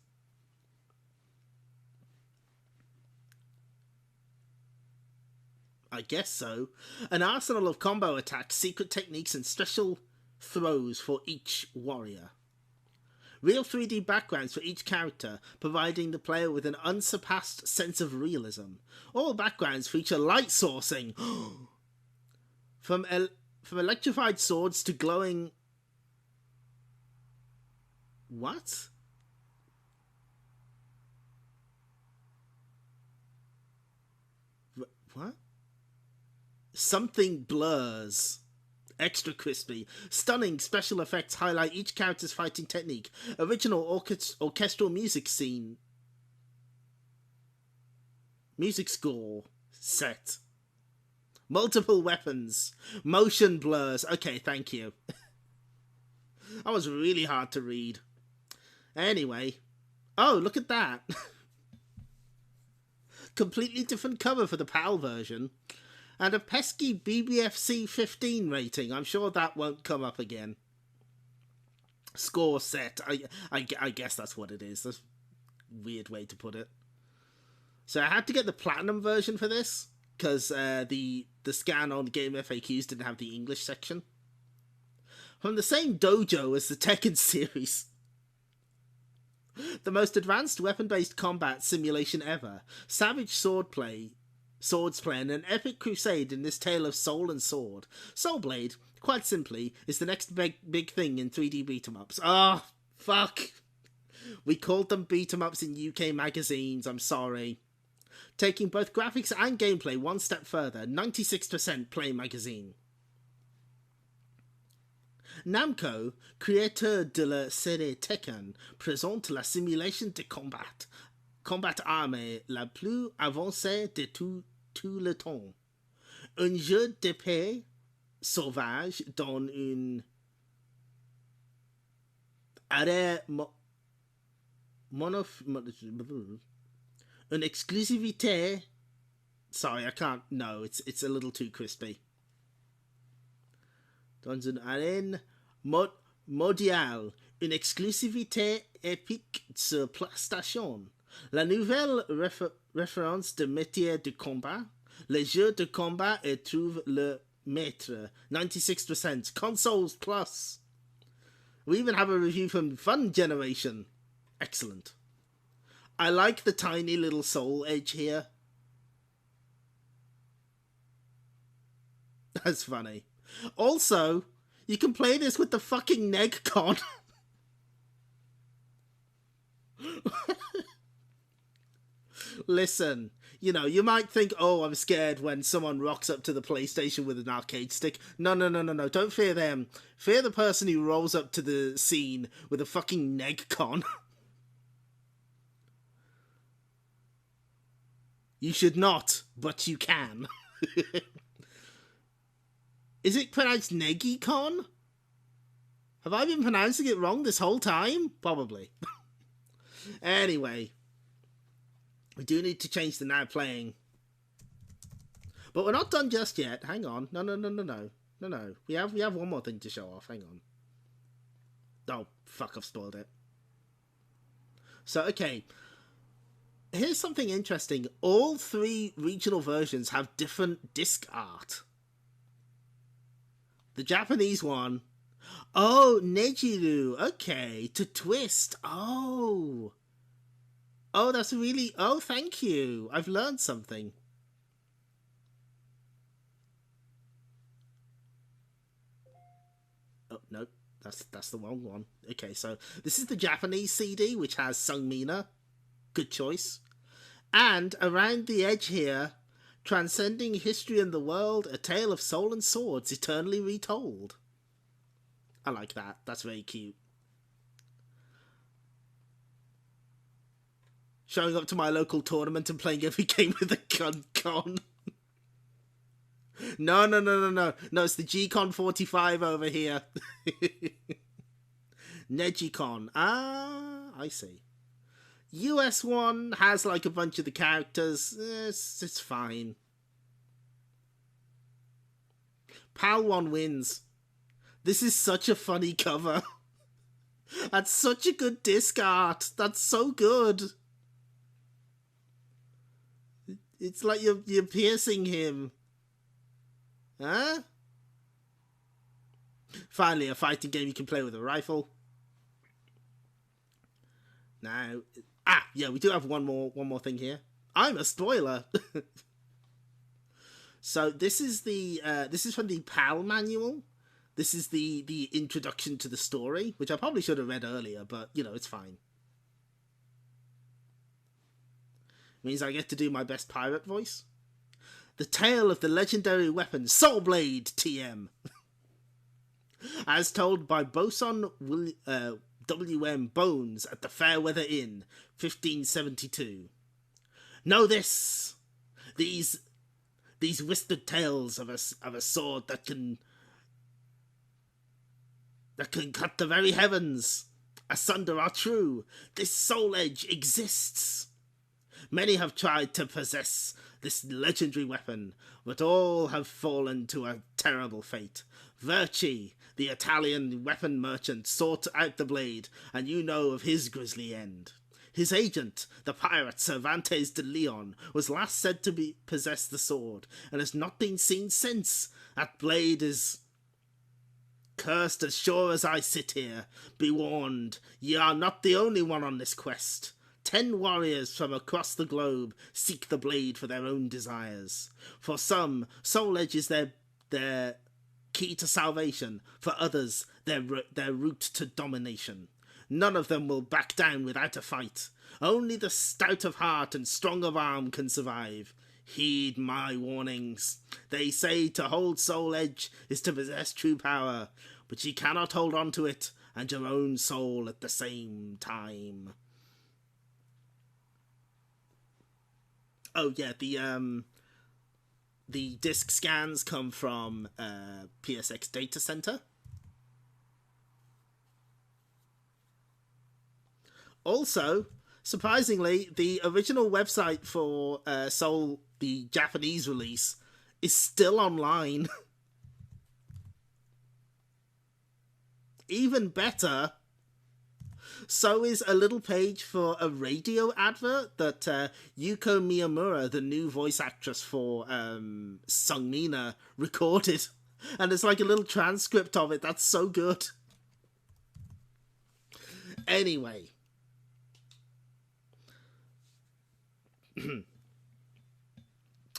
I guess so. An arsenal of combo attacks, secret techniques, and special throws for each warrior. Real 3D backgrounds for each character, providing the player with an unsurpassed sense of realism. All backgrounds feature light sourcing. From electrified swords to glowing... What? What? Something blurs. Extra crispy. Stunning special effects highlight each character's fighting technique. Original orchestral music scene. Music score set. Multiple weapons. Motion blurs. Okay, thank you. That was really hard to read. Anyway. Oh, look at that. Completely different cover for the PAL version. And a pesky BBFC 15 rating. I'm sure that won't come up again. Score set. I guess that's what it is. That's a weird way to put it. So I had to get the platinum version for this, because the scan on Game FAQs didn't have the English section. From the same dojo as the Tekken series. The most advanced weapon-based combat simulation ever. Savage swords play, and an epic crusade in this tale of soul and sword. Soul Blade, quite simply, is the next big thing in 3D beat-em-ups. Oh, fuck. We called them beat-em-ups in UK magazines, I'm sorry. Taking both graphics and gameplay one step further, 96% Play magazine. Namco, créateur de la série Tekken, présente la simulation de combat armé la plus avancée de tout le temps. Un jeu d'épée sauvage dans une arrêt une exclusivité. Sorry, I can't. No, it's a little too crispy. Dans une arène mondiale, une exclusivité épique sur PlayStation. La nouvelle référence de métier de combat. Les jeux de combat et trouve le maître. 96%. Consoles Plus. We even have a review from Fun Generation. Excellent. I like the tiny little soul edge here. That's funny. Also, you can play this with the fucking NegCon. Listen, you know, you might think, oh, I'm scared when someone rocks up to the PlayStation with an arcade stick. No. Don't fear them. Fear the person who rolls up to the scene with a fucking NegCon. You should not, but you can. Is it pronounced Negicon? Have I been pronouncing it wrong this whole time? Probably. Anyway. We do need to change the now playing. But we're not done just yet. Hang on. No. We have one more thing to show off. Hang on. Oh, fuck, I've spoiled it. So, okay. Here's something interesting. All three regional versions have different disc art. The Japanese one. Oh, Nejiru. Okay. To twist. Oh. Oh, that's really... Oh, thank you. I've learned something. Oh, no. That's the wrong one. Okay, so this is the Japanese CD, which has Sungmina. Good choice. And around the edge here, transcending history and the world, a tale of soul and swords, eternally retold. I like that. That's very cute. Showing up to my local tournament and playing every game with a Con. No. No, it's the G-Con 45 over here. Negicon. Ah, I see. US one has like a bunch of the characters. It's fine. PAL one wins. This is such a funny cover. That's such a good disc art. That's so good. It's like you're piercing him. Huh? Finally, a fighting game you can play with a rifle. Now, yeah, we do have one more thing here. I'm a spoiler. So this is from the PAL manual. This is the introduction to the story, which I probably should have read earlier, but you know, it's fine. Means I get to do my best pirate voice. The tale of the legendary weapon Soul Blade TM. As told by Boson W.M. Bones at the Fairweather Inn, 1572. Know this! These whispered tales of a sword that can that can cut the very heavens asunder are true. This soul edge exists. Many have tried to possess this legendary weapon, but all have fallen to a terrible fate. Verci, the Italian weapon merchant, sought out the blade, and you know of his grisly end. His agent, the pirate Cervantes de Leon, was last said to possess the sword, and has not been seen since. That blade is cursed as sure as I sit here. Be warned, ye are not the only one on this quest. 10 warriors from across the globe seek the blade for their own desires. For some, soul edge is their key to salvation. For others, their route to domination. None of them will back down without a fight. Only the stout of heart and strong of arm can survive. Heed my warnings. They say to hold soul edge is to possess true power, but ye cannot hold on to it and your own soul at the same time. Oh yeah, the disk scans come from PSX Data Center. Also, surprisingly, the original website for Soul, the Japanese release, is still online. Even better, so is a little page for a radio advert that Yuko Miyamura, the new voice actress for Sungmina, recorded. And it's like a little transcript of it. That's so good. Anyway.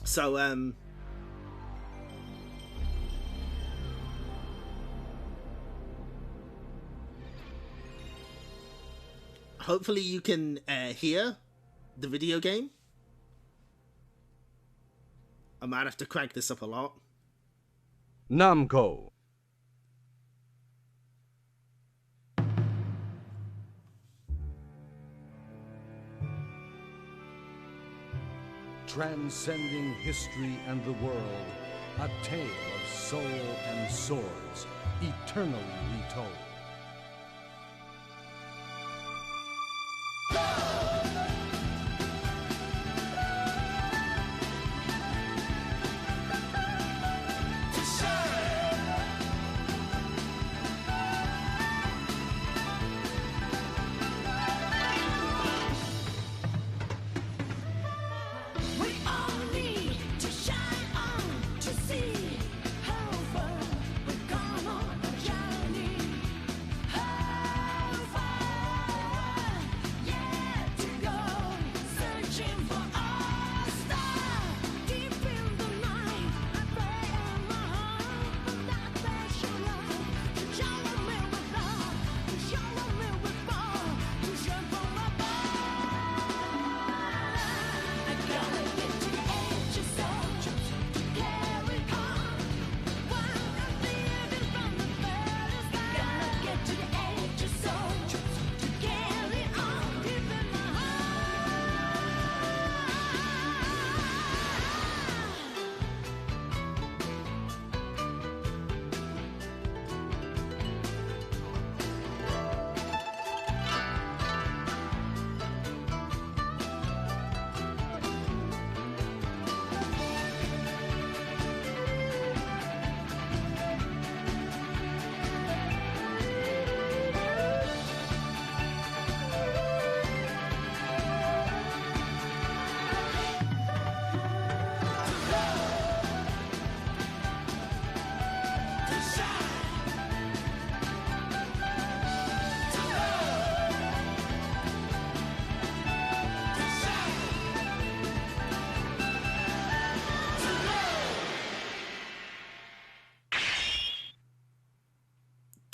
So, hopefully you can hear the video game. I might have to crank this up a lot. Namco. Transcending history and the world, a tale of soul and swords, eternally retold.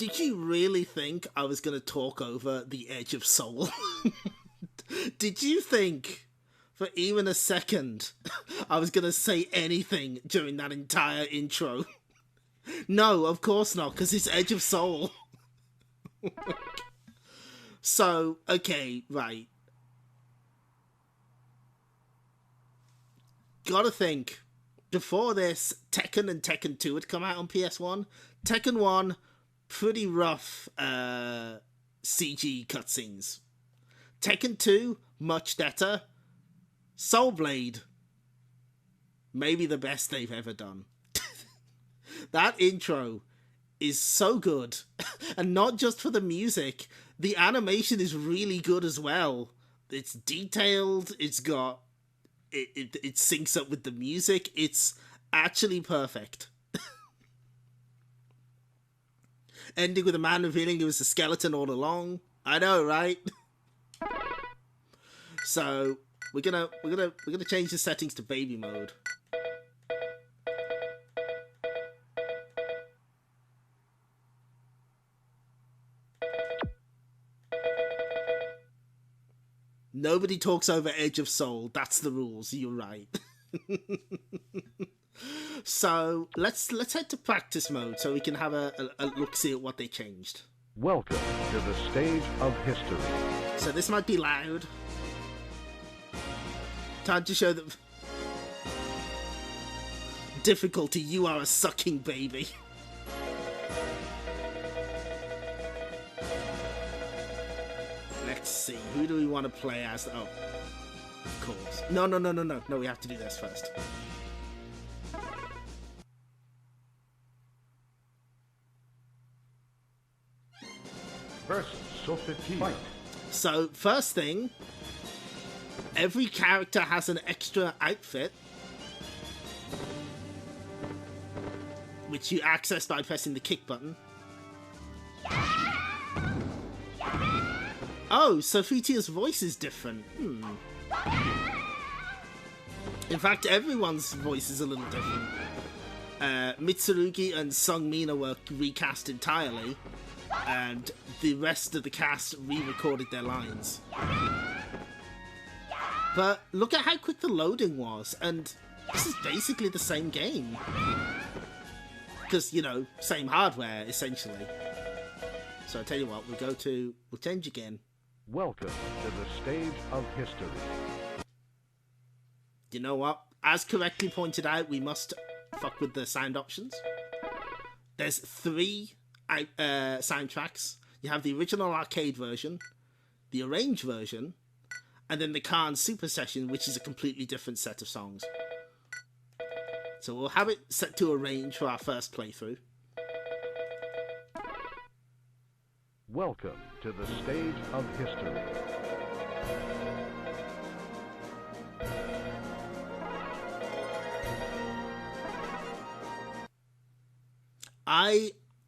Did you really think I was going to talk over the Edge of Soul? Did you think for even a second I was going to say anything during that entire intro? No, of course not, because it's Edge of Soul. So, okay, right. Gotta think, before this, Tekken and Tekken 2 had come out on PS1. Tekken 1, pretty rough CG cutscenes. Tekken 2, much better. Soul Blade, maybe the best they've ever done. That intro is so good. And not just for the music, the animation is really good as well. It's detailed, it's got... It syncs up with the music. It's actually perfect. Ending with a man revealing he was a skeleton all along. I know, right? So we're gonna change the settings to baby mode. Nobody talks over Edge of Soul. That's the rules. You're right. So let's head to practice mode so we can have a look-see at what they changed. Welcome to the stage of history. So this might be loud. Time to show the difficulty. You are a sucking baby. Let's see. Who do we want to play as? Oh, of course. No. No, we have to do this first. Versus Sophia. So, first thing, every character has an extra outfit, which you access by pressing the kick button. Oh, Sophitia's voice is different. In fact, everyone's voice is a little different. Mitsurugi and Sung Mina were recast entirely, and the rest of the cast re-recorded their lines. But look at how quick the loading was, and this is basically the same game. Because, you know, same hardware, essentially. So I tell you what, we'll change again. Welcome to the stage of history. You know what? As correctly pointed out, we must fuck with the sound options. There's 3 soundtracks. You have the original arcade version, the arranged version, and then the Khan Super Session, which is a completely different set of songs. So we'll have it set to arrange for our first playthrough. Welcome to the stage of history.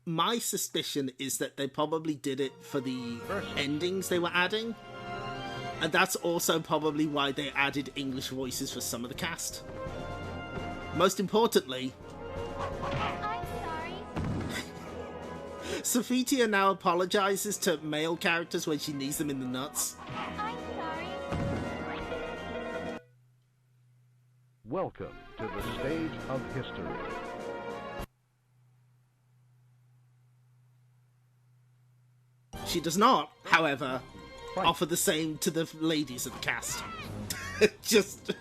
My suspicion is that they probably did it for the endings they were adding. And that's also probably why they added English voices for some of the cast. Most importantly, I'm sorry. Sophitia now apologizes to male characters when she knees them in the nuts. I'm sorry. Welcome to the stage of history. She does not, however, offer the same to the ladies of the cast. just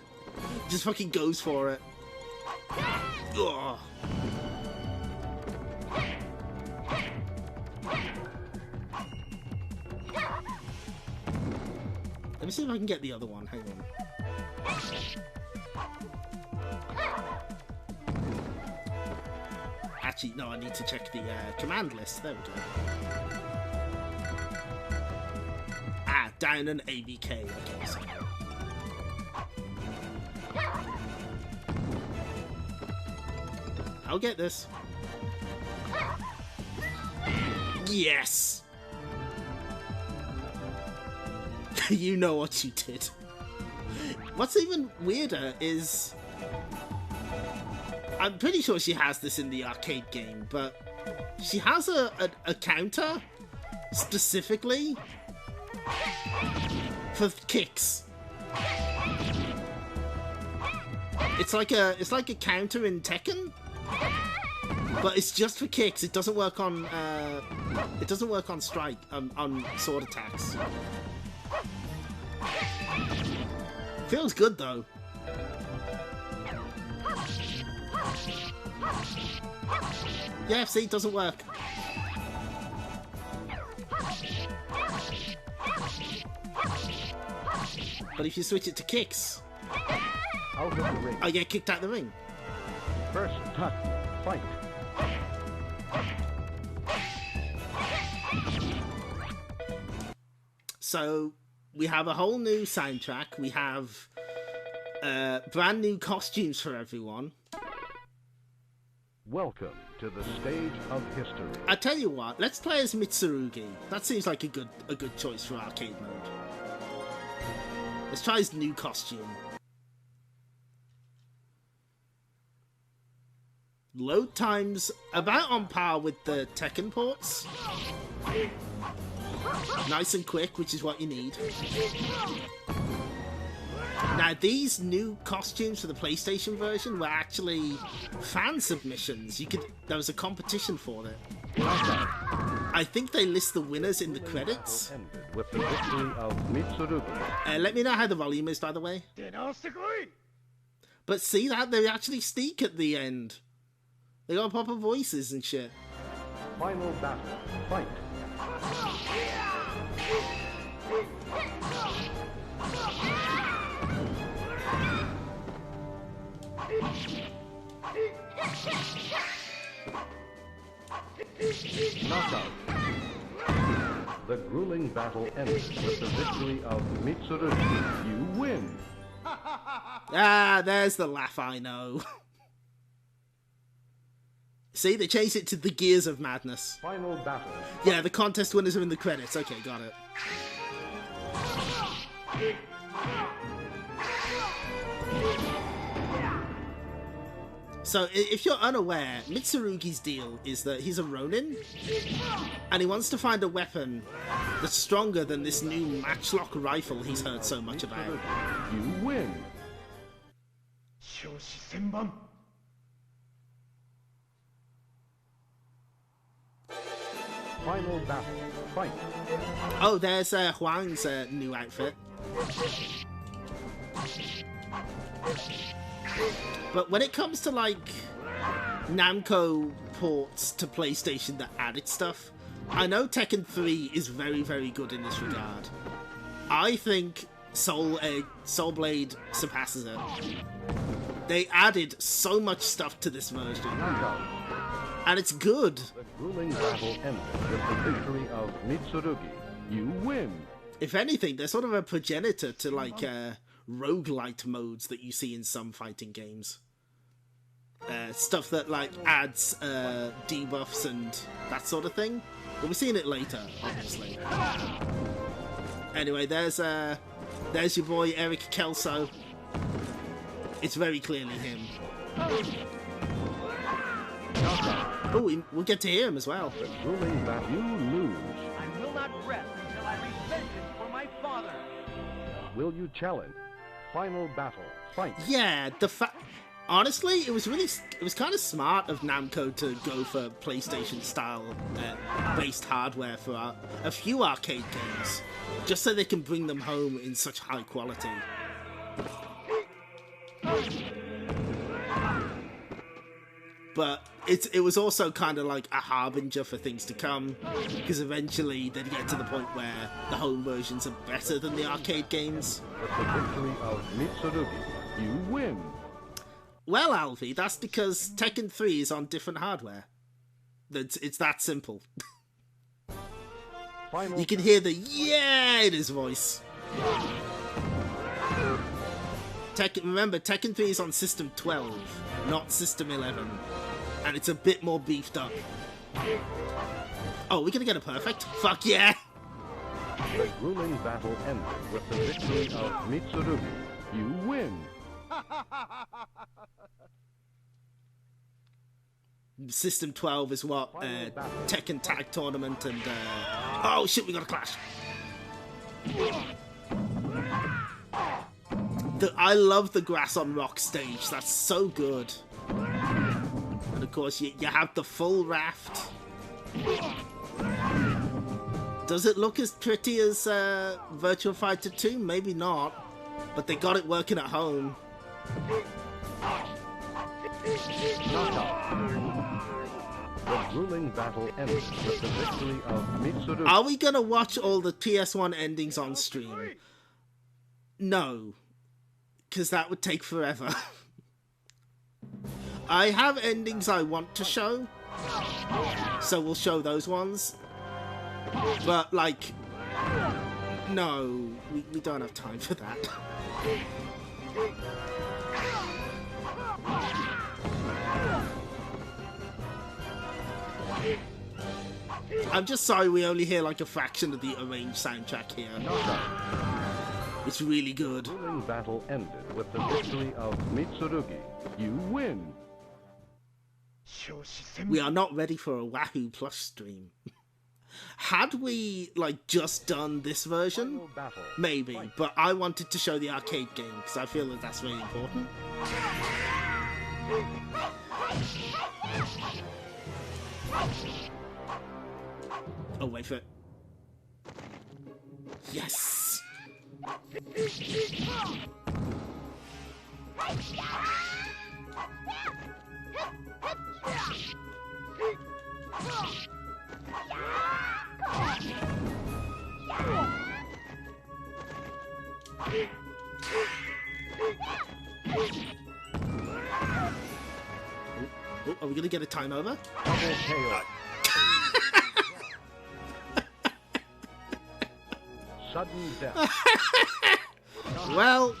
fucking goes for it. Ugh. Let me see if I can get the other one. Hang on. Actually, no, I need to check the command list. There we go. Down an ABK. Okay, so. I'll get this. Yes! You know what you did. What's even weirder is... I'm pretty sure she has this in the arcade game, but she has a counter specifically for kicks. It's like a counter in Tekken, but it's just for kicks. It doesn't work on strike on sword attacks. Feels good though. Yeah, see, it doesn't work. But if you switch it to kicks, Out of the ring. I get kicked out the ring. First touch. Fight. So we have a whole new soundtrack. We have brand new costumes for everyone. Welcome to the stage of history. I tell you what, let's play as Mitsurugi. That seems like a good choice for arcade mode. Let's try his new costume. Load times about on par with the Tekken ports. Nice and quick, which is what you need. Now, these new costumes for the PlayStation version were actually fan submissions. There was a competition for it. I think they list the winners in the credits. Ended with the victory of Mitsurugi. Let me know how the volume is, by the way. But see that? They actually sneak at the end. They got proper voices and shit. Final battle. Fight. Knockout. The grueling battle ends with the victory of Mitsurugi. You win. Ah, there's the laugh I know. See, they changed it to the Gears of Madness. Final battle. Yeah, the contest winners are in the credits. Okay, got it. So, if you're unaware, Mitsurugi's deal is that he's a Ronin, and he wants to find a weapon that's stronger than this new matchlock rifle he's heard so much about. You win. Final battle. Fight. Oh, there's Huang's new outfit. But when it comes to, like, Namco ports to PlayStation that added stuff, I know Tekken 3 is very, very good in this regard. I think Soul Blade surpasses it. They added so much stuff to this version. And it's good. The grueling battle ended with the victory of Mitsurugi. You win. If anything, they're sort of a progenitor to, like, roguelite modes that you see in some fighting games. Stuff that, like, adds debuffs and that sort of thing. But we're seeing it later, obviously. Anyway, there's your boy Eric Kelso. It's very clearly him. Oh, we'll get to hear him as well. The grueling battle. You lose. I will not rest until I reach vengeance for my father. Will you challenge? Final battle. Fight. Yeah, honestly, it was kind of smart of Namco to go for PlayStation style based hardware for a few arcade games, just so they can bring them home in such high quality. But it was also kind of like a harbinger for things to come, because eventually they'd get to the point where the home versions are better than the arcade games. With the victory of Mitsurugi, you win. Well, Alfie, that's because Tekken 3 is on different hardware. It's that simple. Final You can hear the yeah in his voice. Remember, Tekken 3 is on System 12, not System 11. And it's a bit more beefed up. Oh, we're gonna get a perfect? Fuck yeah! The grueling battle ended with the victory of Mitsurugi. You win. System 12 is what Tekken Tag Tournament and oh shit, we got a clash. I love the grass on rock stage. That's so good. And of course, you have the full raft. Does it look as pretty as Virtua Fighter 2? Maybe not, but they got it working at home. The grueling battle ended with the victory of Mitsurugi. Are we gonna watch all the PS1 endings on stream? No. Because that would take forever. I have endings I want to show. So we'll show those ones. But, like... No. We don't have time for that. I'm just sorry we only hear like a fraction of the arranged soundtrack here. It's really good. The grueling battle ended with the victory of Mitsurugi. You win. We are not ready for a Wahoo Plus stream. Had we, like, just done this version? Maybe, but I wanted to show the arcade game, because I feel that that's really important. Oh, wait for it. Yes! Oh, are we gonna get a time over? Sudden death. Well,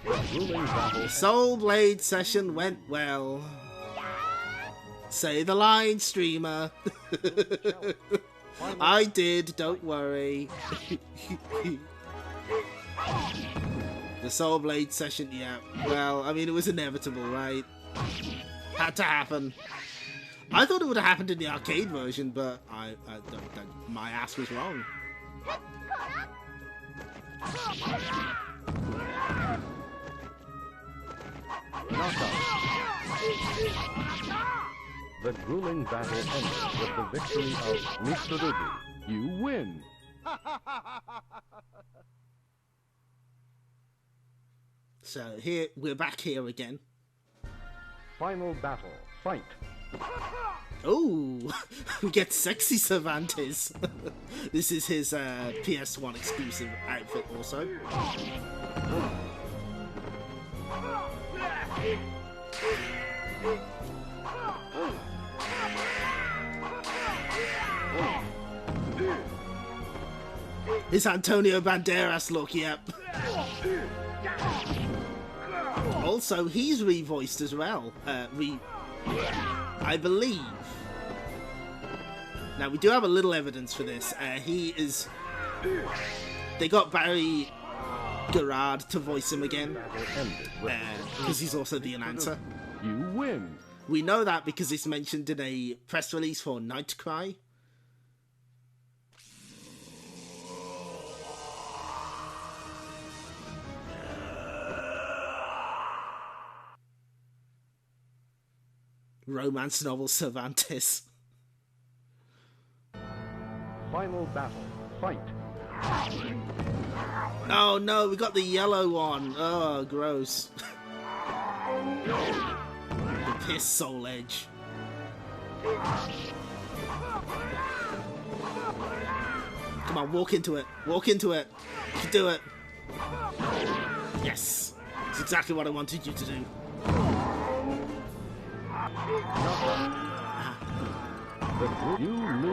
the Soul Blade session went well. Say the line, streamer. I did, don't worry. The Soul Blade session, yeah. Well, I mean, it was inevitable, right? Had to happen. I thought it would have happened in the arcade version, but my ass was wrong. The grueling battle ended with the victory of Mitsurugi. You win. So here we're back here again. Final battle. Fight. Oh, we get sexy Cervantes. This is his PS1 exclusive outfit also. His Antonio Banderas look, yep. Also, he's revoiced as well. I believe. Now, we do have a little evidence for this. He is... They got Barry Gerard to voice him again. Because he's also the announcer. You win. We know that because it's mentioned in a press release for Nightcry. Romance novel Cervantes. Final battle. Fight. Oh no, we got the yellow one. Oh, gross. The piss Soul Edge. Come on, walk into it. Walk into it. You can do it. Yes. It's exactly what I wanted you to do.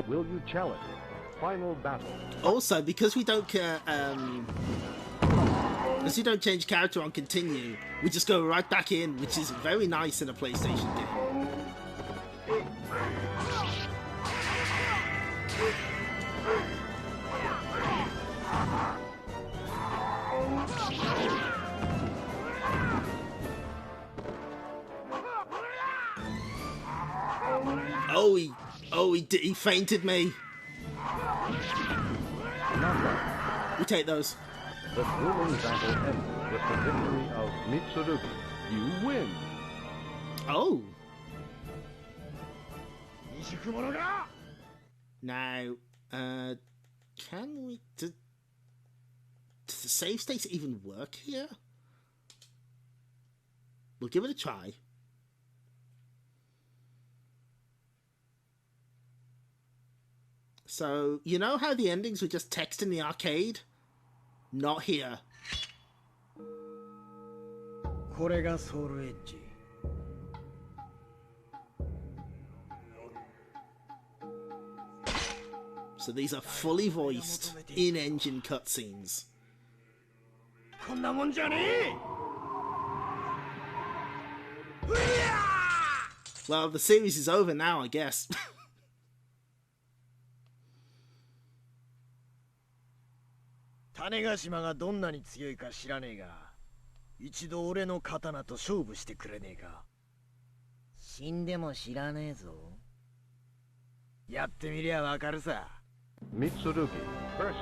Will you challenge? Final battle. Also, because we don't because we don't change character on continue, we just go right back in, which is very nice in a PlayStation game. He fainted me. We take those. The grueling battle ended with the victory of Mitsurugi. You win. Oh. Now, can we... Does the save states even work here? We'll give it a try. So, you know how the endings were just text in the arcade? Not here. これがソウルエッジ So these are fully voiced, in-engine cutscenes. こんなもんじゃねえ Well, the series is over now, I guess. 種ヶ島がどんなに強いか知らねえが一度俺の刀と勝負してくれねえか死んでも知らねえぞやってみりゃわかるさ Mitsurugi versus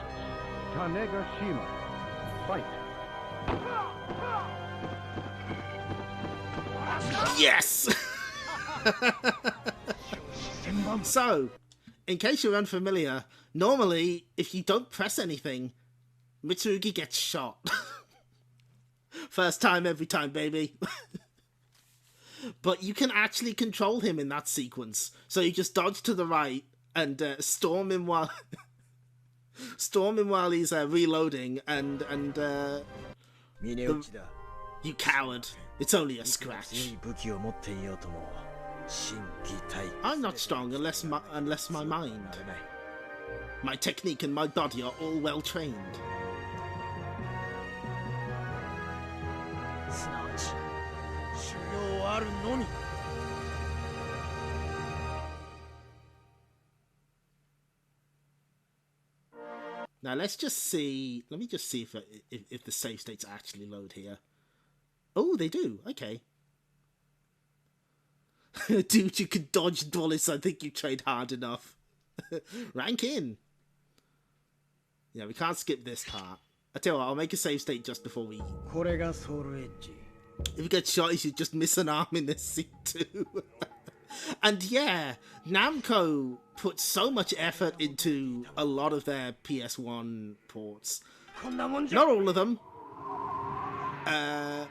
Tanegashima. Fight. Yes! So, in case you're unfamiliar, normally, if you don't press anything, Mitsurugi gets shot. First time, every time, baby. But you can actually control him in that sequence. So you just dodge to the right and storm him while he's reloading and you coward. It's only a scratch. I'm not strong unless my mind, my technique and my body are all well trained. Now let's just see. Let me just see if the save states actually load here. Oh, they do. Okay. Dude, you can dodge bullets. I think you trained hard enough. Rank in. Yeah, we can't skip this part. I tell you what, I'll make a save state just before we. If you get shot, you should just miss an arm in this scene too. And yeah, Namco put so much effort into a lot of their PS1 ports. Not all of them. The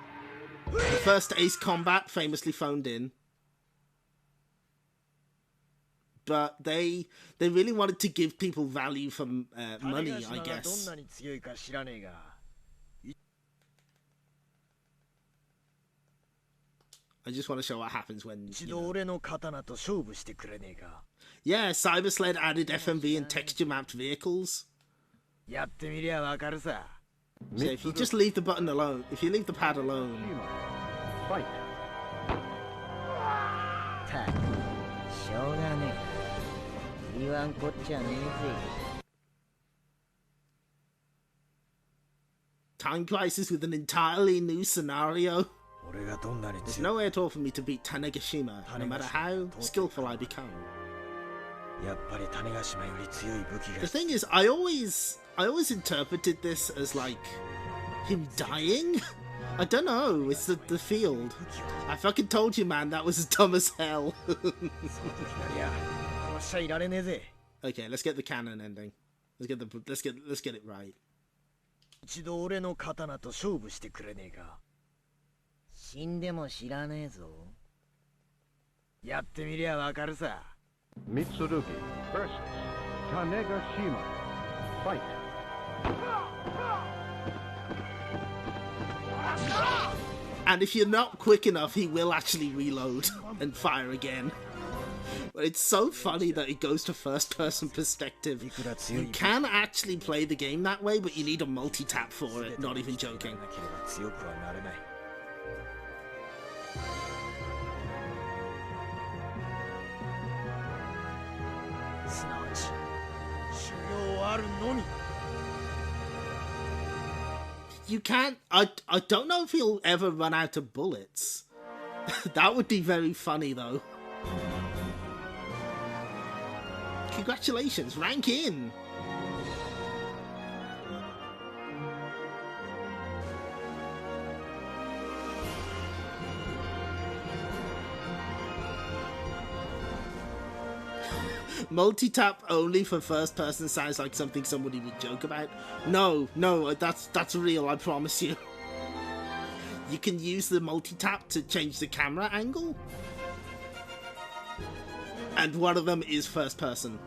first Ace Combat famously phoned in. But they really wanted to give people value for money, I guess. I just want to show what happens when, you know. Yeah, Cyber Sled added FMV and texture mapped vehicles. So if you just leave the button alone, if you leave the pad alone. Fight. Time Crisis with an entirely new scenario. There's no way at all for me to beat Tanegashima, no matter how skillful I become. The thing is, I always interpreted this as like him dying. I don't know, it's the field. I fucking told you, man, that was dumb as hell. Okay, let's get the canon ending. Let's get it right. 一度俺の刀と勝負してくれねえか死んでも知らねえぞやってみりゃわかるさ Mitsurugi versus Tanegashima. Fight. And if you're not quick enough, he will actually reload and fire again. But it's so funny that it goes to first-person perspective. You can actually play the game that way, but you need a multi-tap for it, not even joking. You can't... I don't know if he'll ever run out of bullets. That would be very funny, though. Congratulations, rank in! Multi-tap only for first person sounds like something somebody would joke about. No, that's real, I promise you. You can use the multi-tap to change the camera angle. And one of them is first person.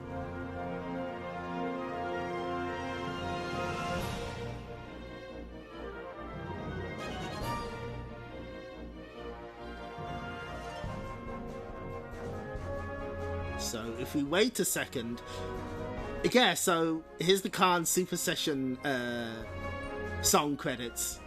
So if we wait a second, yeah. So here's the Khan Super Session song credits.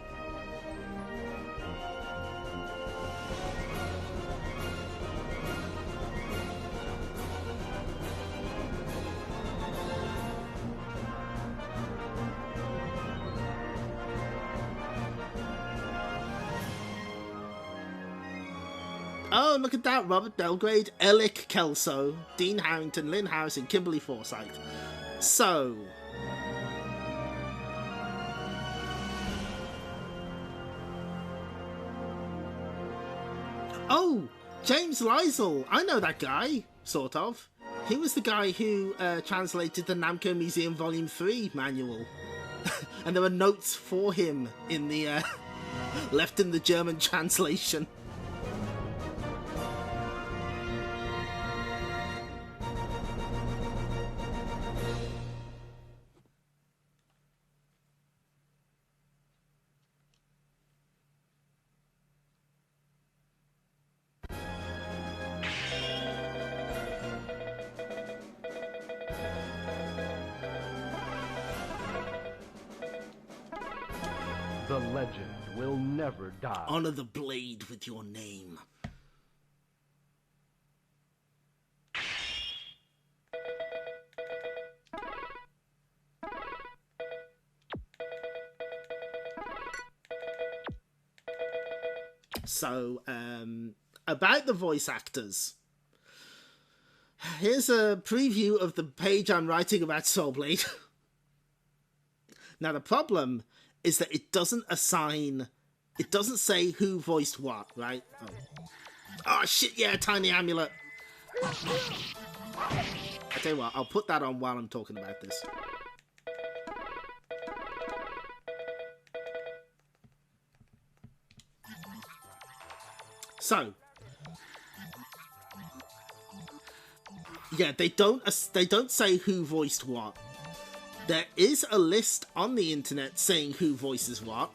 Oh, look at that. Robert Belgrade, Alec Kelso, Dean Harrington, Lynn Harrison, Kimberly Forsyth. So... oh, James Liesel. I know that guy, sort of. He was the guy who translated the Namco Museum Volume 3 manual. And there were notes for him in the... left in the German translation. The legend will never die. Honor the blade with your name. So, about the voice actors. Here's a preview of the page I'm writing about Soul Blade. Now, the problem is that it doesn't say who voiced what, right? Oh shit, yeah, tiny amulet. I tell you what, I'll put that on while I'm talking about this. So, yeah, they don't say who voiced what. There is a list on the internet saying who voices what,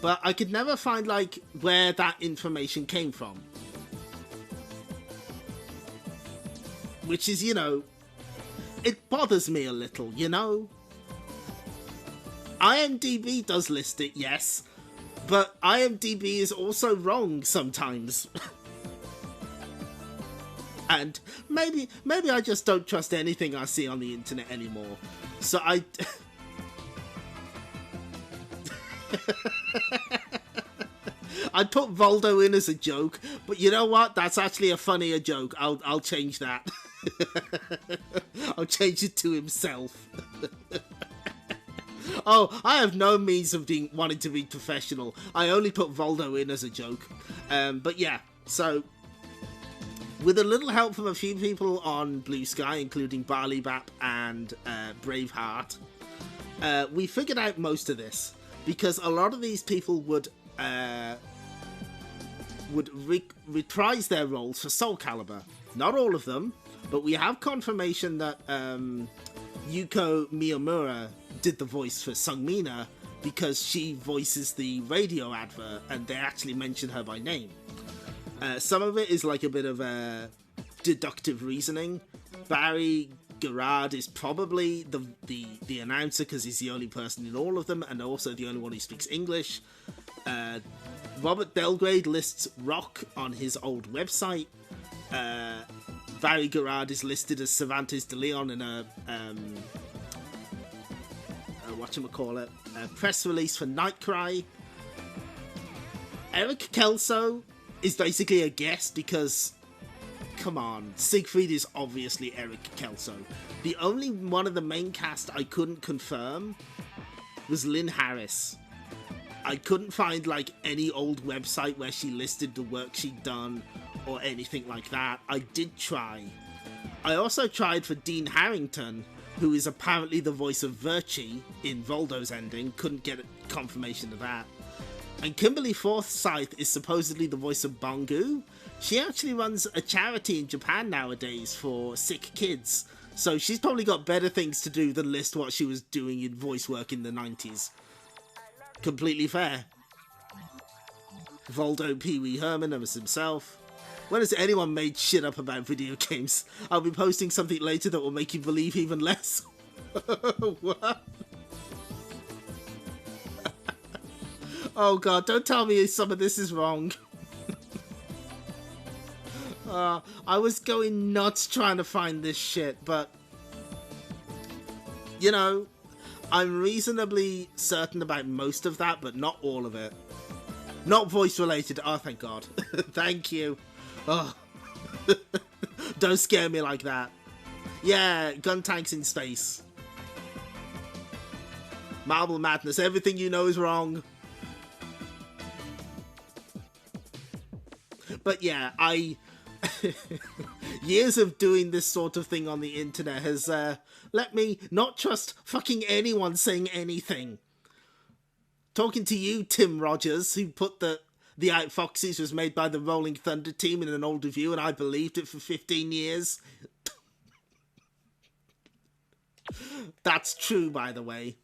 but I could never find, like, where that information came from. Which is, you know, it bothers me a little, you know? IMDb does list it, yes, but IMDb is also wrong sometimes. And maybe I just don't trust anything I see on the internet anymore. So I put Voldo in as a joke, but you know what? That's actually a funnier joke. I'll change that. I'll change it to himself. Oh, I have no means of wanting to be professional. I only put Voldo in as a joke. But yeah, so with a little help from a few people on Blue Sky, including Barley Bap and Braveheart, we figured out most of this, because a lot of these people would reprise their roles for SoulCalibur. Not all of them, but we have confirmation that Yuko Miyamura did the voice for Sungmina, because she voices the radio advert and they actually mention her by name. Some of it is like a bit of deductive reasoning. Barry Gerard is probably the announcer, because he's the only person in all of them, and also the only one who speaks English. Robert Belgrade lists Rock on his old website. Barry Gerard is listed as Cervantes de Leon in a whatchamacallit, a press release for Nightcry. Eric Kelso is basically a guest, because, come on, Siegfried is obviously Eric Kelso. The only one of the main cast I couldn't confirm was Lynn Harris. I couldn't find, like, any old website where she listed the work she'd done or anything like that. I did try. I also tried for Dean Harrington, who is apparently the voice of Virtue in Voldo's ending. Couldn't get confirmation of that. And Kimberly Forsyth is supposedly the voice of Bangu. She actually runs a charity in Japan nowadays for sick kids, so she's probably got better things to do than list what she was doing in voice work in the 90s. Completely fair. Voldo Pee Wee Herman as himself. When has anyone made shit up about video games? I'll be posting something later that will make you believe even less. What? Oh god, don't tell me some of this is wrong. I was going nuts trying to find this shit, but... You know, I'm reasonably certain about most of that, but not all of it. Not voice related. Oh, thank god. Thank you. Oh. Don't scare me like that. Yeah, gun tanks in space. Marble Madness. Everything you know is wrong. But yeah, years of doing this sort of thing on the internet has let me not trust fucking anyone saying anything. Talking to you, Tim Rogers, who put the Outfoxes was made by the Rolling Thunder team in an old review, and I believed it for 15 years. That's true, by the way.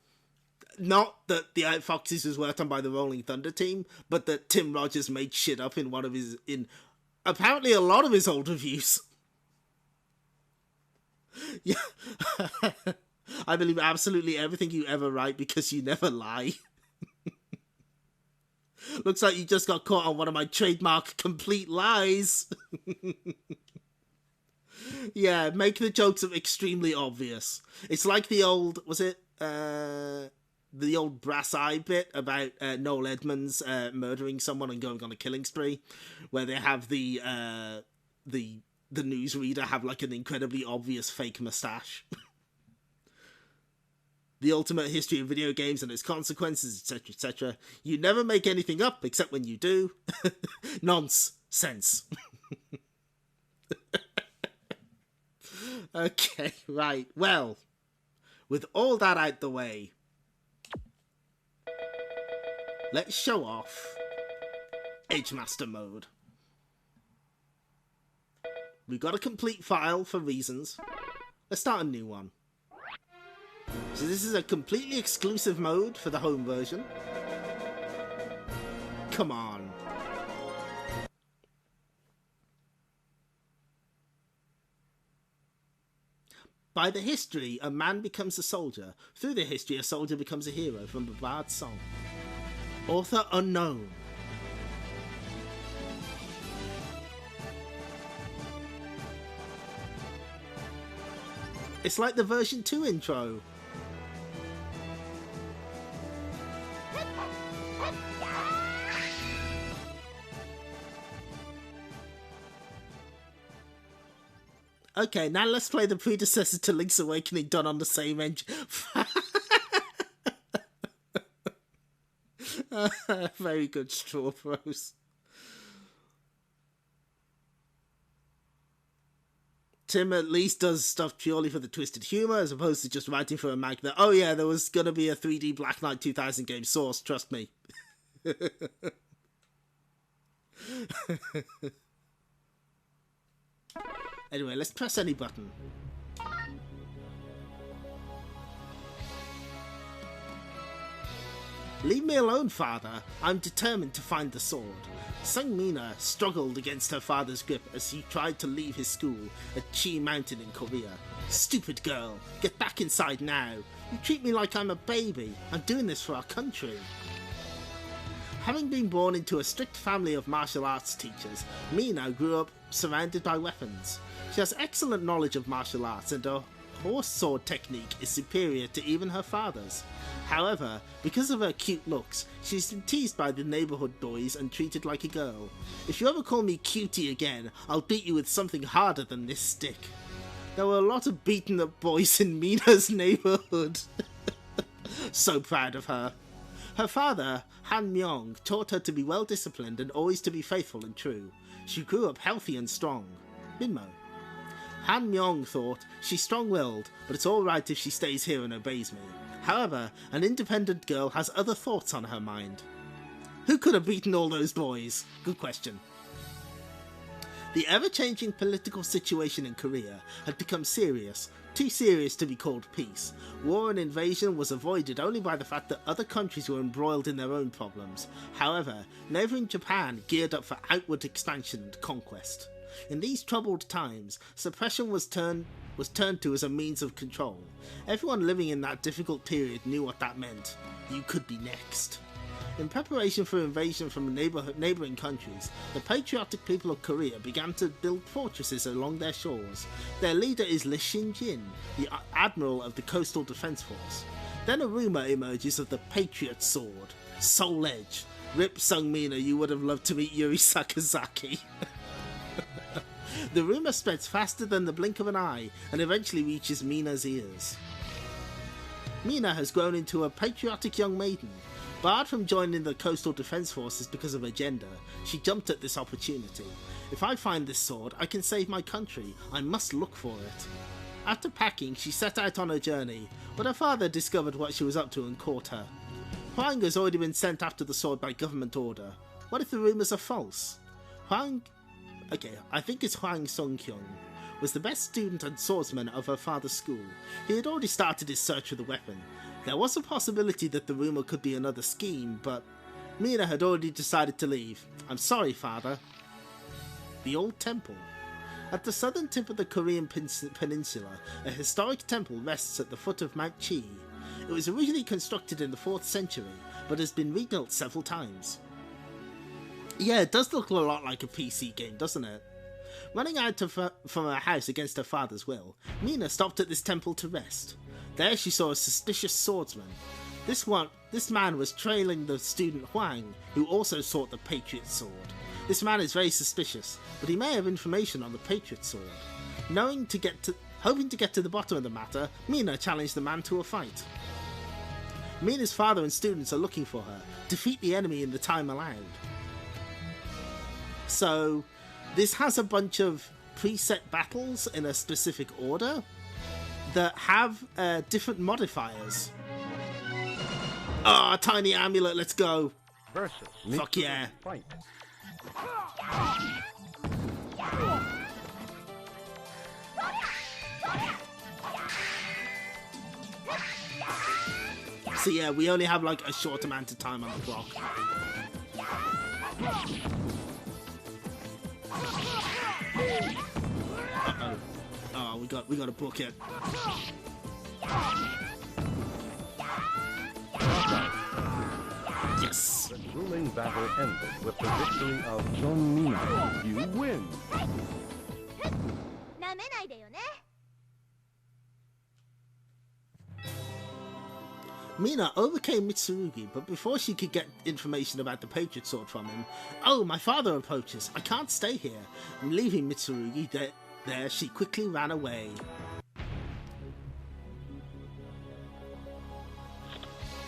Not that the Outfoxes was worked on by the Rolling Thunder team, but that Tim Rogers made shit up in apparently a lot of his old reviews. Yeah. I believe absolutely everything you ever write because you never lie. Looks like you just got caught on one of my trademark complete lies. Yeah, make the jokes extremely obvious. It's like the old, was it, the old brass eye bit about Noel Edmonds murdering someone and going on a killing spree, where they have the newsreader have like an incredibly obvious fake mustache. The ultimate history of video games and its consequences, etc., etc. You never make anything up except when you do. Nonsense. Okay, right. Well, with all that out the way, let's show off Edgemaster mode. We've got a complete file for reasons. Let's start a new one. So this is a completely exclusive mode for the home version. Come on. By the history, a man becomes a soldier. Through the history, a soldier becomes a hero, from the Bard's song. Author unknown. It's like the version 2 intro. Okay, now let's play the predecessor to Link's Awakening done on the same engine. Very good, Straw Bros. Tim at least does stuff purely for the twisted humour, as opposed to just writing for a mag that, oh yeah, there was gonna be a 3D Black Knight 2000 game source, trust me. Anyway, let's press any button. Leave me alone, father. I'm determined to find the sword. Sung Mina struggled against her father's grip as he tried to leave his school at Chi Mountain in Korea. Stupid girl, get back inside now. You treat me like I'm a baby. I'm doing this for our country. Having been born into a strict family of martial arts teachers, Mina grew up surrounded by weapons. She has excellent knowledge of martial arts and her horse sword technique is superior to even her father's. However, because of her cute looks, she's been teased by the neighbourhood boys and treated like a girl. If you ever call me cutie again, I'll beat you with something harder than this stick. There were a lot of beaten up boys in Mina's neighbourhood. So proud of her. Her father, Han Myung, taught her to be well disciplined and always to be faithful and true. She grew up healthy and strong. Minmo. Han Myung thought, she's strong-willed, but it's alright if she stays here and obeys me. However, an independent girl has other thoughts on her mind. Who could have beaten all those boys? Good question. The ever-changing political situation in Korea had become serious, too serious to be called peace. War and invasion was avoided only by the fact that other countries were embroiled in their own problems. However, neighbouring Japan geared up for outward expansion and conquest. In these troubled times, suppression was turned to as a means of control. Everyone living in that difficult period knew what that meant. You could be next. In preparation for invasion from neighbouring countries, the patriotic people of Korea began to build fortresses along their shores. Their leader is Lee Shin-jin, the admiral of the Coastal Defence Force. Then a rumour emerges of the Patriot Sword, Soul Edge. Rip Sung Mina, you would have loved to meet Yuri Sakazaki. The rumour spreads faster than the blink of an eye and eventually reaches Mina's ears. Mina has grown into a patriotic young maiden. Barred from joining the Coastal Defence Forces because of her gender, she jumped at this opportunity. If I find this sword, I can save my country. I must look for it. After packing, she set out on her journey, but her father discovered what she was up to and caught her. Hwang has already been sent after the sword by government order. What if the rumours are false? I think it's Hwang Sung-kyung, was the best student and swordsman of her father's school. He had already started his search for the weapon. There was a possibility that the rumour could be another scheme, but Mina had already decided to leave. I'm sorry, father. The Old Temple. At the southern tip of the Korean peninsula, a historic temple rests at the foot of Mount Chi. It was originally constructed in the 4th century, but has been rebuilt several times. Yeah, it does look a lot like a PC game, doesn't it? Running out from her house against her father's will, Mina stopped at this temple to rest. There she saw a suspicious swordsman. This man was trailing the student Hwang, who also sought the Patriot Sword. This man is very suspicious, but he may have information on the Patriot Sword. Hoping to get to the bottom of the matter, Mina challenged the man to a fight. Mina's father and students are looking for her. Defeat the enemy in the time allowed. So, this has a bunch of preset battles in a specific order that have different modifiers. Ah, tiny amulet, let's go. Versus. Fuck yeah. Fight. So yeah, we only have like a short amount of time on the clock. Uh-oh. Oh, we got to book it. Yes. The grueling battle ended with the victory of Jongmina. You win. なめないでよね。 Mina overcame Mitsurugi, but before she could get information about the Patriot Sword from him, oh, my father approaches. I can't stay here. And leaving Mitsurugi there, she quickly ran away.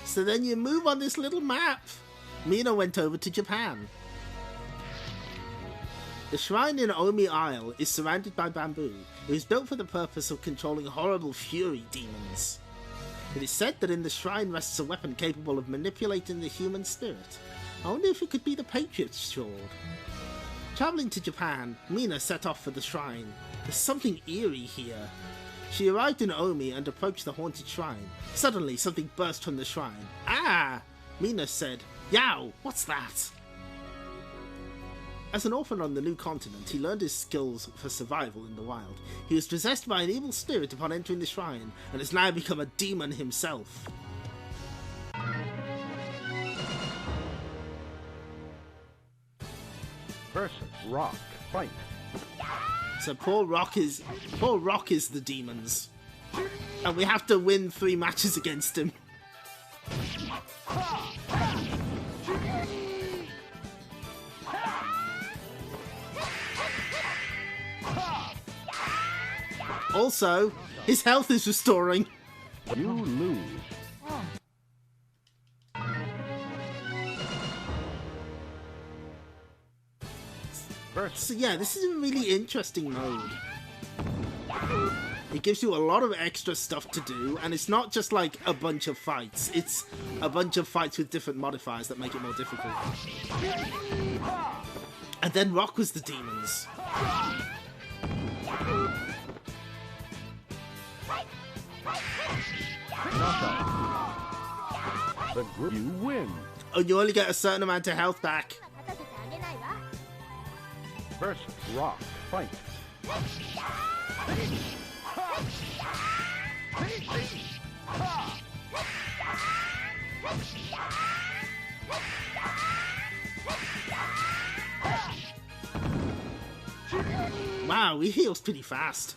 So then you move on this little map. Mina went over to Japan. The shrine in Omi Isle is surrounded by bamboo. It was built for the purpose of controlling horrible fury demons. It is said that in the shrine rests a weapon capable of manipulating the human spirit. I wonder if it could be the Patriot Sword. Travelling to Japan, Mina set off for the shrine. There's something eerie here. She arrived in Omi and approached the haunted shrine. Suddenly, something burst from the shrine. Ah! Mina said, Yow! What's that? As an orphan on the new continent, he learned his skills for survival in the wild. He was possessed by an evil spirit upon entering the shrine, and has now become a demon himself. Versus Rock. Fight. So poor Rock is the demons. And we have to win 3 matches against him. Also, his health is restoring. You lose. So yeah, this is a really interesting mode. It gives you a lot of extra stuff to do, and it's not just like a bunch of fights. It's a bunch of fights with different modifiers that make it more difficult. And then Rock was the demons. The group you win. And you only get a certain amount of health back. 勝たせてあげないわ。Versus Rock. fight. Wow, he heals pretty fast.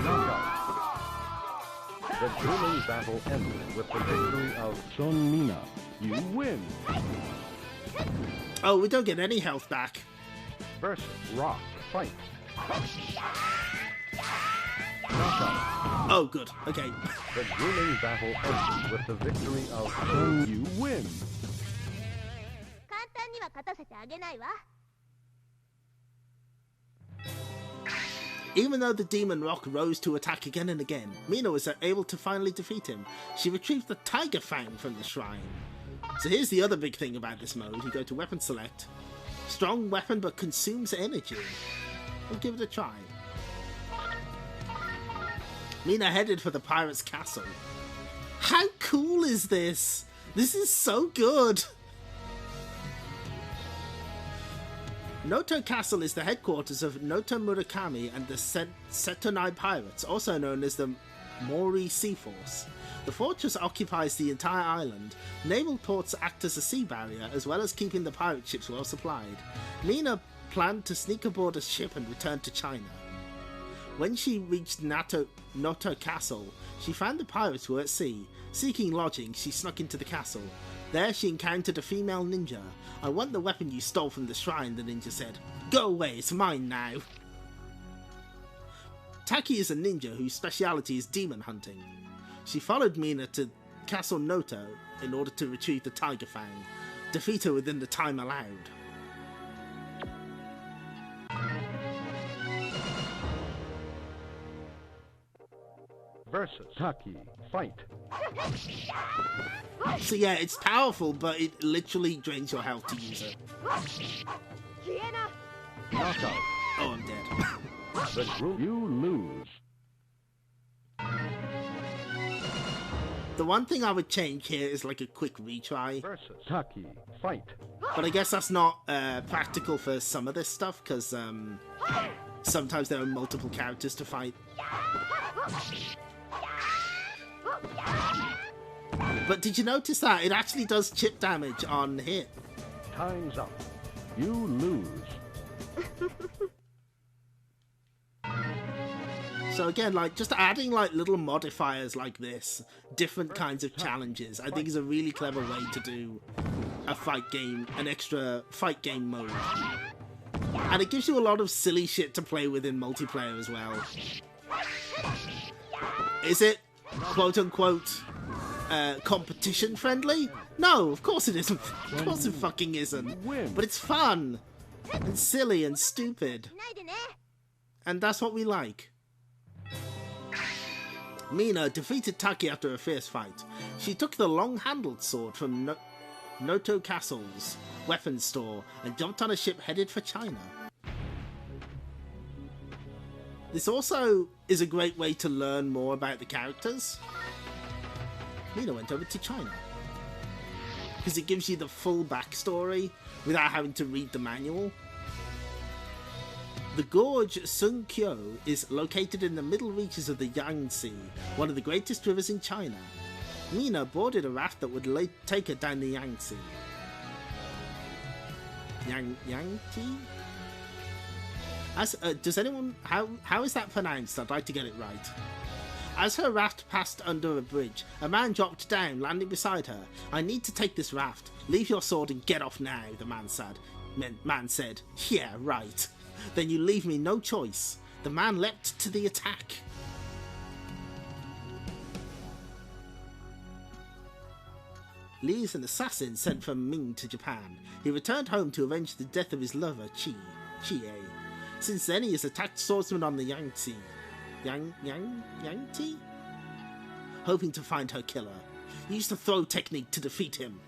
Knockout. The grueling battle ended with the victory of Son Mina. You win. Oh, we don't get any health back. Versus Rock fight. Knockout. Oh, good. Okay. The grueling battle ended with the victory of Son. You win. 簡単には勝たせてあげないわ。 Even though the demon rock rose to attack again and again, Mina was able to finally defeat him. She retrieved the tiger fang from the shrine. So here's the other big thing about this mode. You go to weapon select. Strong weapon but consumes energy. We'll give it a try. Mina headed for the pirate's castle. How cool is this? This is so good! Noto Castle is the headquarters of Noto Murakami and the Setonai Pirates, also known as the Mori Sea Force. The fortress occupies the entire island. Naval ports act as a sea barrier, as well as keeping the pirate ships well supplied. Mina planned to sneak aboard a ship and return to China. When she reached Noto Castle, she found the pirates were at sea. Seeking lodging, she snuck into the castle. There she encountered a female ninja. "I want the weapon you stole from the shrine," the ninja said. "Go away, it's mine now." Taki is a ninja whose speciality is demon hunting. She followed Mina to Castle Noto in order to retrieve the Tiger Fang, defeat her within the time allowed. Versus Taki fight. So yeah, it's powerful, but it literally drains your health to use it. Knockout. Oh, I'm dead. The group. You lose. The one thing I would change here is like a quick retry, Versus Taki fight. but I guess that's not practical for some of this stuff, because sometimes there are multiple characters to fight. But did you notice that? It actually does chip damage on hit. Time's up. You lose. So again, like, just adding like little modifiers like this, different kinds of challenges, I think is a really clever way to do a fight game, an extra fight game mode. And it gives you a lot of silly shit to play with in multiplayer as well. Is it, quote unquote, competition friendly? No, of course it isn't. Of course it fucking isn't. But it's fun and silly and stupid, ないでね。 and that's what we like. Mina defeated Taki after a fierce fight. She took the long-handled sword from Noto Castle's weapons store and jumped on a ship headed for China. This also is a great way to learn more about the characters. Mina went over to China because it gives you the full backstory without having to read the manual. The gorge Sun Kyo is located in the middle reaches of the Yangtze, one of the greatest rivers in China. Mina boarded a raft that would take her down the Yangtze. Yangtze? Does anyone... How is that pronounced? I'd like to get it right. As her raft passed under a bridge, a man dropped down, landing beside her. "I need to take this raft. Leave your sword and get off now," the man said. "Yeah, right. Then you leave me no choice." The man leapt to the attack. Li is an assassin sent from Ming to Japan. He returned home to avenge the death of his lover, Chie. Since then, he has attacked swordsmen on the Yangtze. Yangtze? Hoping to find her killer. He used the throw technique to defeat him.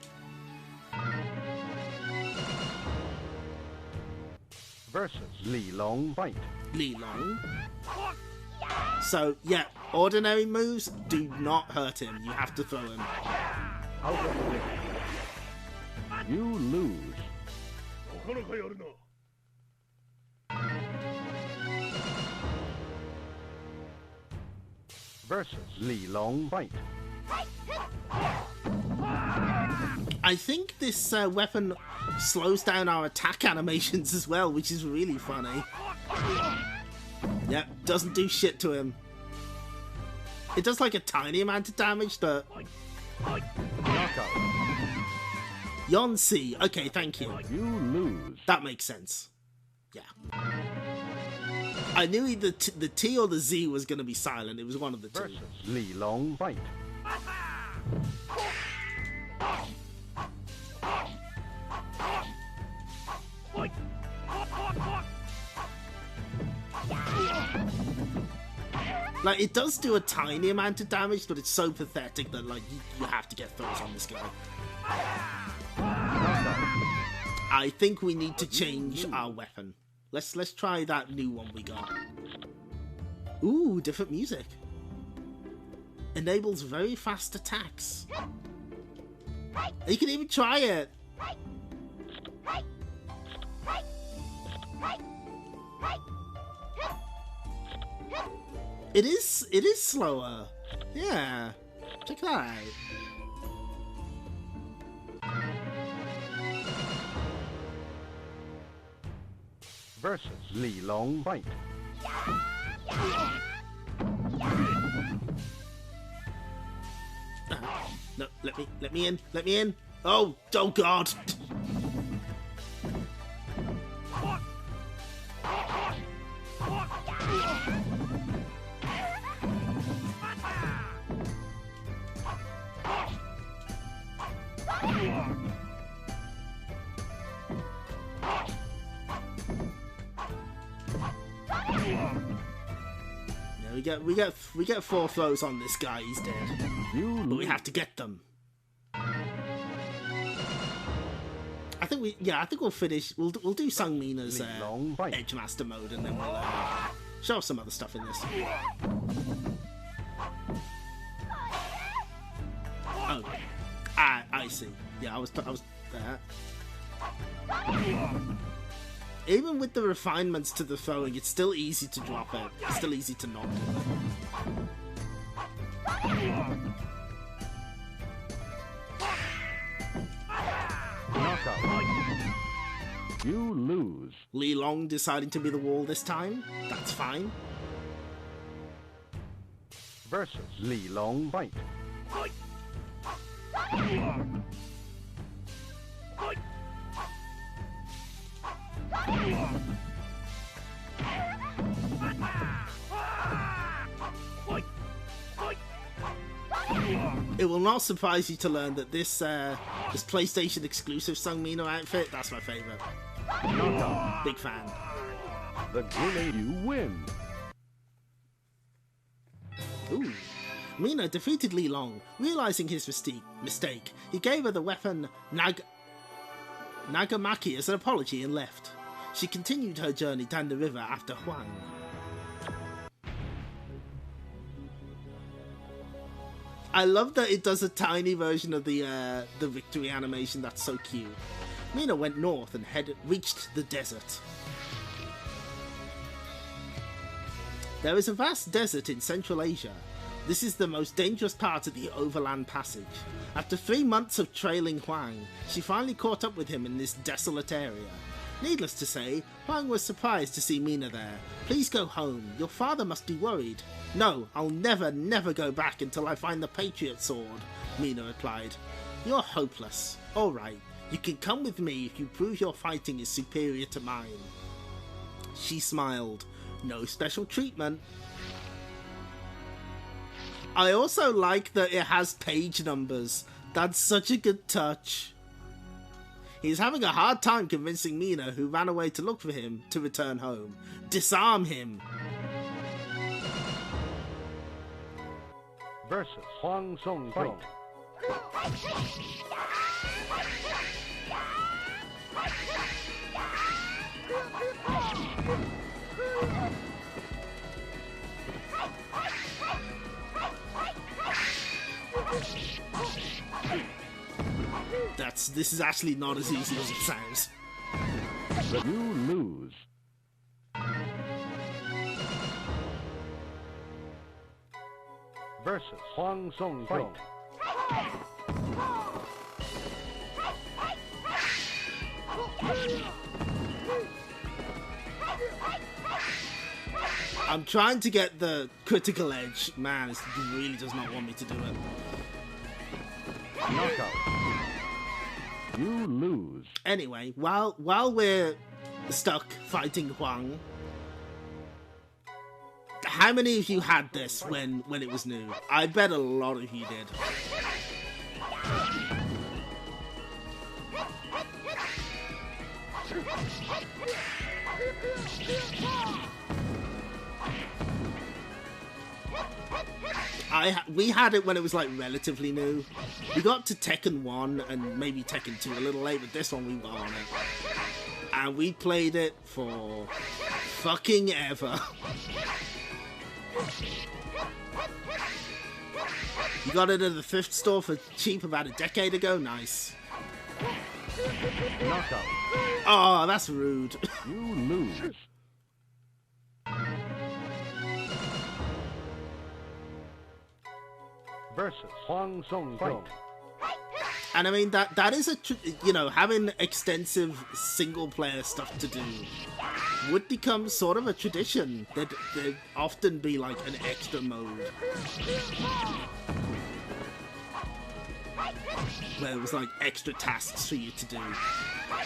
Versus Li Long fight. Li Long. So, yeah, ordinary moves do not hurt him. You have to throw him. Out of the way. You lose. Versus Li Long fight. I think this weapon slows down our attack animations as well, which is really funny. Yep, doesn't do shit to him. It does like a tiny amount of damage, but... Yonsei. Okay, thank you. You lose. That makes sense. Yeah. I knew either the T or the Z was going to be silent. It was one of the two. Versus Li Long fight. Like, it does do a tiny amount of damage, but it's so pathetic that, like, you have to get throws on this guy. I think we need to change our weapon. Let's try that new one we got. Ooh, different music. Enables very fast attacks. You can even try it. It is slower. Yeah. Check that out. Versus Li Long fight. No, let me in. Oh God. Yeah, we get 4 throws on this guy. He's dead. But we have to get them. I think we'll finish. We'll do Sung Mina's Edge Master mode, and then we'll show off some other stuff in this. Oh, I see. Yeah, I was there. Even with the refinements to the throwing, it's still easy to drop it. It's still easy to not do it. Knockout. You lose. Li Long deciding to be the wall this time. That's fine. Versus Li Long fight. It will not surprise you to learn that this PlayStation exclusive Sung Mina outfit, that's my favourite. Big fan. The game you win. Ooh. Mina defeated Li Long. Realising his mistake, he gave her the weapon Nagamaki as an apology and left. She continued her journey down the river after Huang. I love that it does a tiny version of the victory animation. That's so cute. Mina went north and reached the desert. There is a vast desert in Central Asia. This is the most dangerous part of the Overland Passage. After 3 months of trailing Huang, she finally caught up with him in this desolate area. Needless to say, Huang was surprised to see Mina there. Please go home. Your father must be worried. No, I'll never go back until I find the Patriot Sword, Mina replied. You're hopeless. Alright, you can come with me if you prove your fighting is superior to mine. She smiled. No special treatment. I also like that it has page numbers. That's such a good touch. He's having a hard time convincing Mina, who ran away to look for him, to return home. Disarm him! Versus Huang Song fight. This is actually not as easy as it sounds. You lose. Versus Huang Song Fight. I'm trying to get the critical edge. Man, it really does not want me to do it. Knockout. You lose. Anyway, while we're stuck fighting Huang, how many of you had this when it was new? I bet a lot of you did. We had it when it was like relatively new. We got to Tekken 1 and maybe Tekken 2 a little late, but this one we were on it. And we played it for fucking ever. You got it at the thrift store for cheap about a decade ago? Nice. Knockout. Oh, that's rude. You lose. Versus Huang Song Fight. And I mean, that is having extensive single player stuff to do would become sort of a tradition. There'd often be like an extra mode where it was like extra tasks for you to do.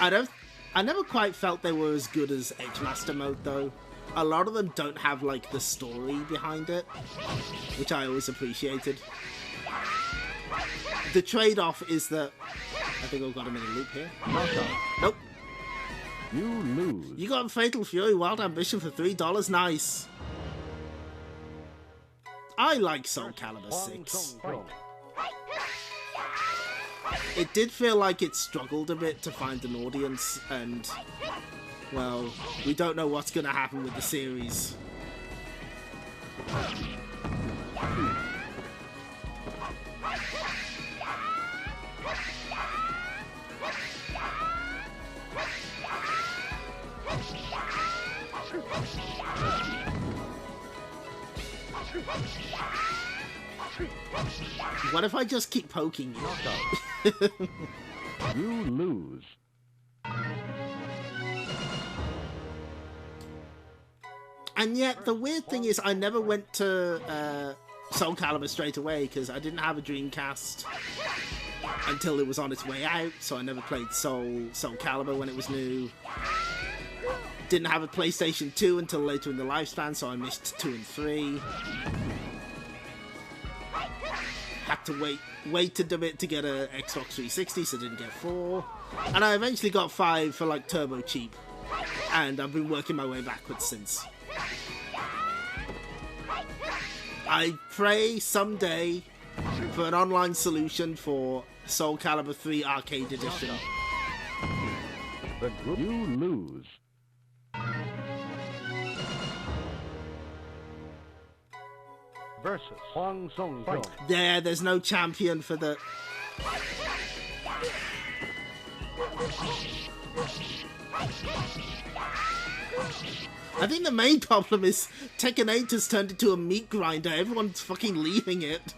I never quite felt they were as good as Edgemaster mode though. A lot of them don't have like the story behind it, which I always appreciated. The trade-off is that I think I've got him in a loop here. Nope. You lose. You got Fatal Fury Wild Ambition for $3. Nice. I like SoulCalibur 6. It did feel like it struggled a bit to find an audience, and well, we don't know what's going to happen with the series. What if I just keep poking you? You lose. And yet, the weird thing is, I never went to SoulCalibur straight away because I didn't have a Dreamcast until it was on its way out, so I never played SoulCalibur when it was new. Didn't have a PlayStation 2 until later in the lifespan, so I missed 2 and 3. Had to waited a bit to get a Xbox 360, so didn't get 4. And I eventually got 5 for like turbo cheap. And I've been working my way backwards since. I pray someday for an online solution for SoulCalibur 3 Arcade Edition. You lose. Versus Huang Song Fight. There's no champion for the... I think the main problem is Tekken 8 has turned into a meat grinder. Everyone's fucking leaving it.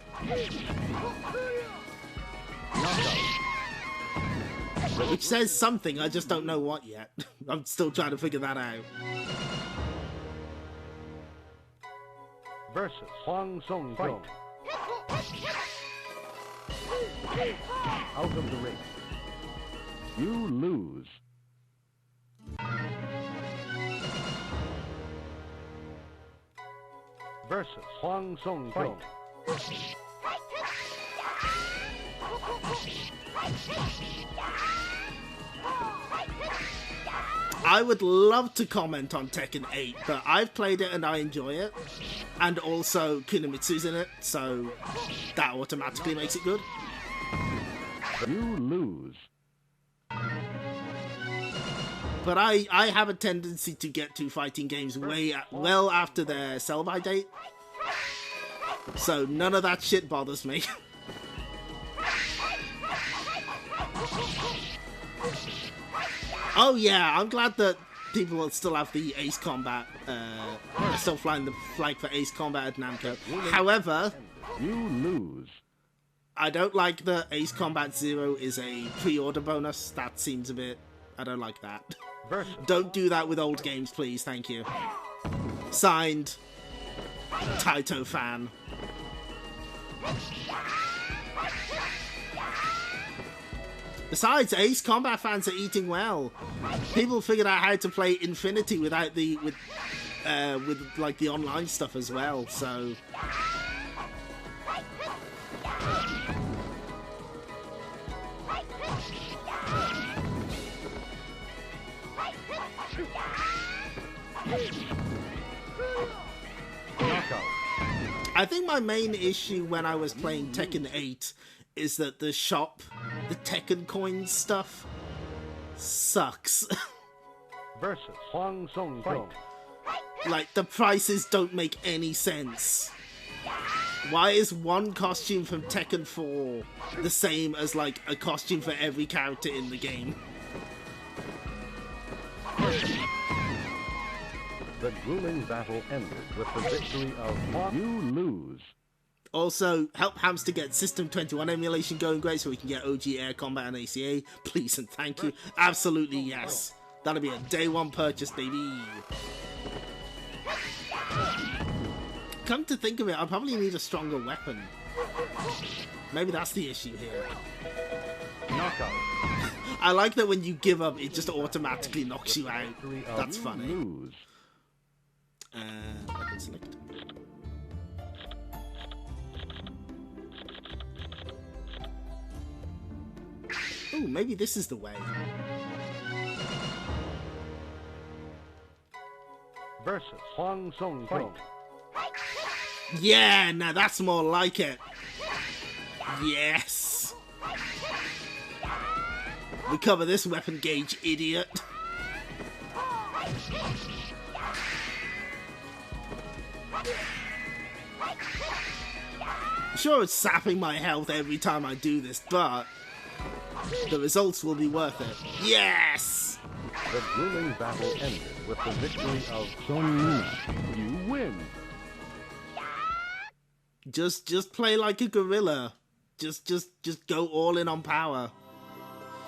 Which says something, I just don't know what yet. I'm still trying to figure that out. Versus Huang Song Fight. Out of the ring. You lose. Versus Huang Song Fight. I would love to comment on Tekken 8, but I've played it and I enjoy it. And also Kunimitsu's in it, so that automatically makes it good. You lose. But I have a tendency to get to fighting games well after their sell-by date. So none of that shit bothers me. Oh yeah, I'm glad that people will still have the Ace Combat, still flying the flag for Ace Combat at Namco. However, You lose. I don't like that Ace Combat Zero is a pre-order bonus. That seems a bit... I don't like that. Versus. Don't do that with old games, please. Thank you. Signed, Taito fan. Besides, Ace Combat fans are eating well. People figured out how to play Infinity without the with like the online stuff as well. So I think my main issue when I was playing Tekken 8 is that the shop, the Tekken coins stuff, sucks. Versus Huang Song Fight. Like, the prices don't make any sense. Why is one costume from Tekken 4 the same as, like, a costume for every character in the game? The grueling battle ended with the victory of Huang. You lose. Also, help Hamster get System 21 emulation going great so we can get OG Air Combat and ACA. Please and thank you. Absolutely yes. That'll be a day one purchase, baby. Come to think of it, I probably need a stronger weapon. Maybe that's the issue here. Knockout. I like that when you give up, it just automatically knocks you out. That's funny. Lose. Weapon select. Ooh, maybe this is the way. Versus Huang Song Fight. Yeah, now that's more like it. Yes. Recover this weapon gauge, idiot. Sure, it's sapping my health every time I do this, but the results will be worth it. Yes! The grueling battle ended with the victory of Son Yuna. You win. Just play like a gorilla. Just go all in on power.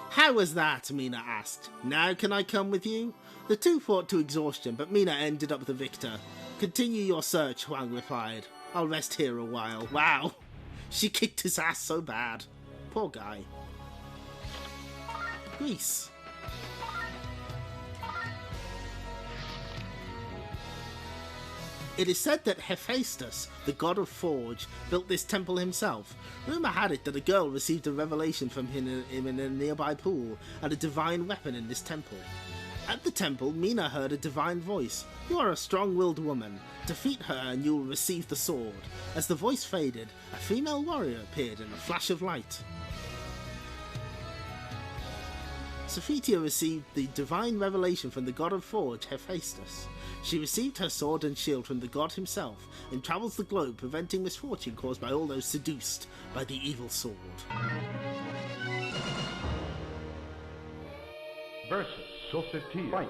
How was that? Mina asked. Now can I come with you? The two fought to exhaustion, but Mina ended up the victor. Continue your search, Huang replied. I'll rest here a while. Wow. She kicked his ass so bad. Poor guy. Greece. It is said that Hephaestus, the god of Forge, built this temple himself. Rumour had it that a girl received a revelation from him in a nearby pool and a divine weapon in this temple. At the temple, Mina heard a divine voice. You are a strong-willed woman. Defeat her and you will receive the sword. As the voice faded, a female warrior appeared in a flash of light. Sophitia received the divine revelation from the god of Forge, Hephaestus. She received her sword and shield from the god himself and travels the globe preventing misfortune caused by all those seduced by the evil sword. Versus Sophitia. Fight.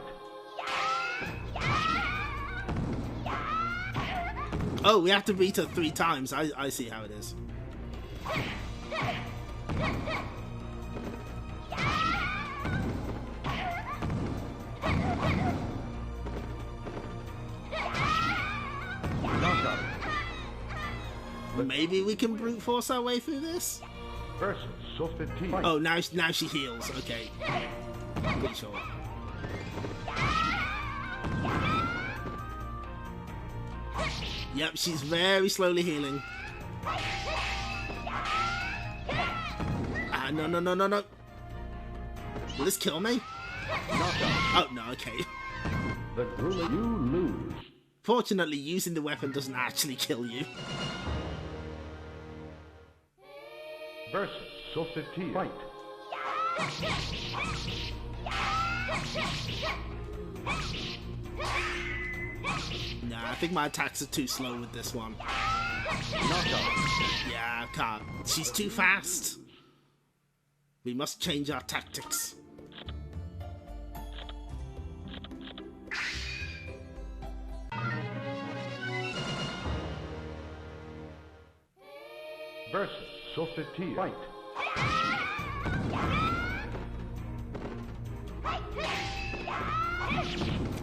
Oh, we have to beat her 3 times. I see how it is. Maybe we can brute force our way through this? Versus Sophitia. Oh, now she heals. Okay. Good shot. Yep, she's very slowly healing. Ah, no. Will this kill me? Oh, no, okay. The grueling. You lose. Fortunately, using the weapon doesn't actually kill you. Versus Sophitia. Fight. Nah, I think my attacks are too slow with this one. Yeah, I can't. She's too fast. We must change our tactics. versus Sofetia. Fight.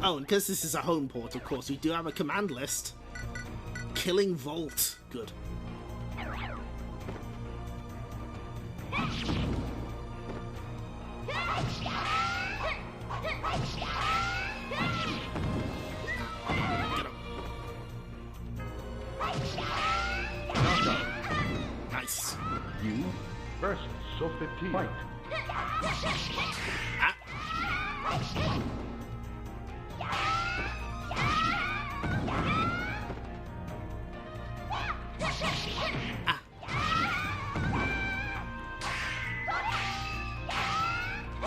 Oh, and because this is a home port, of course, we do have a command list. Killing Volt. Good. Nice. You versus Sofetia. Fight. Ah.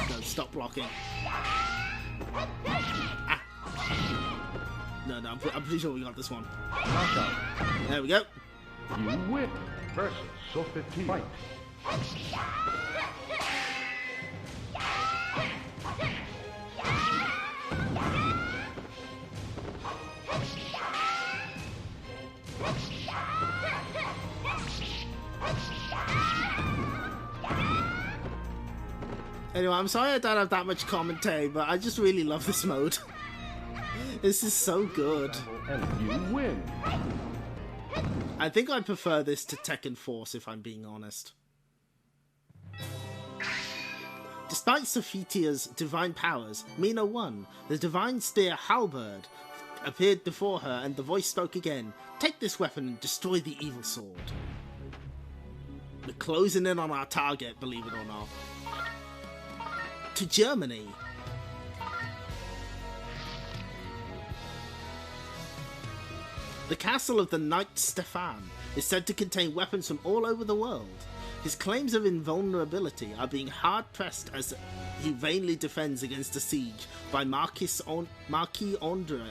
No, stop blocking. Ah. No, I'm pretty sure we got this one. Knockout. There we go. You win versus Sofetia. Fight. Anyway, I'm sorry I don't have that much commentary, but I just really love this mode. This is so good. And you win. I think I prefer this to Tekken Force, if I'm being honest. Despite Sophitia's divine powers, Mina won. The divine steer Halberd appeared before her, and the voice spoke again. Take this weapon and destroy the evil sword. We're closing in on our target, believe it or not. To Germany. The castle of the Knight Stefan is said to contain weapons from all over the world. His claims of invulnerability are being hard-pressed as he vainly defends against a siege by Marquis Andre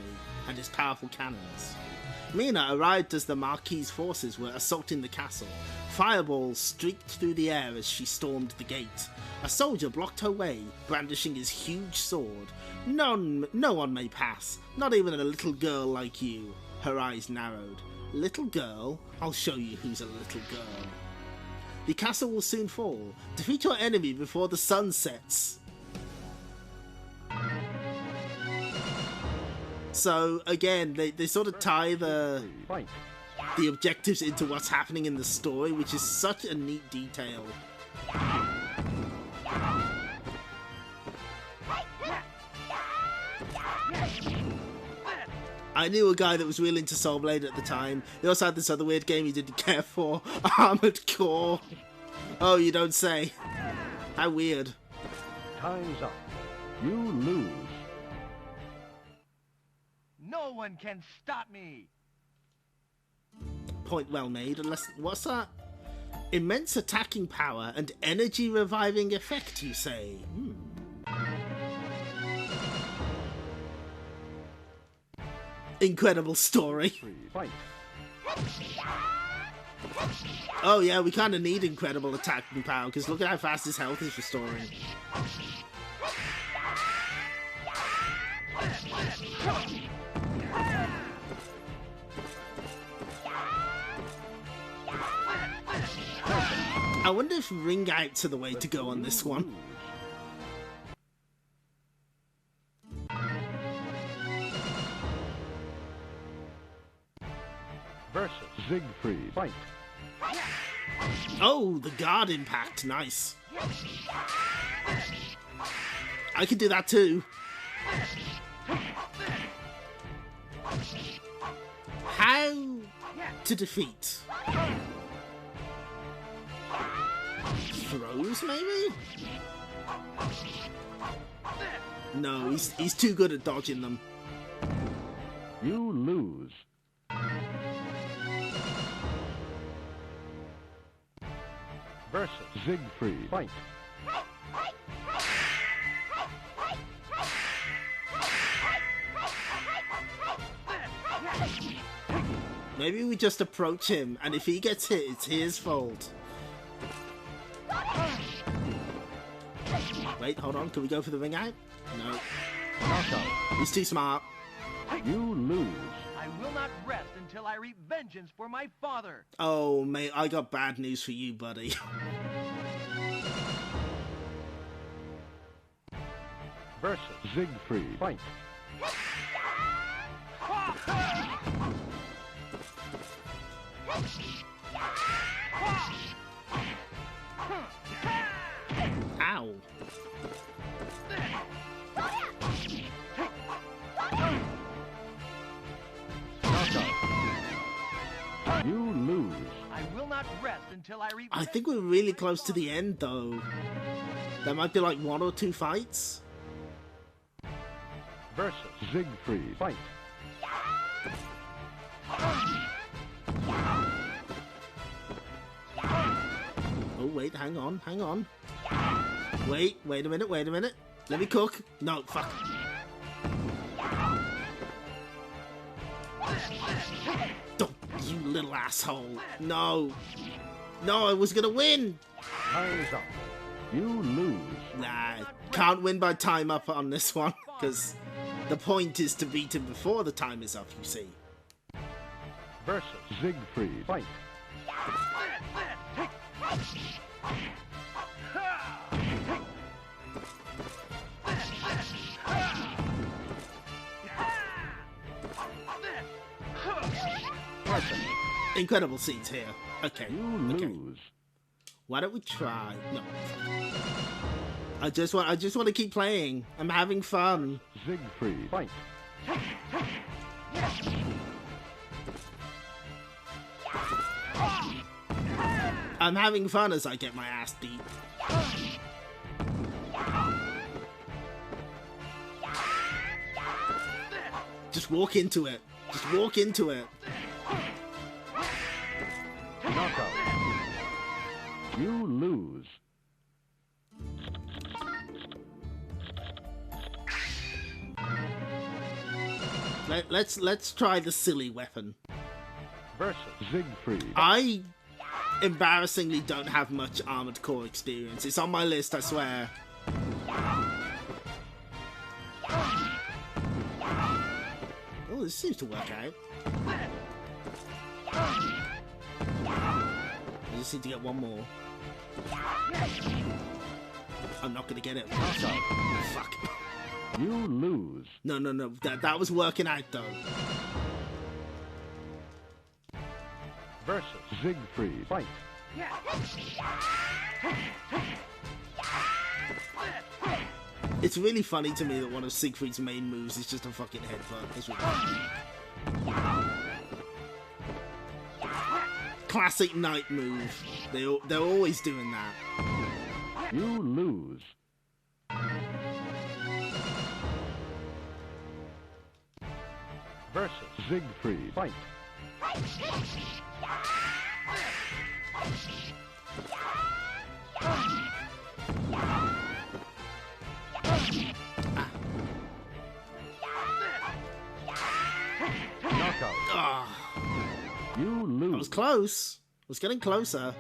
and his powerful cannons. Mina arrived as the Marquis' forces were assaulting the castle. Fireballs streaked through the air as she stormed the gate. A soldier blocked her way, brandishing his huge sword. No one may pass, not even a little girl like you. Her eyes narrowed. Little girl? I'll show you who's a little girl. The castle will soon fall. Defeat your enemy before the sun sets. So, again, they sort of tie the objectives into what's happening in the story, which is such a neat detail. I knew a guy that was real into Soul Blade at the time. He also had this other weird game he didn't care for, Armored Core. Oh, you don't say. How weird. Time's up. You lose. No one can stop me. Point well made, unless... What's that? Immense attacking power and energy reviving effect, you say? Incredible story. Fight. Oh yeah, we kind of need incredible attacking power, because look at how fast his health is restoring. I wonder if ring outs are the way to go on this one. Versus Siegfried. Fight. Oh, the guard impact, nice. I can do that too. How to defeat? Throws, maybe? No, he's too good at dodging them. You lose. Versus Siegfried. Fight. Maybe we just approach him, and if he gets hit, it's his fault. Wait, hold on. Can we go for the ring out? No. Knockout. He's too smart. You lose. I I will not rest until I reap vengeance for my father. Oh, mate, I got bad news for you, buddy. Versus Siegfried. Fight. Ow. You lose. I will not rest until I reap. I think we're really close to the end, though. There might be like 1 or 2 fights. Versus Siegfried. Fight. Oh, wait, hang on. Wait a minute. Let me cook. No, fuck. Don't, you little asshole. No, I was gonna win. Time's up. You lose. Nah, can't win by time up on this one, because the point is to beat him before the time is up, you see. Versus Siegfried. Fight. Incredible scenes here. Okay. You Okay. lose. Why don't we try? No. I just want to keep playing. I'm having fun. Siegfried. Fight. I'm having fun as I get my ass beat. Just walk into it. Just walk into it. Knockout. You lose. Let's try the silly weapon. Versus Siegfried. I embarrassingly don't have much Armored Core experience. It's on my list, I swear. Oh, this seems to work out. I just need to get one more. I'm not gonna get it. Fuck. You lose. No. That was working out though. Versus Siegfried. Fight. It's really funny to me that one of Siegfried's main moves is just a fucking headbutt. That's really funny. Classic knight move. They're always doing that. You lose. Versus Siegfried. Fight. Knockout. You lose. I was close. I was getting closer.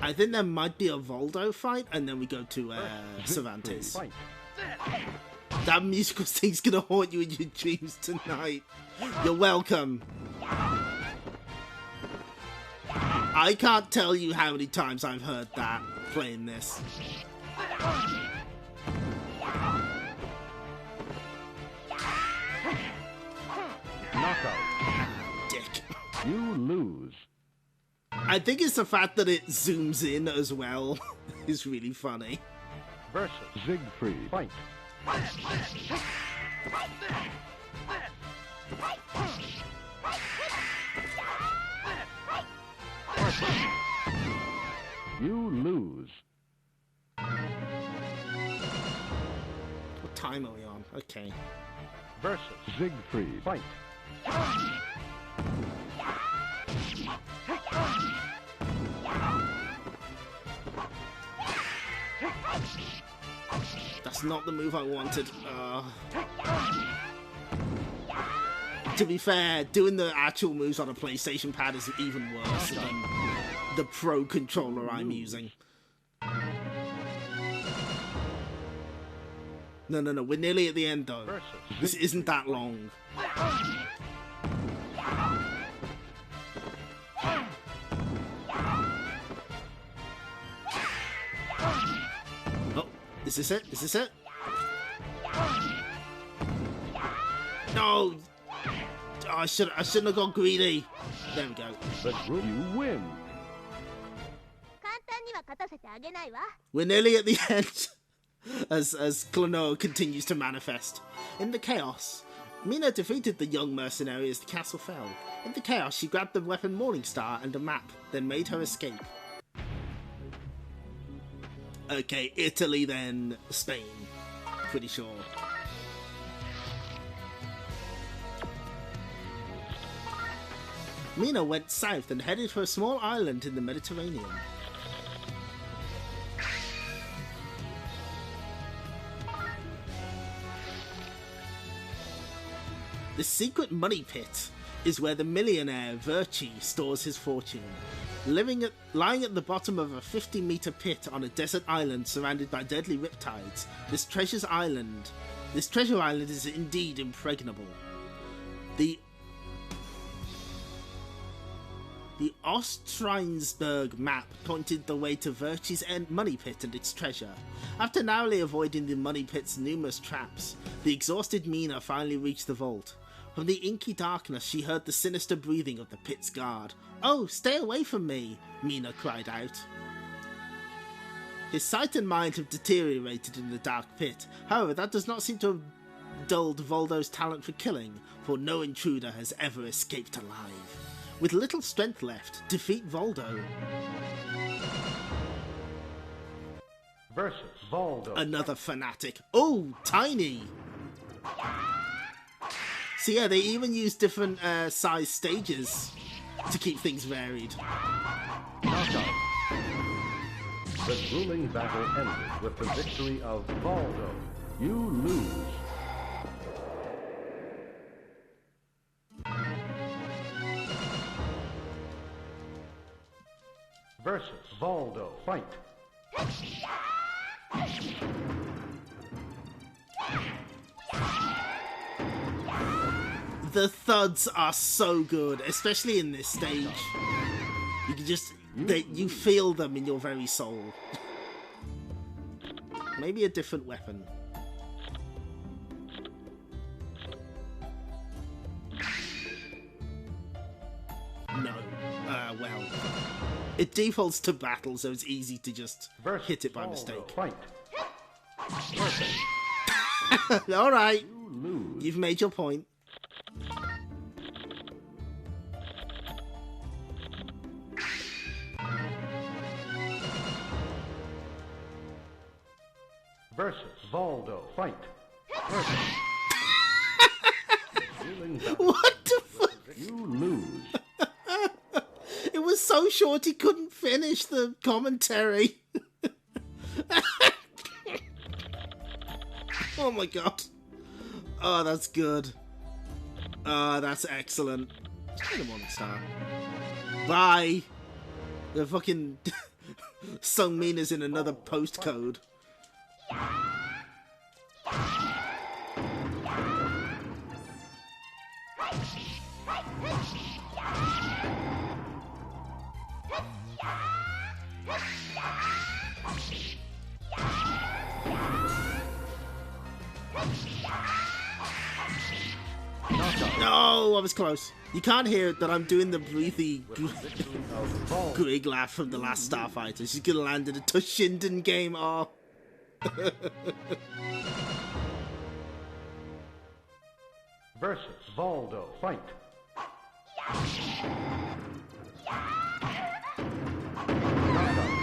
I think there might be a Voldo fight, and then we go to Cervantes. Fight. That musical thing's gonna haunt you in your dreams tonight. You're welcome. I can't tell you how many times I've heard that playing this. Knockout. Dick. You lose. I think it's the fact that it zooms in as well is really funny. Versus Siegfried. Fight. You lose. What time are we on? Okay. Versus Siegfried. Fight. That's not the move I wanted. To be fair, doing the actual moves on a PlayStation pad is even worse than the Pro controller I'm using. No, we're nearly at the end though. This isn't that long. Oh, is this it? Is this it? No! Oh, I shouldn't have gone greedy. There we go. The group you win. 簡単には勝たせてあげないわ。 We're nearly at the end. As Clonoa continues to manifest. In the chaos, Mina defeated the young mercenary as the castle fell. In the chaos, she grabbed the weapon Morningstar and a map, then made her escape. Okay, Italy then Spain. Pretty sure. Mina went south and headed for a small island in the Mediterranean. The secret money pit is where the millionaire Virchi stores his fortune. Lying at the bottom of a 50-meter pit on a desert island surrounded by deadly riptides, this treasure island is indeed impregnable. The Ostrinsberg map pointed the way to Virchi's money pit and its treasure. After narrowly avoiding the money pit's numerous traps, the exhausted Mina finally reached the vault. From the inky darkness, she heard the sinister breathing of the pit's guard. "Oh, stay away from me!" Mina cried out. His sight and mind have deteriorated in the dark pit. However, that does not seem to have dulled Voldo's talent for killing, for no intruder has ever escaped alive. With little strength left, defeat Voldo. Versus Voldo. Another fanatic. Oh, tiny! So yeah, they even use different size stages to keep things varied. Knockout. The grueling battle ended with the victory of Voldo. You lose. Versus Voldo. Fight. The thuds are so good, especially in this stage. You can just... you feel them in your very soul. Maybe a different weapon. No. Well... It defaults to battle, so it's easy to just hit it by mistake. Fight. Alright. You lose. You've made your point. Versus Voldo. Fight. What the fuck? You lose. It was so short he couldn't finish the commentary. Oh my god. Oh, that's good. Oh, that's excellent. Just get a Morningstar. Bye. The fucking Sung Min is in another postcode. No, I was close. You can't hear that I'm doing the breathy Grig laugh from the last Starfighter. She's gonna land in a Toshinden game. Oh. Versus Voldo. Fight.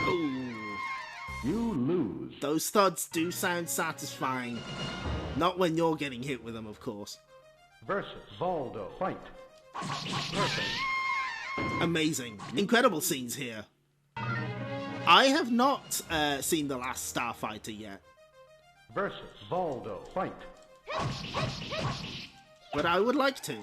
Ooh. You lose. Those thuds do sound satisfying. Not when you're getting hit with them, of course. Versus Voldo. Fight. Perfect. Amazing. Incredible scenes here. I have not seen The Last Starfighter yet. Versus Voldo. Fight. But I would like to.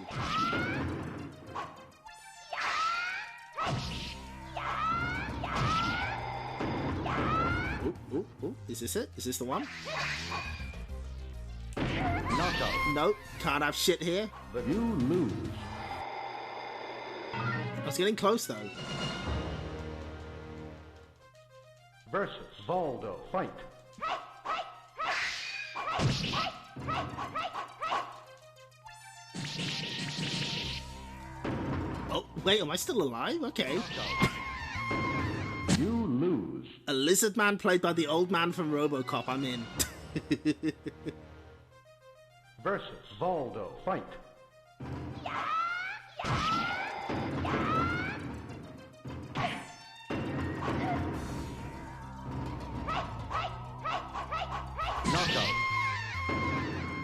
Ooh, ooh, ooh. Is this it? Is this the one? Nope, can't have shit here. You lose. I was getting close though. Versus Voldo. Fight. Oh, wait, am I still alive? Okay. You lose. A lizard man played by the old man from RoboCop, I'm in. Versus Voldo. Fight. Knockout.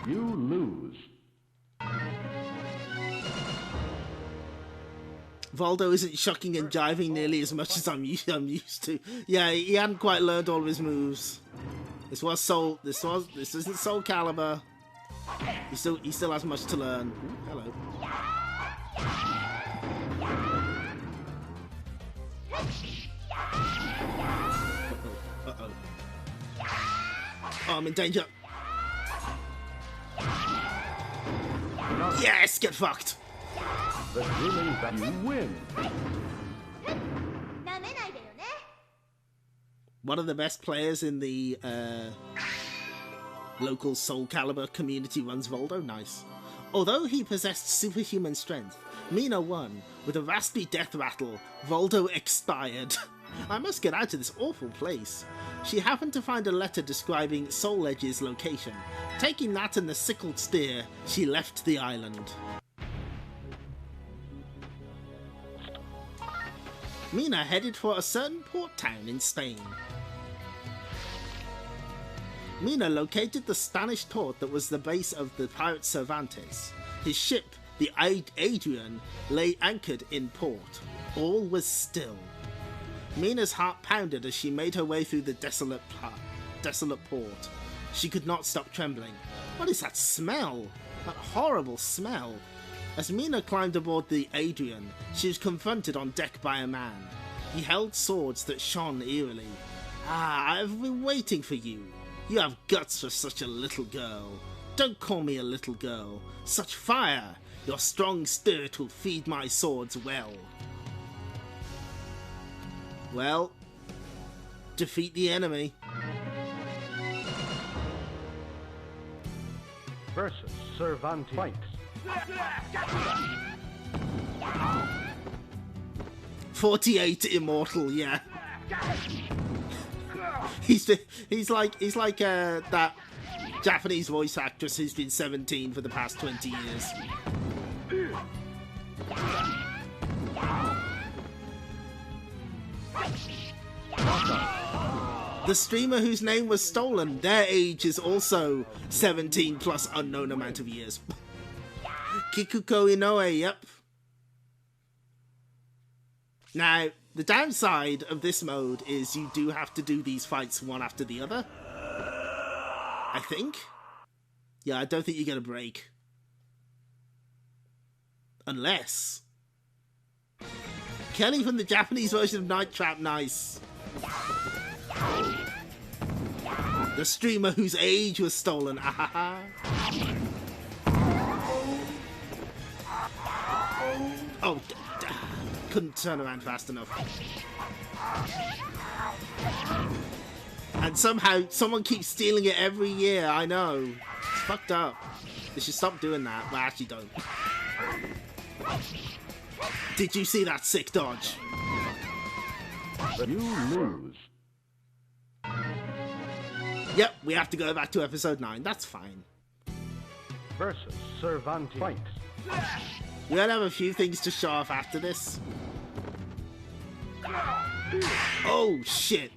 You lose. Voldo isn't shocking and jiving nearly as much as I'm used to. Yeah, he hadn't quite learned all of his moves. This isn't SoulCalibur. He still has much to learn. Ooh, hello. Uh-oh. Oh, I'm in danger. Yes, get fucked. The thrilling that you win. One of the best players in the local SoulCalibur community runs Voldo. Nice. Although he possessed superhuman strength, Mina won. With a raspy death rattle, Voldo expired. I must get out of this awful place. She happened to find a letter describing Soul Edge's location. Taking that and the sickled spear, she left the island. Mina headed for a certain port town in Spain. Mina located the Spanish port that was the base of the pirate Cervantes. His ship, the Adrian, lay anchored in port. All was still. Mina's heart pounded as she made her way through the desolate port. She could not stop trembling. What is that smell? That horrible smell. As Mina climbed aboard the Adrian, she was confronted on deck by a man. He held swords that shone eerily. Ah, I've been waiting for you. You have guts for such a little girl. Don't call me a little girl. Such fire! Your strong spirit will feed my swords well. Well, defeat the enemy. Versus Cervantes. Fight. 48 immortal, yeah. He's like that Japanese voice actress who's been 17 for the past 20 years. The streamer whose name was stolen, their age is also 17 plus unknown amount of years. Kikuko Inoue, yep. Now, the downside of this mode is you do have to do these fights one after the other. I think. Yeah, I don't think you get a break. Unless... Kelly from the Japanese version of Night Trap, nice. The streamer whose age was stolen, ahaha. Oh, couldn't turn around fast enough. And somehow, someone keeps stealing it every year, I know. It's fucked up. They should stop doing that. Well, actually don't. Did you see that sick dodge? You lose. Yep, we have to go back to episode 9. That's fine. Versus Cervantes. Fight. We gotta have a few things to show off after this. Oh, shit.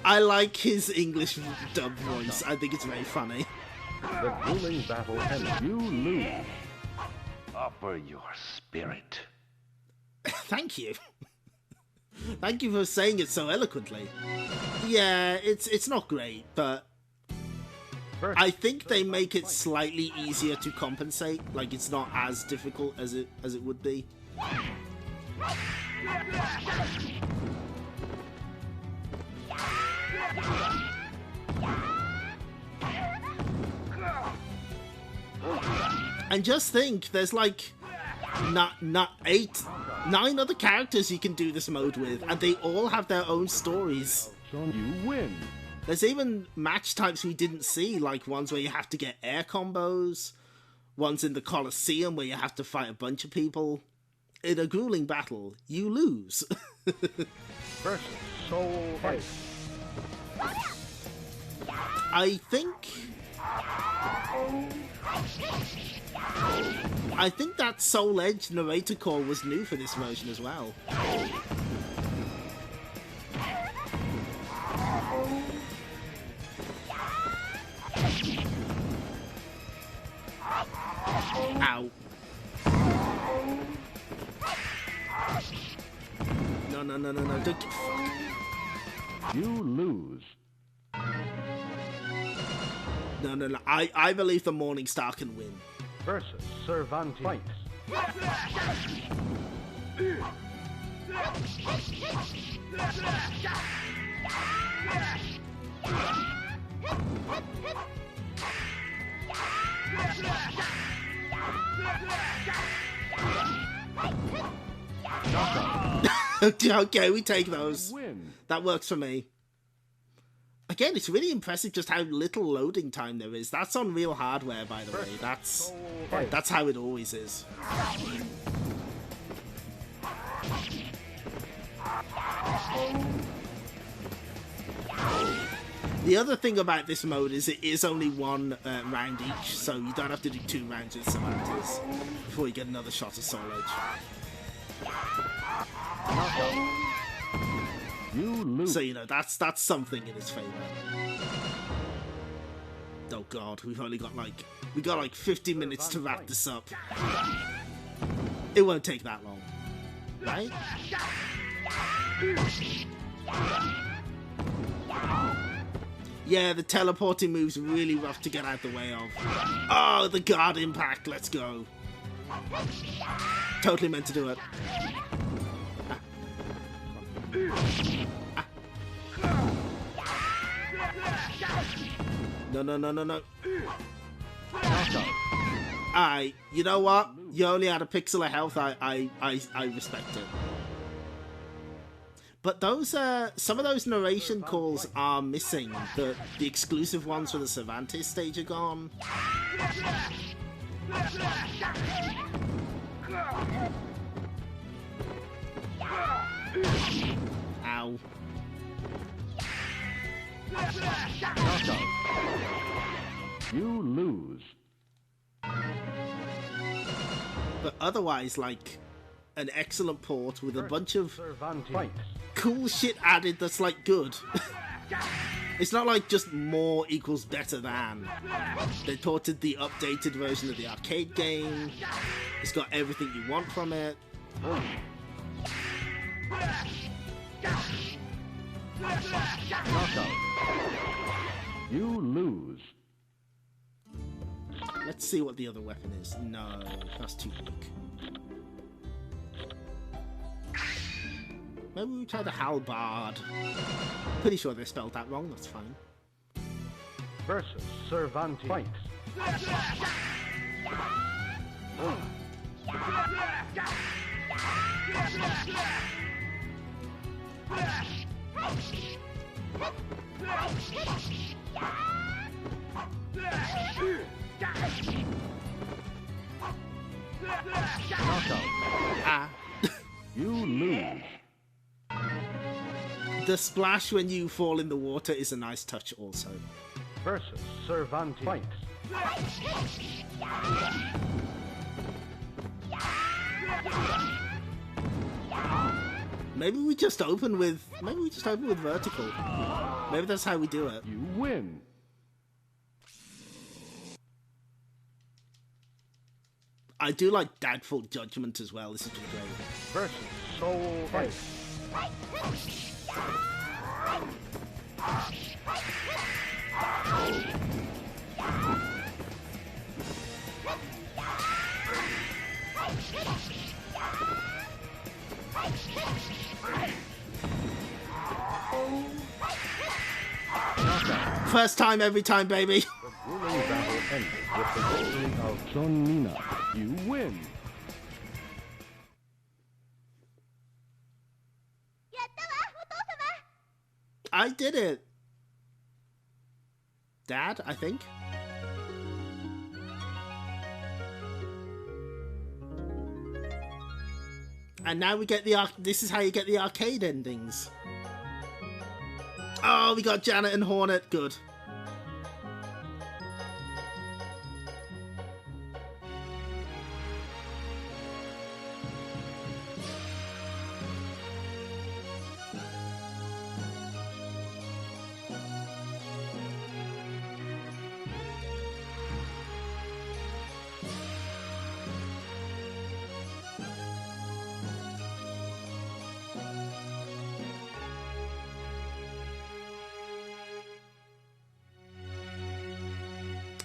I like his English dub voice. I think it's very funny. The grueling battle ends. You lose. Offer your spirit. Thank you. Thank you for saying it so eloquently. Yeah, it's not great, but I think they make it slightly easier to compensate. Like, it's not as difficult as it would be. And just think, there's like not 9 other characters you can do this mode with, and they all have their own stories. So you win. There's even match types we didn't see, like ones where you have to get air combos, ones in the Colosseum where you have to fight a bunch of people. In a grueling battle, you lose. Versus Soul Fight. I think that Soul Edge narrator call was new for this version as well. Ow. No, don't get fucked. You lose. No. I believe the Morning Star can win. Versus Cervantes. Fight. Okay, we take those. Win. That works for me. Again, it's really impressive just how little loading time there is. That's on real hardware, by the way. That's how it always is. The other thing about this mode is it is only one round each, so you don't have to do 2 rounds with Cervantes before you get another shot of Soul Edge. You lose. So, you know, that's something in his favour. Oh god, we got like 50 minutes to wrap this up. It won't take that long. Right? Yeah, the teleporting move's really rough to get out the way of. Oh, the guard impact, let's go. Totally meant to do it. No. You know what? You only had a pixel of health. I respect it. But those some of those narration calls are missing. The exclusive ones for the Cervantes stage are gone. Ow. You lose. But otherwise, like, an excellent port with a bunch of Cervantes. cool shit added that's, like, good. It's not like just more equals better than. They ported the updated version of the arcade game. It's got everything you want from it. You lose. Let's see what the other weapon is. No, that's too weak. Maybe we try the halberd. Pretty sure they spelled that wrong, that's fine. Versus Cervantes. Fight. Ah. You lose. The splash when you fall in the water is a nice touch also. Versus Cervantes. Fight. Maybe we just open with vertical. Maybe that's how we do it. You win. I do like Doubtful Judgment as well. This is great. Versus Soul Fight. First time, every time, baby. The grueling battle ended with the victory of Sonmina. You win. やったわ、お父様。 I did it. Dad, I think. And now we get the this is how you get the arcade endings. Oh, we got Janet and Hornet. Good.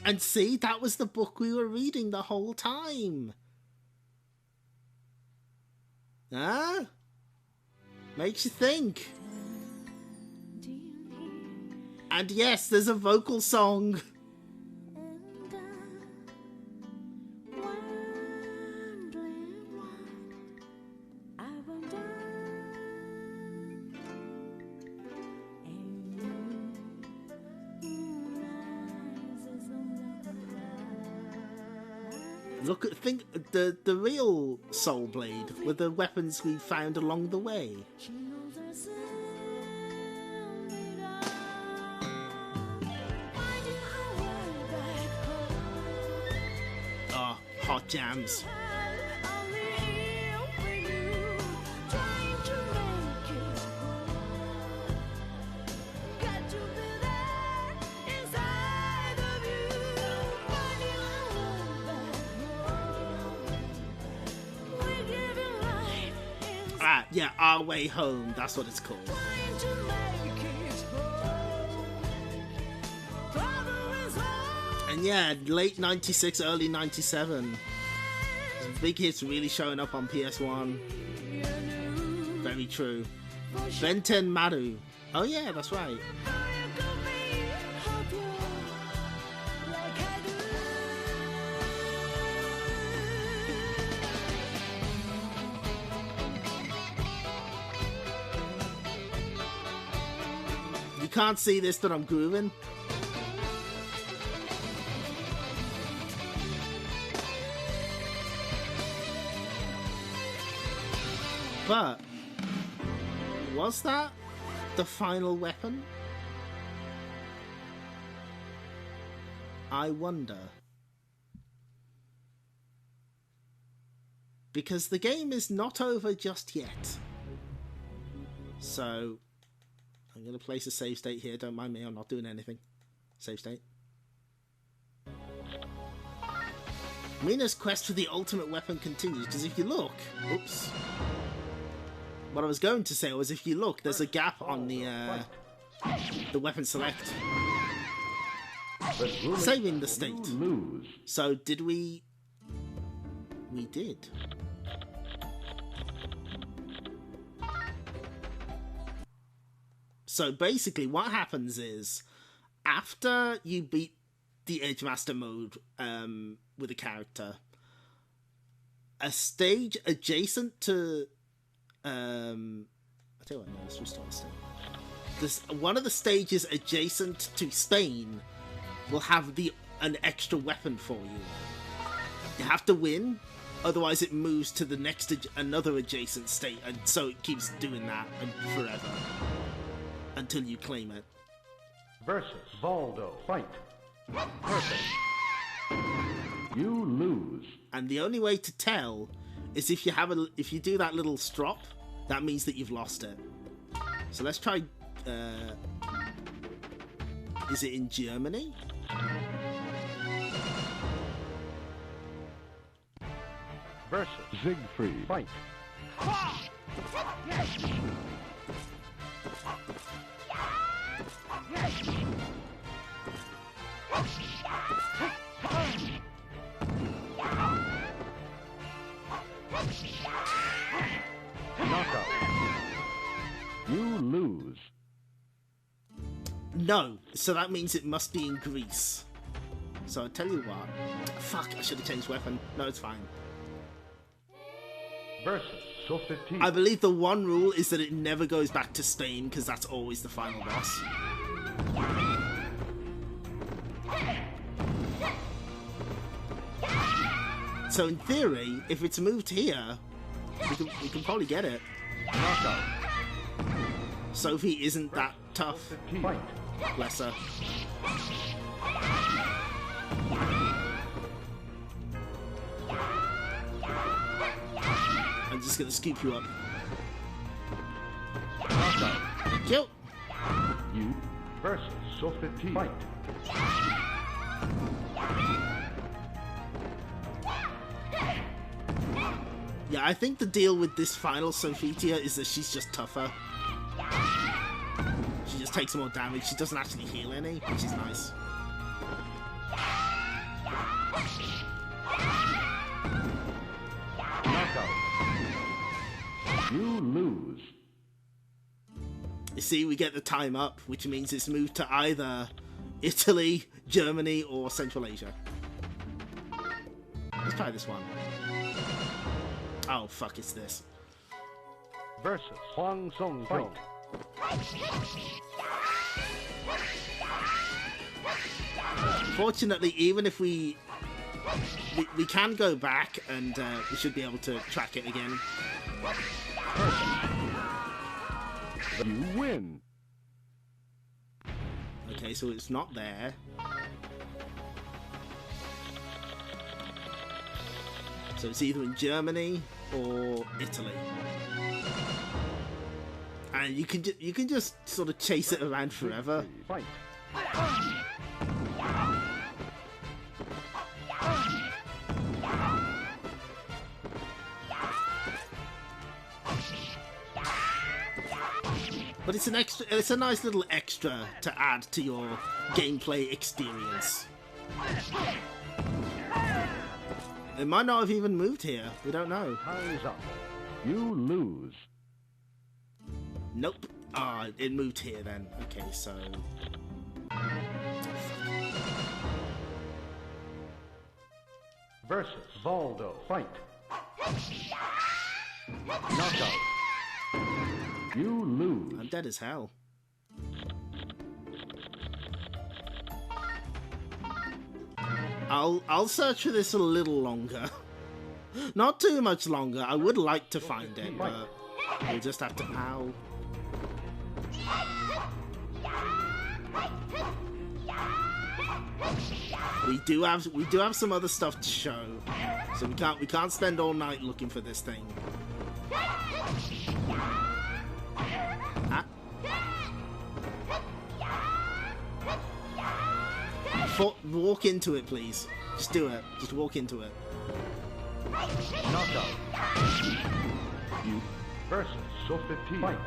And see, that was the book we were reading the whole time. Huh? Makes you think. And yes, there's a vocal song. Look at the real Soul Blade with the weapons we found along the way. Oh, hot jams. Yeah, Our Way Home, that's what it's called. And yeah, late 96, early 97. Big hits really showing up on PS1. Very true. Benten Maru. Oh yeah, that's right. You can't see this, but I'm grooving. But was that the final weapon? I wonder. Because the game is not over just yet. So I'm going to place a save state here. Don't mind me, I'm not doing anything. Save state. Mina's quest for the ultimate weapon continues, because if you look... Oops. What I was going to say was if you look, there's a gap on the weapon select. Saving the state. So did we... We did. So basically what happens is, after you beat the Edgemaster mode with a character, a stage adjacent to... I tell you what, no, let's restore the state. One of the stages adjacent to Spain will have an extra weapon for you. You have to win, otherwise it moves to the next another adjacent state, and so it keeps doing that forever until you claim it. Versus Voldo. Fight. Perfect. You lose. And the only way to tell is if you do that little strop, that means that you've lost it. So let's try. Is it in Germany? Versus Siegfried. Fight. Knockout. You lose. No, so that means it must be in Greece. So I'll tell you what. Fuck, I should have changed weapon. No, it's fine. Versus Sofeti. I believe the one rule is that it never goes back to Spain, because that's always the final boss. So in theory, if it's moved here, we can probably get it. Knockout. Sophie isn't that tough. Fight. Bless her. I'm just gonna scoop you up. Knockout. Kill! You versus Sofeti. Fight. Yeah, I think the deal with this final Sophitia is that she's just tougher. She just takes more damage. She doesn't actually heal any, which is nice. Knockout. You lose. You see, we get the time up, which means it's moved to either Italy, Germany, or Central Asia. Let's try this one. Oh, fuck, it's this. Versus Huang Song Fight. Fortunately, even if we can go back and we should be able to track it again. You win. Okay, so it's not there. So it's either in Germany or Italy. And you can just sort of chase it around forever. Fight. But it's a nice little extra to add to your gameplay experience. It might not have even moved here. We don't know. Time's up. You lose. Nope. Ah, it moved here then. Okay, so... Versus Valdo. Fight. Knockout. You lose. I'm dead as hell. I'll search for this a little longer. Not too much longer. I would like to find it, but we'll just have to... Ow. We do have some other stuff to show, so we can't spend all night looking for this thing. Ah. Walk into it, please. Just do it. Just walk into it. Knockout. You versus Sofeti. Fight.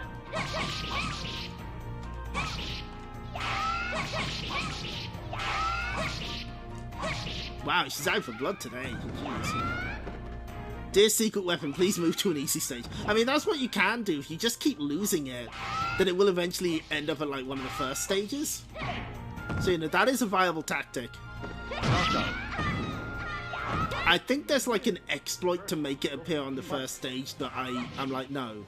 Wow, she's out for blood today. Jeez. Dear secret weapon, please move to an easy stage. I mean, that's what you can do. If you just keep losing it, then it will eventually end up at like one of the first stages. So, you know, that is a viable tactic. I think there's like an exploit to make it appear on the first stage that I'm like, no.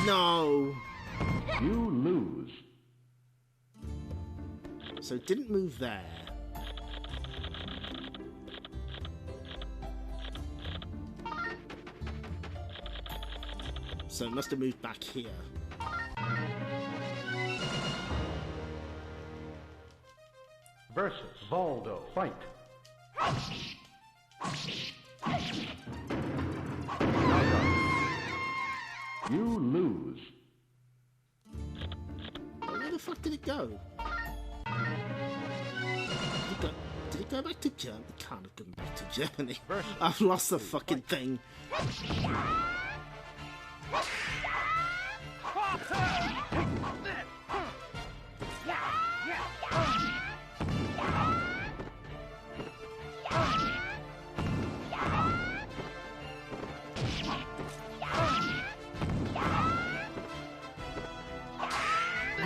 No. You lose. So it didn't move there. So it must have moved back here. Versus Valdo. Fight. You lose. Where the fuck did it go? Did it go back to Germany? Can't have gone back to Germany. I've lost the fucking thing.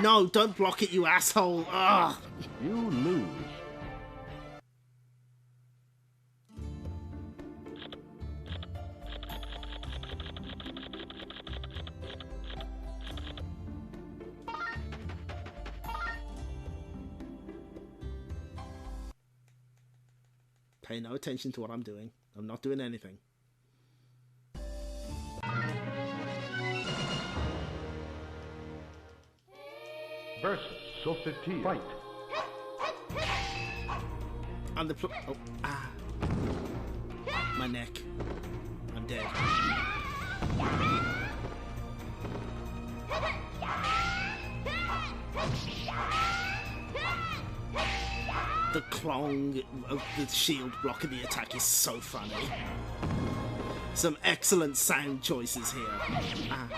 No, don't block it, you asshole. Ugh. You lose. Pay no attention to what I'm doing. I'm not doing anything. Versus Sophitia. Fight. On the oh, ah. My neck. I'm dead. The clong of the shield blocking the attack is so funny. Some excellent sound choices here. Ah.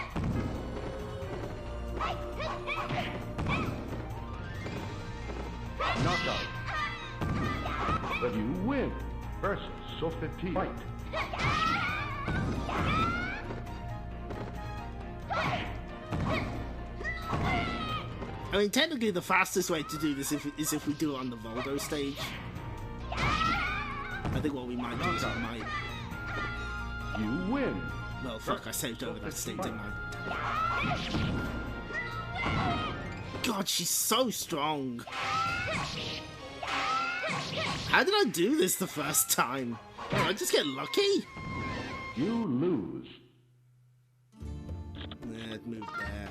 Knockout. But you win. Versus Sophitia. Fight. I mean, technically the fastest way to do this is if we do it on the Voldo stage. I think what we might do is I might... You win. Well, fuck, I saved over that stage, didn't I? God, she's so strong. How did I do this the first time? Did I just get lucky? You lose. Yeah, it moved there.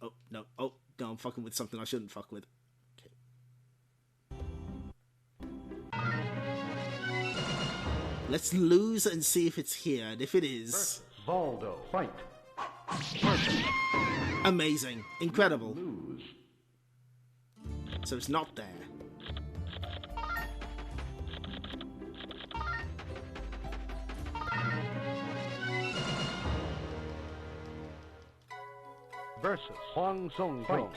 Oh, no. Oh, no, I'm fucking with something I shouldn't fuck with. Okay. Let's lose and see if it's here, and if it is... Voldo. Fight. Amazing. Incredible. Lose. So it's not there. Versus Huang Song Fight.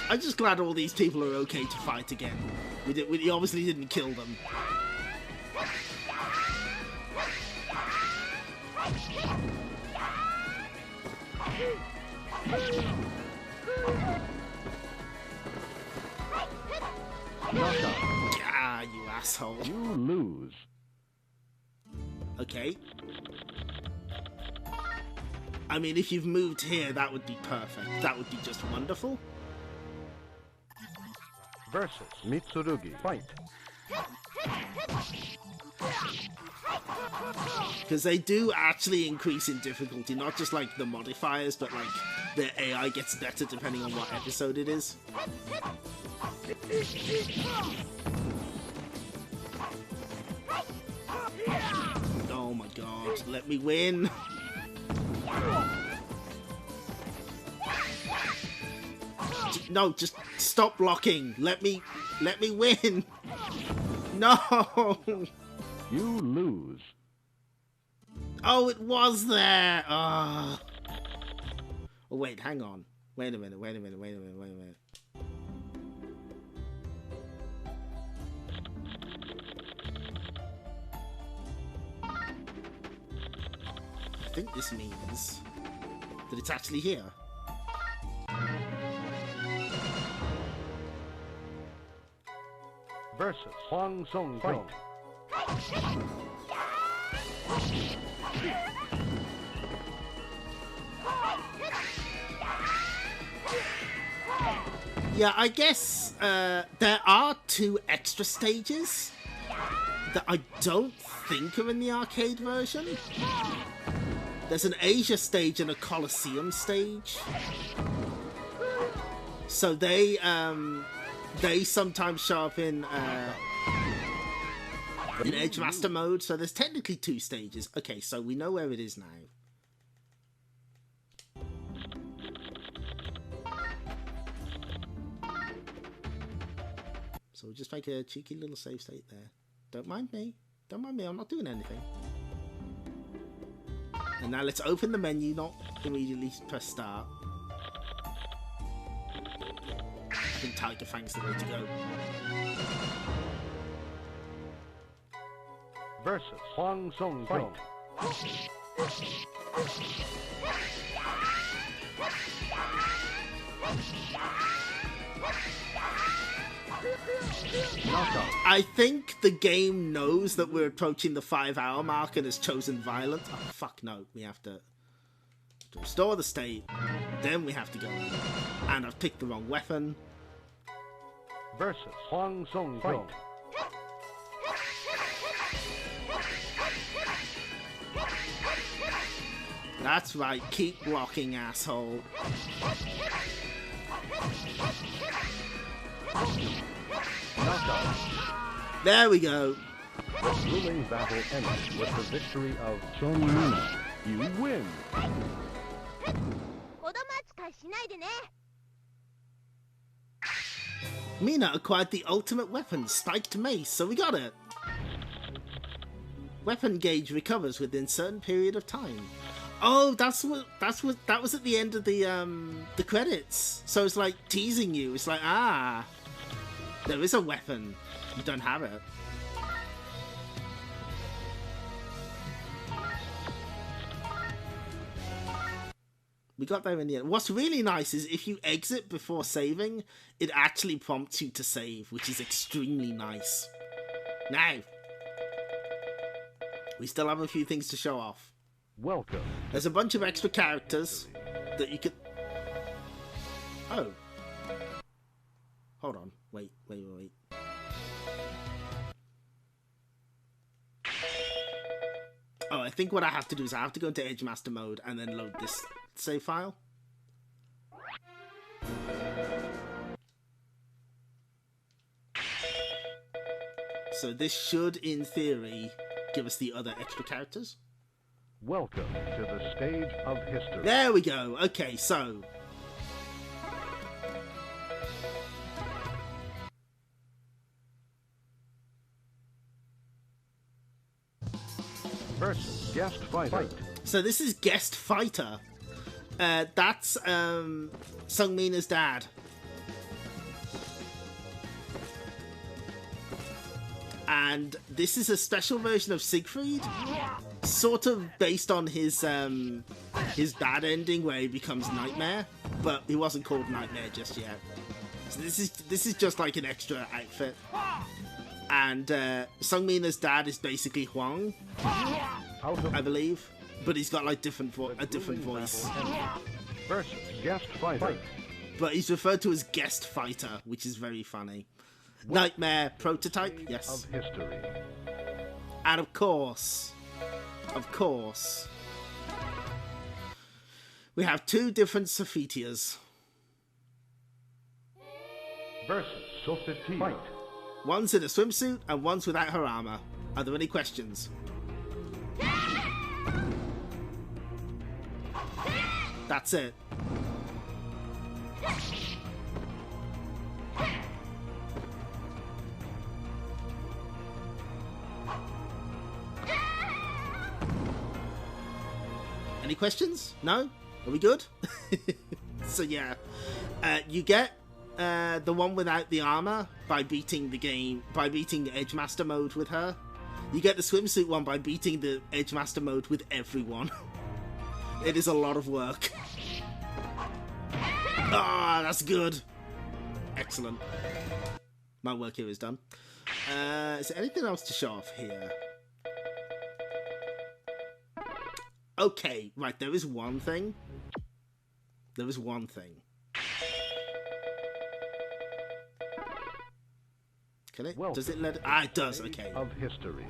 I'm just glad all these people are okay to fight again. We obviously didn't kill them. Ah, you asshole. You lose. Okay. I mean, if you've moved here, that would be perfect. That would be just wonderful. Versus Mitsurugi. Fight. Because they do actually increase in difficulty, not just like the modifiers, but like their AI gets better depending on what episode it is. Oh my god, let me win! No, just stop blocking. Let me win. No. You lose. Oh, it was there. Oh, wait, hang on. Wait a minute. I think this means that it's actually here. Versus Huang Song Fight. Yeah, I guess there are 2 extra stages that I don't think are in the arcade version. There's an Asia stage and a Colosseum stage. So they sometimes show up in Edge Master mode. So there's technically 2 stages. Okay, so we know where it is now. So we'll just make a cheeky little save state there. Don't mind me. Don't mind me, I'm not doing anything. And now let's open the menu, not immediately press start. I think Tiger Fang's the way to go. Versus Huang Song Fight. I think the game knows that we're approaching the 5-hour mark and has chosen violence. Oh, fuck no. We have to restore the state. Then we have to go in. And I've picked the wrong weapon. Versus Huang Song Fight. That's right. Keep blocking, asshole. There we go. The grueling battle ends with the victory of Chun Mina. You win. 子供扱いしないでね。 Mina acquired the ultimate weapon, Spiked Mace, so we got it. Weapon gauge recovers within certain period of time. Oh, that was at the end of the credits. So it's like teasing you. It's like, ah, there is a weapon. You don't have it. We got there in the end. What's really nice is if you exit before saving, it actually prompts you to save, which is extremely nice. Now, we still have a few things to show off. Welcome. There's a bunch of extra characters that you could... Oh. Hold on. Wait. Oh, I think what I have to do is I have to go into Edge Master mode and then load this save file. So this should, in theory, give us the other extra characters. Welcome to the stage of history. There we go. Okay, so... Versus Guest Fighter. So this is Guest Fighter. That's Sung Mina's dad. And this is a special version of Siegfried, sort of based on his bad ending where he becomes Nightmare, but he wasn't called Nightmare just yet. So this is just like an extra outfit. And Sung Mina's dad is basically Huang, I believe, but he's got like a different voice. Versus Guest Fighter. But he's referred to as Guest Fighter, which is very funny. Nightmare prototype, yes. Of history. And of course, we have two different Sophitias. Versus Sophia. Fight. One's in a swimsuit and one's without her armor. Are there any questions? That's it. Any questions? No? Are we good? So yeah, you get the one without the armor by beating the Edge Master mode with her. You get the swimsuit one by beating the Edge Master mode with everyone. It is a lot of work. Ah, that's good. Excellent. My work here is done. Is there anything else to show off here? Okay, right, there is one thing. Can it? Welcome Does it let it? Ah, it does, okay. Of history.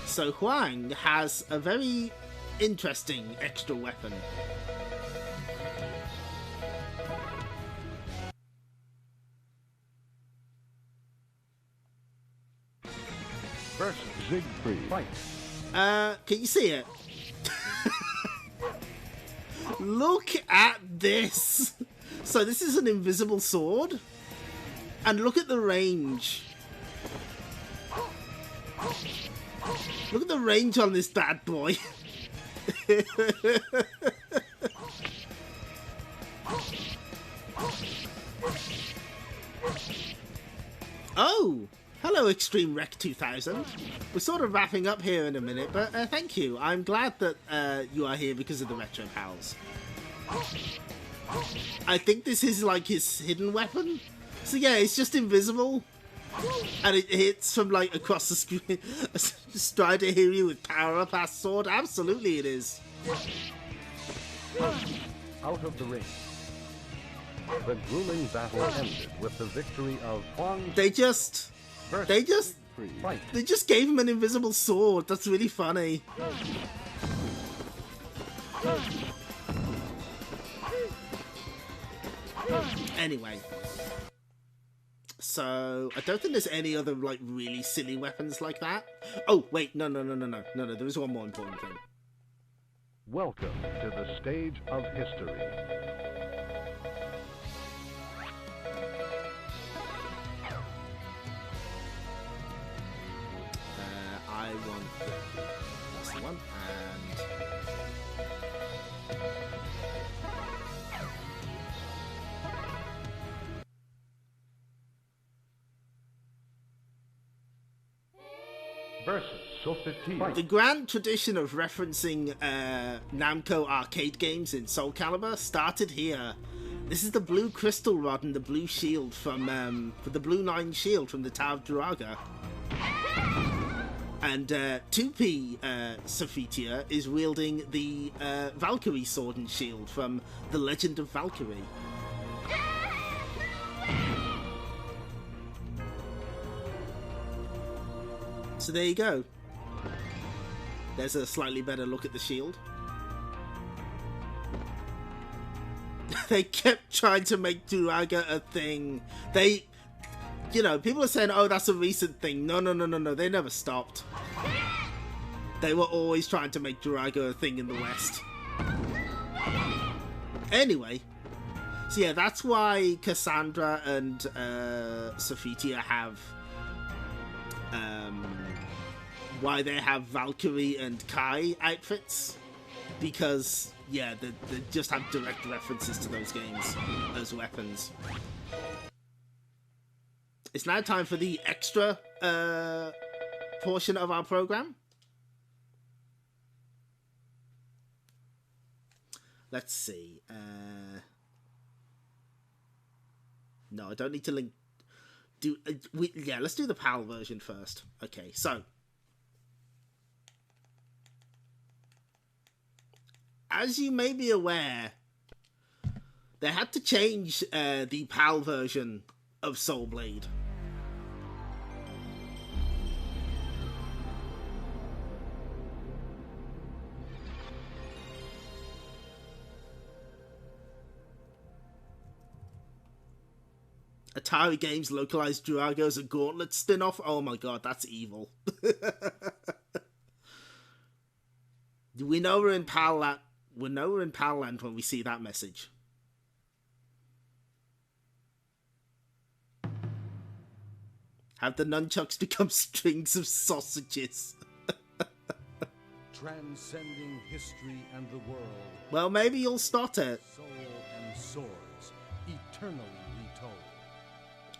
So Huang has a very interesting extra weapon. Versus Siegfried. Fight. Can you see it? Look at this. So this is an invisible sword. And look at the range. Look at the range on this bad boy. Oh, hello Extreme Rec 2000. We're sort of wrapping up here in a minute, but thank you. I'm glad that you are here because of the Retro Pals. I think this is like his hidden weapon. So yeah, it's just invisible. And it hits from like across the screen. Just trying to hit you with power up ass sword. Absolutely it is. Out of the ring. The grueling battle ended with the victory of Huang. They just gave him an invisible sword. That's really funny. Anyway. So, I don't think there's any other, like, really silly weapons like that. Oh, wait, no, there is one more important thing. Welcome to the stage of history. I want... That's the one, and... Versus Sophia. The grand tradition of referencing Namco arcade games in SoulCalibur started here. This is the blue crystal rod and the blue shield from the blue 9 shield from the Tower of Duraga. And 2P Sophitia is wielding the Valkyrie sword and shield from The Legend of Valkyrie. So there you go. There's a slightly better look at the shield. They kept trying to make Duraga a thing. You know, people are saying, oh, that's a recent thing. No, they never stopped. They were always trying to make Duraga a thing in the West. Anyway. So yeah, that's why Cassandra and Sophitia have... why they have Valkyrie and Kai outfits. Because, yeah, they just have direct references to those games as weapons. It's now time for the extra portion of our program. Let's see. No, I don't need to link. Let's do the PAL version first. Okay, so as you may be aware, they had to change the PAL version of Soul Blade. Atari Games localized Duraga as a Gauntlet spin-off. Oh my god, that's evil. We know we're in PAL Land. We know we're in PAL Land when we see that message. Have the nunchucks become strings of sausages. Transcending history and the world. Well, maybe you'll start it. Soul and swords, eternally retold.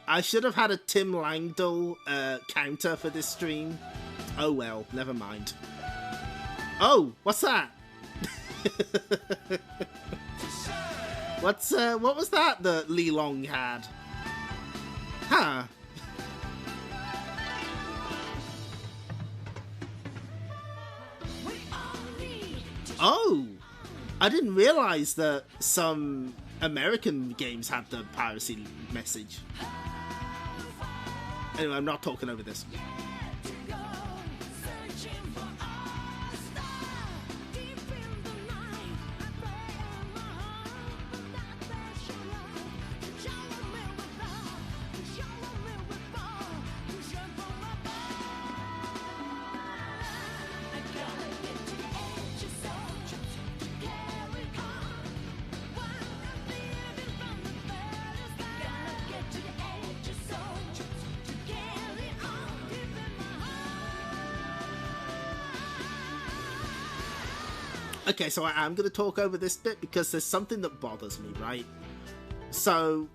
I should have had a Tim Langdell counter for this stream. Oh well, never mind. Oh, what's that? What was that Li Long had? Huh. Oh, I didn't realize that some American games had the piracy message. Anyway, I'm not talking over this. Okay, so I am going to talk over this bit because there's something that bothers me, right? So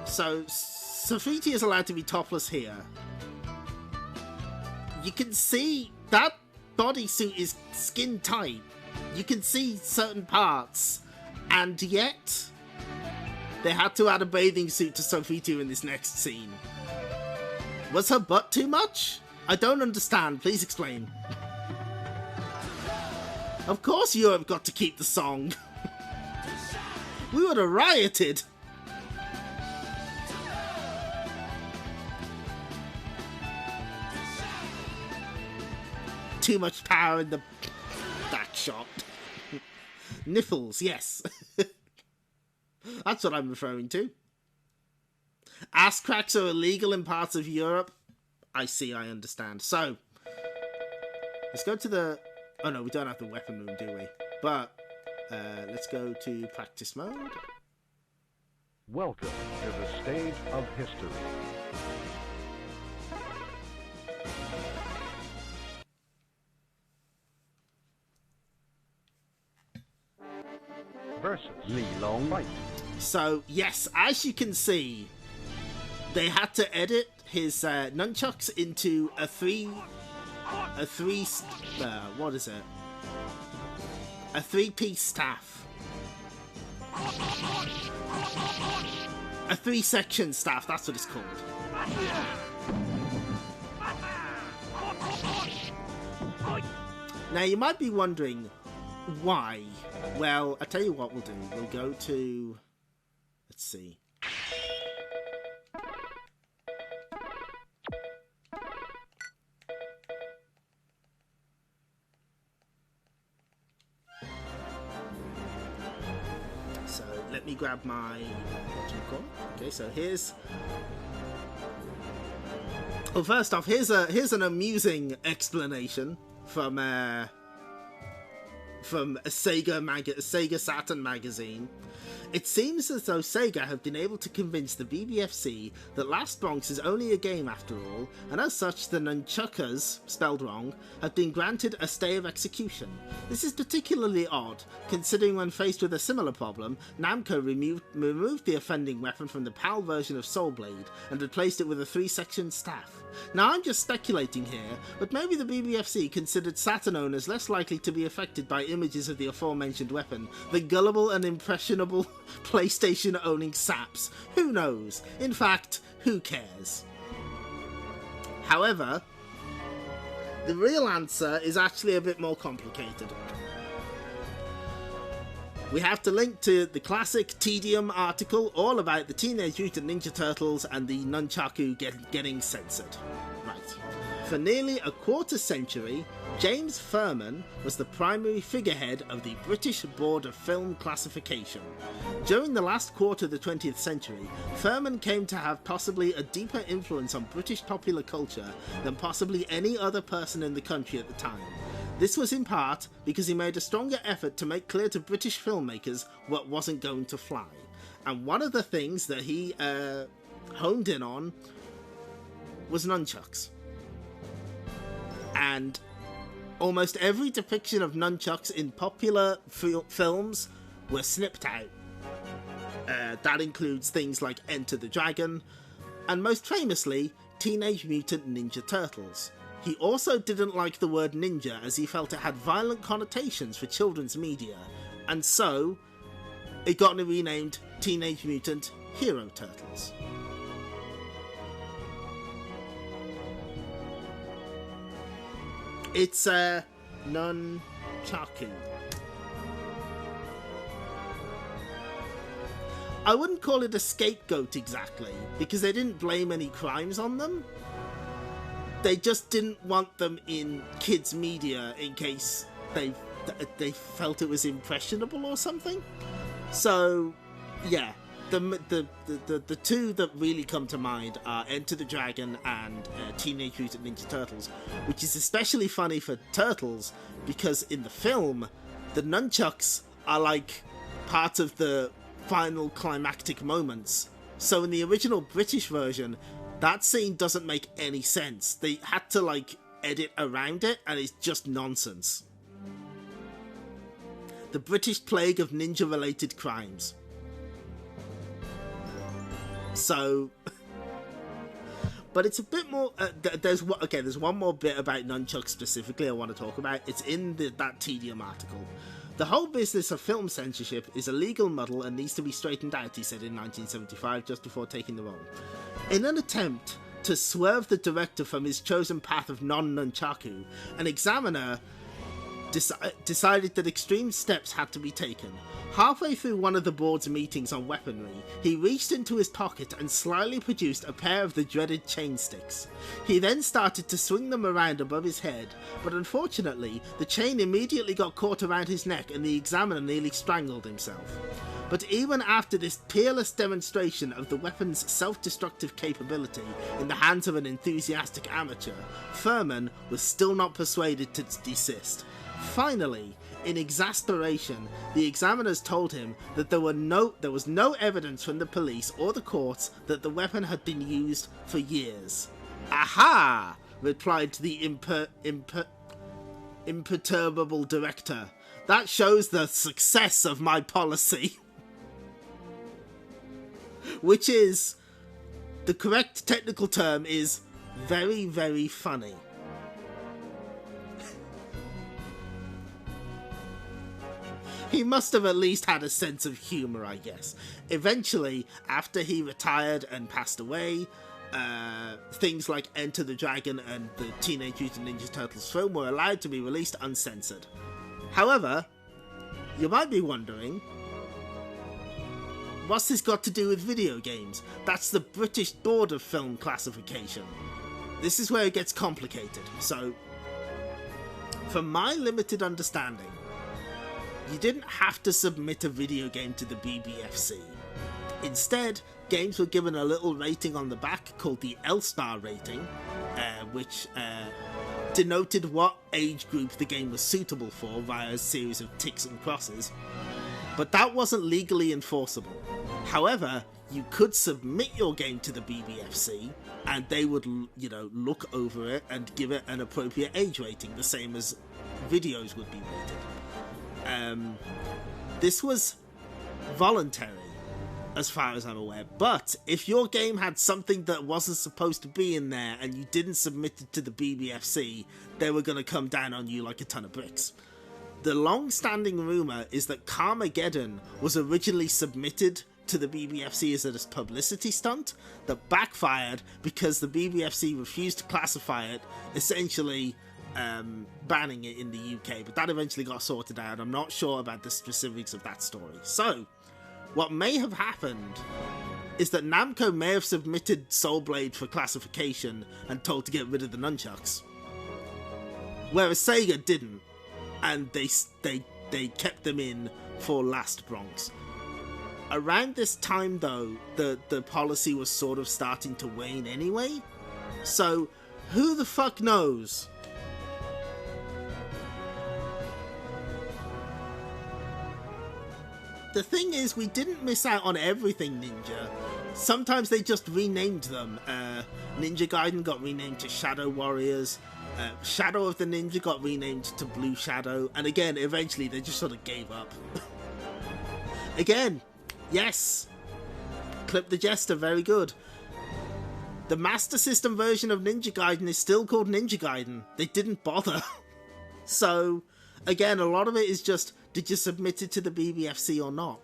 Safiti is allowed to be topless here. You can see that bodysuit is skin tight. You can see certain parts, and yet they had to add a bathing suit to Safiti in this next scene. Was her butt too much? I don't understand. Please explain. Of course Europe got to keep the song. We would have rioted. Too much power in the that shot. Nipples, yes. That's what I'm referring to. Ass cracks are illegal in parts of Europe. I see, I understand. So, let's go to the... Oh no, we don't have the weapon room, do we? But, let's go to practice mode. Welcome to the stage of history. Versus Li Long Fight. So, yes, as you can see, they had to edit his nunchucks into what is it? A three-piece staff. A three-section staff, that's what it's called. Now, you might be wondering, why? Well, I'll tell you what we'll do. We'll go to... Let's see. So, let me grab my... What do you call it? Okay, so here's... Well, first off, here's an amusing explanation from a Sega Saturn magazine. It seems as though Sega have been able to convince the BBFC that Last Bronx is only a game after all, and as such the Nunchuckers, spelled wrong, have been granted a stay of execution. This is particularly odd, considering when faced with a similar problem, Namco removed the offending weapon from the PAL version of Soul Blade and replaced it with a three-section staff. Now I'm just speculating here, but maybe the BBFC considered Saturn owners less likely to be affected by images of the aforementioned weapon than gullible and impressionable PlayStation-owning saps. Who knows? In fact, who cares? However, the real answer is actually a bit more complicated. We have to link to the classic Tedium article all about the Teenage Mutant Ninja Turtles and the nunchaku getting censored. Right. For nearly a quarter century, James Furman was the primary figurehead of the British Board of Film Classification. During the last quarter of the 20th century, Furman came to have possibly a deeper influence on British popular culture than possibly any other person in the country at the time. This was in part because he made a stronger effort to make clear to British filmmakers what wasn't going to fly. And one of the things that he honed in on was nunchucks. And almost every depiction of nunchucks in popular films were snipped out. That includes things like Enter the Dragon, and most famously, Teenage Mutant Ninja Turtles. He also didn't like the word ninja as he felt it had violent connotations for children's media, and so it got renamed Teenage Mutant Hero Turtles. It's a nunchaku. I wouldn't call it a scapegoat exactly, because they didn't blame any crimes on them. They just didn't want them in kids' media in case they felt it was impressionable or something. So, yeah, the two that really come to mind are Enter the Dragon and Teenage Mutant Ninja Turtles, which is especially funny for Turtles because in the film, the nunchucks are like part of the final climactic moments. So in the original British version, that scene doesn't make any sense. They had to, like, edit around it, and it's just nonsense. The British Plague of Ninja-Related Crimes. So... But it's a bit more... there's one more bit about nunchucks specifically I want to talk about. It's in that Tedium article. The whole business of film censorship is a legal muddle and needs to be straightened out, he said in 1975, just before taking the role. In an attempt to swerve the director from his chosen path of non-nunchaku, an examiner decided that extreme steps had to be taken. Halfway through one of the board's meetings on weaponry, he reached into his pocket and slyly produced a pair of the dreaded chain sticks. He then started to swing them around above his head, but unfortunately, the chain immediately got caught around his neck and the examiner nearly strangled himself. But even after this peerless demonstration of the weapon's self-destructive capability in the hands of an enthusiastic amateur, Furman was still not persuaded to desist. Finally, in exasperation, the examiners told him that there was no evidence from the police or the courts that the weapon had been used for years. "Aha!" replied the imperturbable director. "That shows the success of my policy." Which is, the correct technical term is very, very funny. He must have at least had a sense of humour, I guess. Eventually, after he retired and passed away, things like Enter the Dragon and the Teenage Mutant Ninja Turtles film were allowed to be released uncensored. However, you might be wondering, what's this got to do with video games? That's the British Board of Film Classification. This is where it gets complicated. So, from my limited understanding, you didn't have to submit a video game to the BBFC. Instead, games were given a little rating on the back called the L-Star rating, which denoted what age group the game was suitable for via a series of ticks and crosses. But that wasn't legally enforceable. However, you could submit your game to the BBFC and they would, look over it and give it an appropriate age rating, the same as videos would be rated. This was voluntary, as far as I'm aware, but if your game had something that wasn't supposed to be in there and you didn't submit it to the BBFC, they were going to come down on you like a ton of bricks. The long-standing rumour is that Carmageddon was originally submitted to the BBFC as a publicity stunt that backfired because the BBFC refused to classify it, essentially banning it in the UK, but that eventually got sorted out. I'm not sure about the specifics of that story. So, what may have happened is that Namco may have submitted Soul Blade for classification and told to get rid of the nunchucks, whereas Sega didn't, and they kept them in for Last Bronx. Around this time, though, the policy was sort of starting to wane anyway, so who the fuck knows? The thing is, we didn't miss out on everything Ninja. Sometimes they just renamed them. Ninja Gaiden got renamed to Shadow Warriors. Shadow of the Ninja got renamed to Blue Shadow. And again, eventually they just sort of gave up. Again, yes. Clip the Jester, very good. The Master System version of Ninja Gaiden is still called Ninja Gaiden. They didn't bother. So, again, a lot of it is just, did you submit it to the BBFC or not?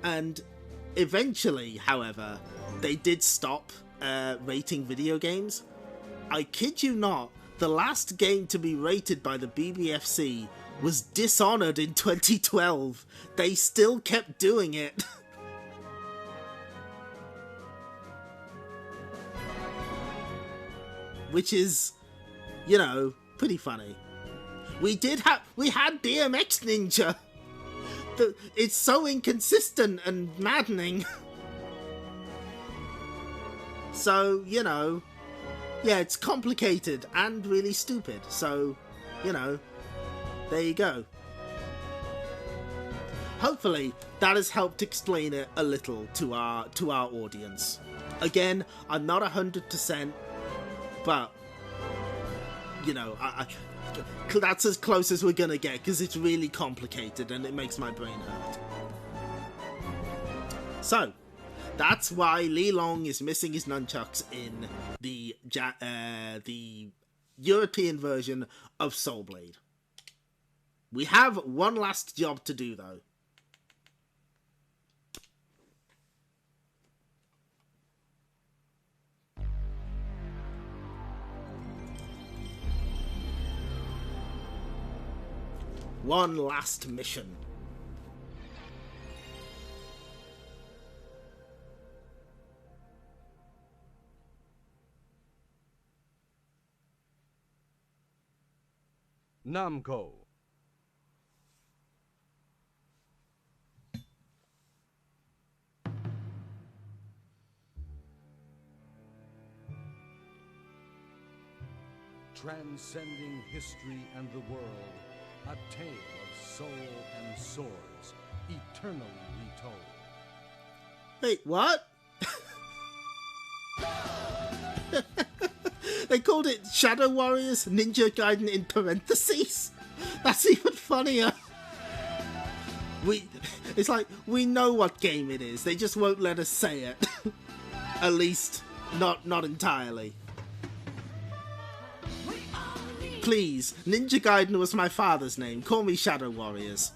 And eventually, however, they did stop rating video games. I kid you not, the last game to be rated by the BBFC was Dishonored in 2012. They still kept doing it. Which is, pretty funny. We had DMX Ninja. It's so inconsistent and maddening. So, yeah, it's complicated and really stupid. So, there you go. Hopefully, that has helped explain it a little to our audience. Again, I'm not 100%, but, That's as close as we're gonna get, because it's really complicated and it makes my brain hurt. So, that's why Li Long is missing his nunchucks in the European version of Soul Blade. We have one last job to do, though. One last mission. Namco. Transcending history and the world, a tale of soul and swords, eternally retold. Wait, what? They called it Shadow Warriors Ninja Gaiden in parentheses? That's even funnier. It's like, we know what game it is, they just won't let us say it. At least, not entirely. Please, Ninja Gaiden was my father's name, call me Shadow Warriors.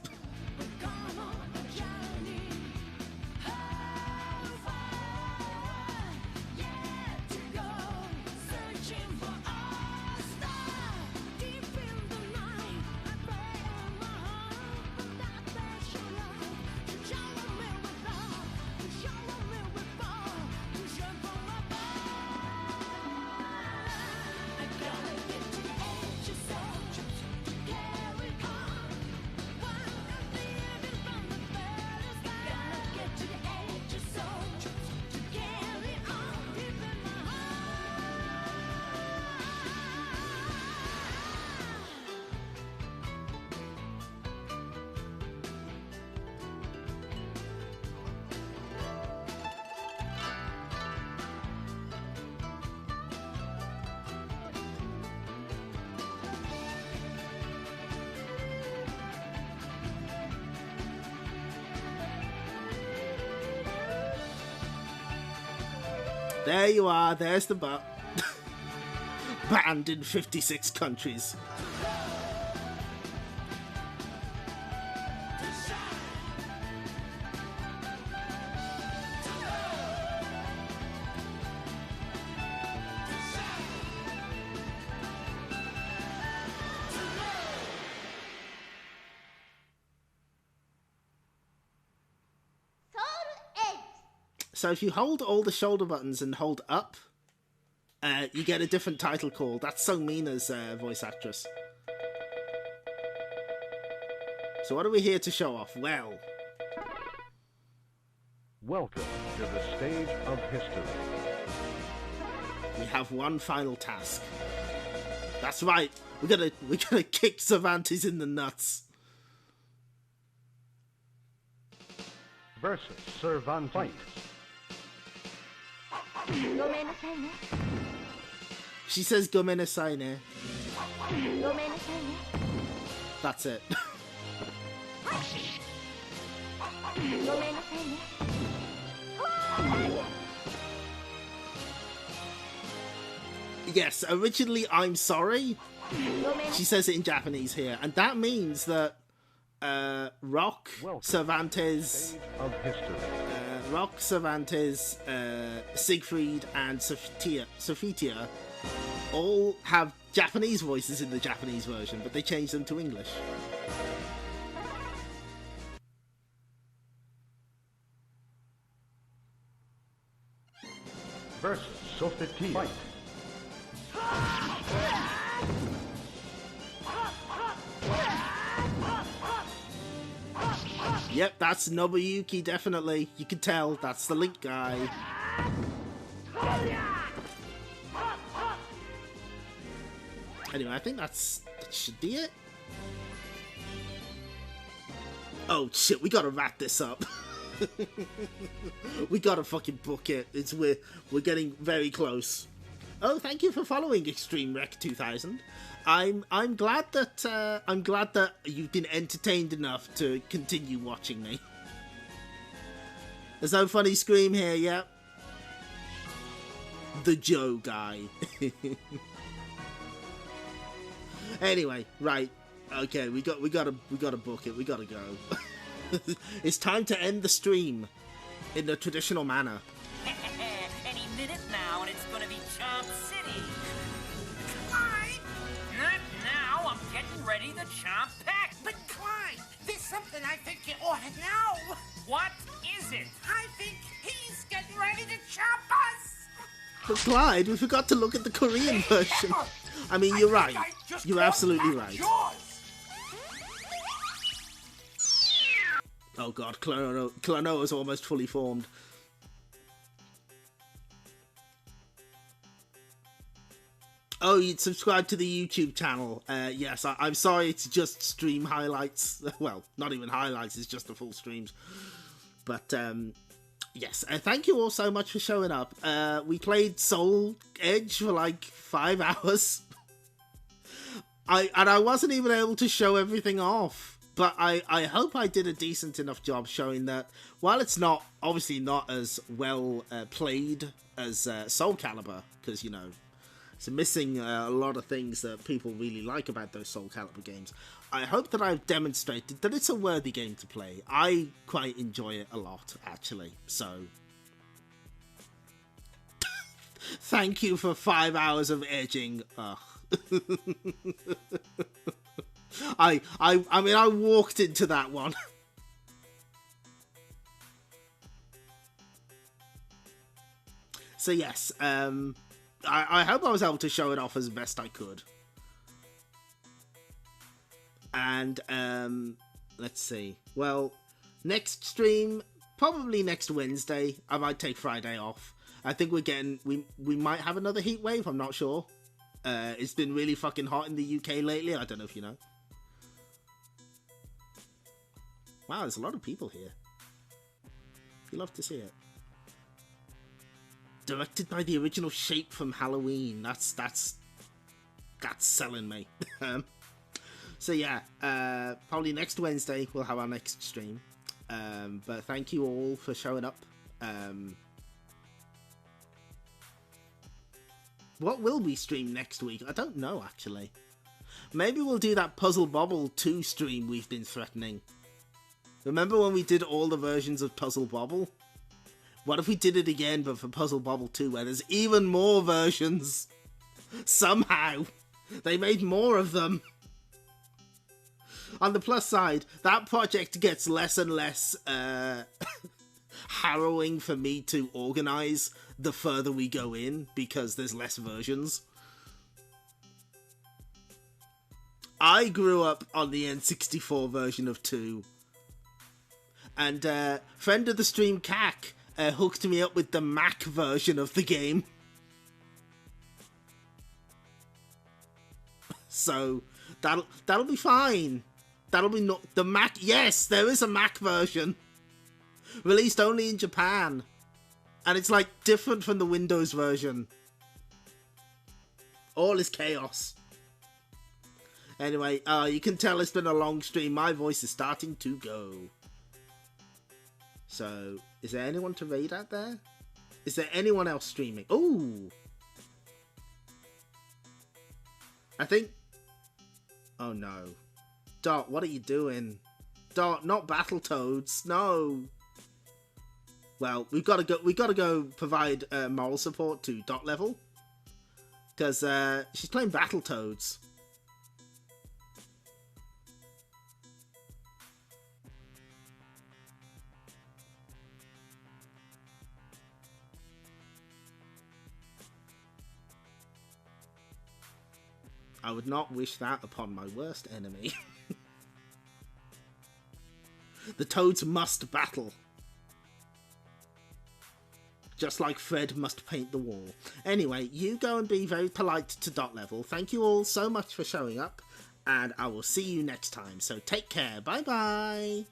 There you are, there's the butt. Banned in 56 countries. So if you hold all the shoulder buttons and hold up, you get a different title call. That's So Mina's voice actress. So what are we here to show off? Well, Welcome to the stage of history. we have one final task. That's right. We're gonna kick Cervantes in the nuts. Versus Cervantes. Fight. ごめんなさいね She says "gomenasai ne." ごめんなさいね That's it. ごめんなさいね Yes, originally I'm sorry. ごめん She says it in Japanese here, and that means that Rock, Cervantes, Of history. Siegfried, and Sophitia all have Japanese voices in the Japanese version, but they changed them to English. Versus Sophitia. Fight. Yep, that's Nobuyuki, definitely. You can tell, that's the Link guy. Anyway, I think that should be it. Oh shit, we gotta wrap this up. We gotta fucking book it. We're getting very close. Oh, thank you for following Extreme Rec 2000. I'm glad that you've been entertained enough to continue watching me. There's no funny scream here yet. The Joe guy. Anyway, right. Okay, we gotta book it. We gotta go. It's time to end the stream in the traditional manner. Any minute now, and it's gonna be Chomp City. Clyde! Not now. I'm getting ready to chomp pack. But Clyde, there's something I think you ought to know. What is it? I think he's getting ready to chop us. But Clyde, we forgot to look at the Korean version. I mean, you're right. You're absolutely right. Oh god, Klonoa is almost fully formed. Oh, you'd subscribe to the YouTube channel. Yes, I'm sorry, it's just stream highlights. Well, not even highlights, it's just the full streams. But, yes, thank you all so much for showing up. We played Soul Edge for like 5 hours. I wasn't even able to show everything off. But I hope I did a decent enough job showing that while it's not, obviously not as well played as SoulCalibur, because, you know, it's missing a lot of things that people really like about those SoulCalibur games. I hope that I've demonstrated that it's a worthy game to play. I quite enjoy it a lot, actually, so... Thank you for 5 hours of edging. Ugh. I mean, I walked into that one. So yes, I hope I was able to show it off as best I could. And, let's see. Well, next stream, probably next Wednesday. I might take Friday off. I think we're getting, we might have another heat wave, I'm not sure. It's been really fucking hot in the UK lately, I don't know if you know. Wow, there's a lot of people here. You love to see it. Directed by the original Shape from Halloween. That's selling me. So yeah, probably next Wednesday we'll have our next stream. But thank you all for showing up. What will we stream next week? I don't know, actually. Maybe we'll do that Puzzle Bobble 2 stream we've been threatening. Remember when we did all the versions of Puzzle Bobble? What if we did it again, but for Puzzle Bobble 2, where there's even more versions? Somehow. They made more of them. On the plus side, that project gets less and less harrowing for me to organise the further we go in, because there's less versions. I grew up on the N64 version of 2. And friend of the stream, Kak, hooked me up with the Mac version of the game. So, that'll be fine. That'll be not the Mac. Yes, there is a Mac version. Released only in Japan. And it's like different from the Windows version. All is chaos. Anyway, you can tell it's been a long stream. My voice is starting to go. So, is there anyone to raid out there? Is there anyone else streaming? Ooh! I think... Oh no. Dot, what are you doing? Dot, not Battletoads. No! Well, we gotta go provide moral support to Dot level. Because she's playing Battletoads. I would not wish that upon my worst enemy. The Toads must battle. Just like Fred must paint the wall. Anyway, you go and be very polite to Dot level. Thank you all so much for showing up, and I will see you next time. So take care. Bye bye.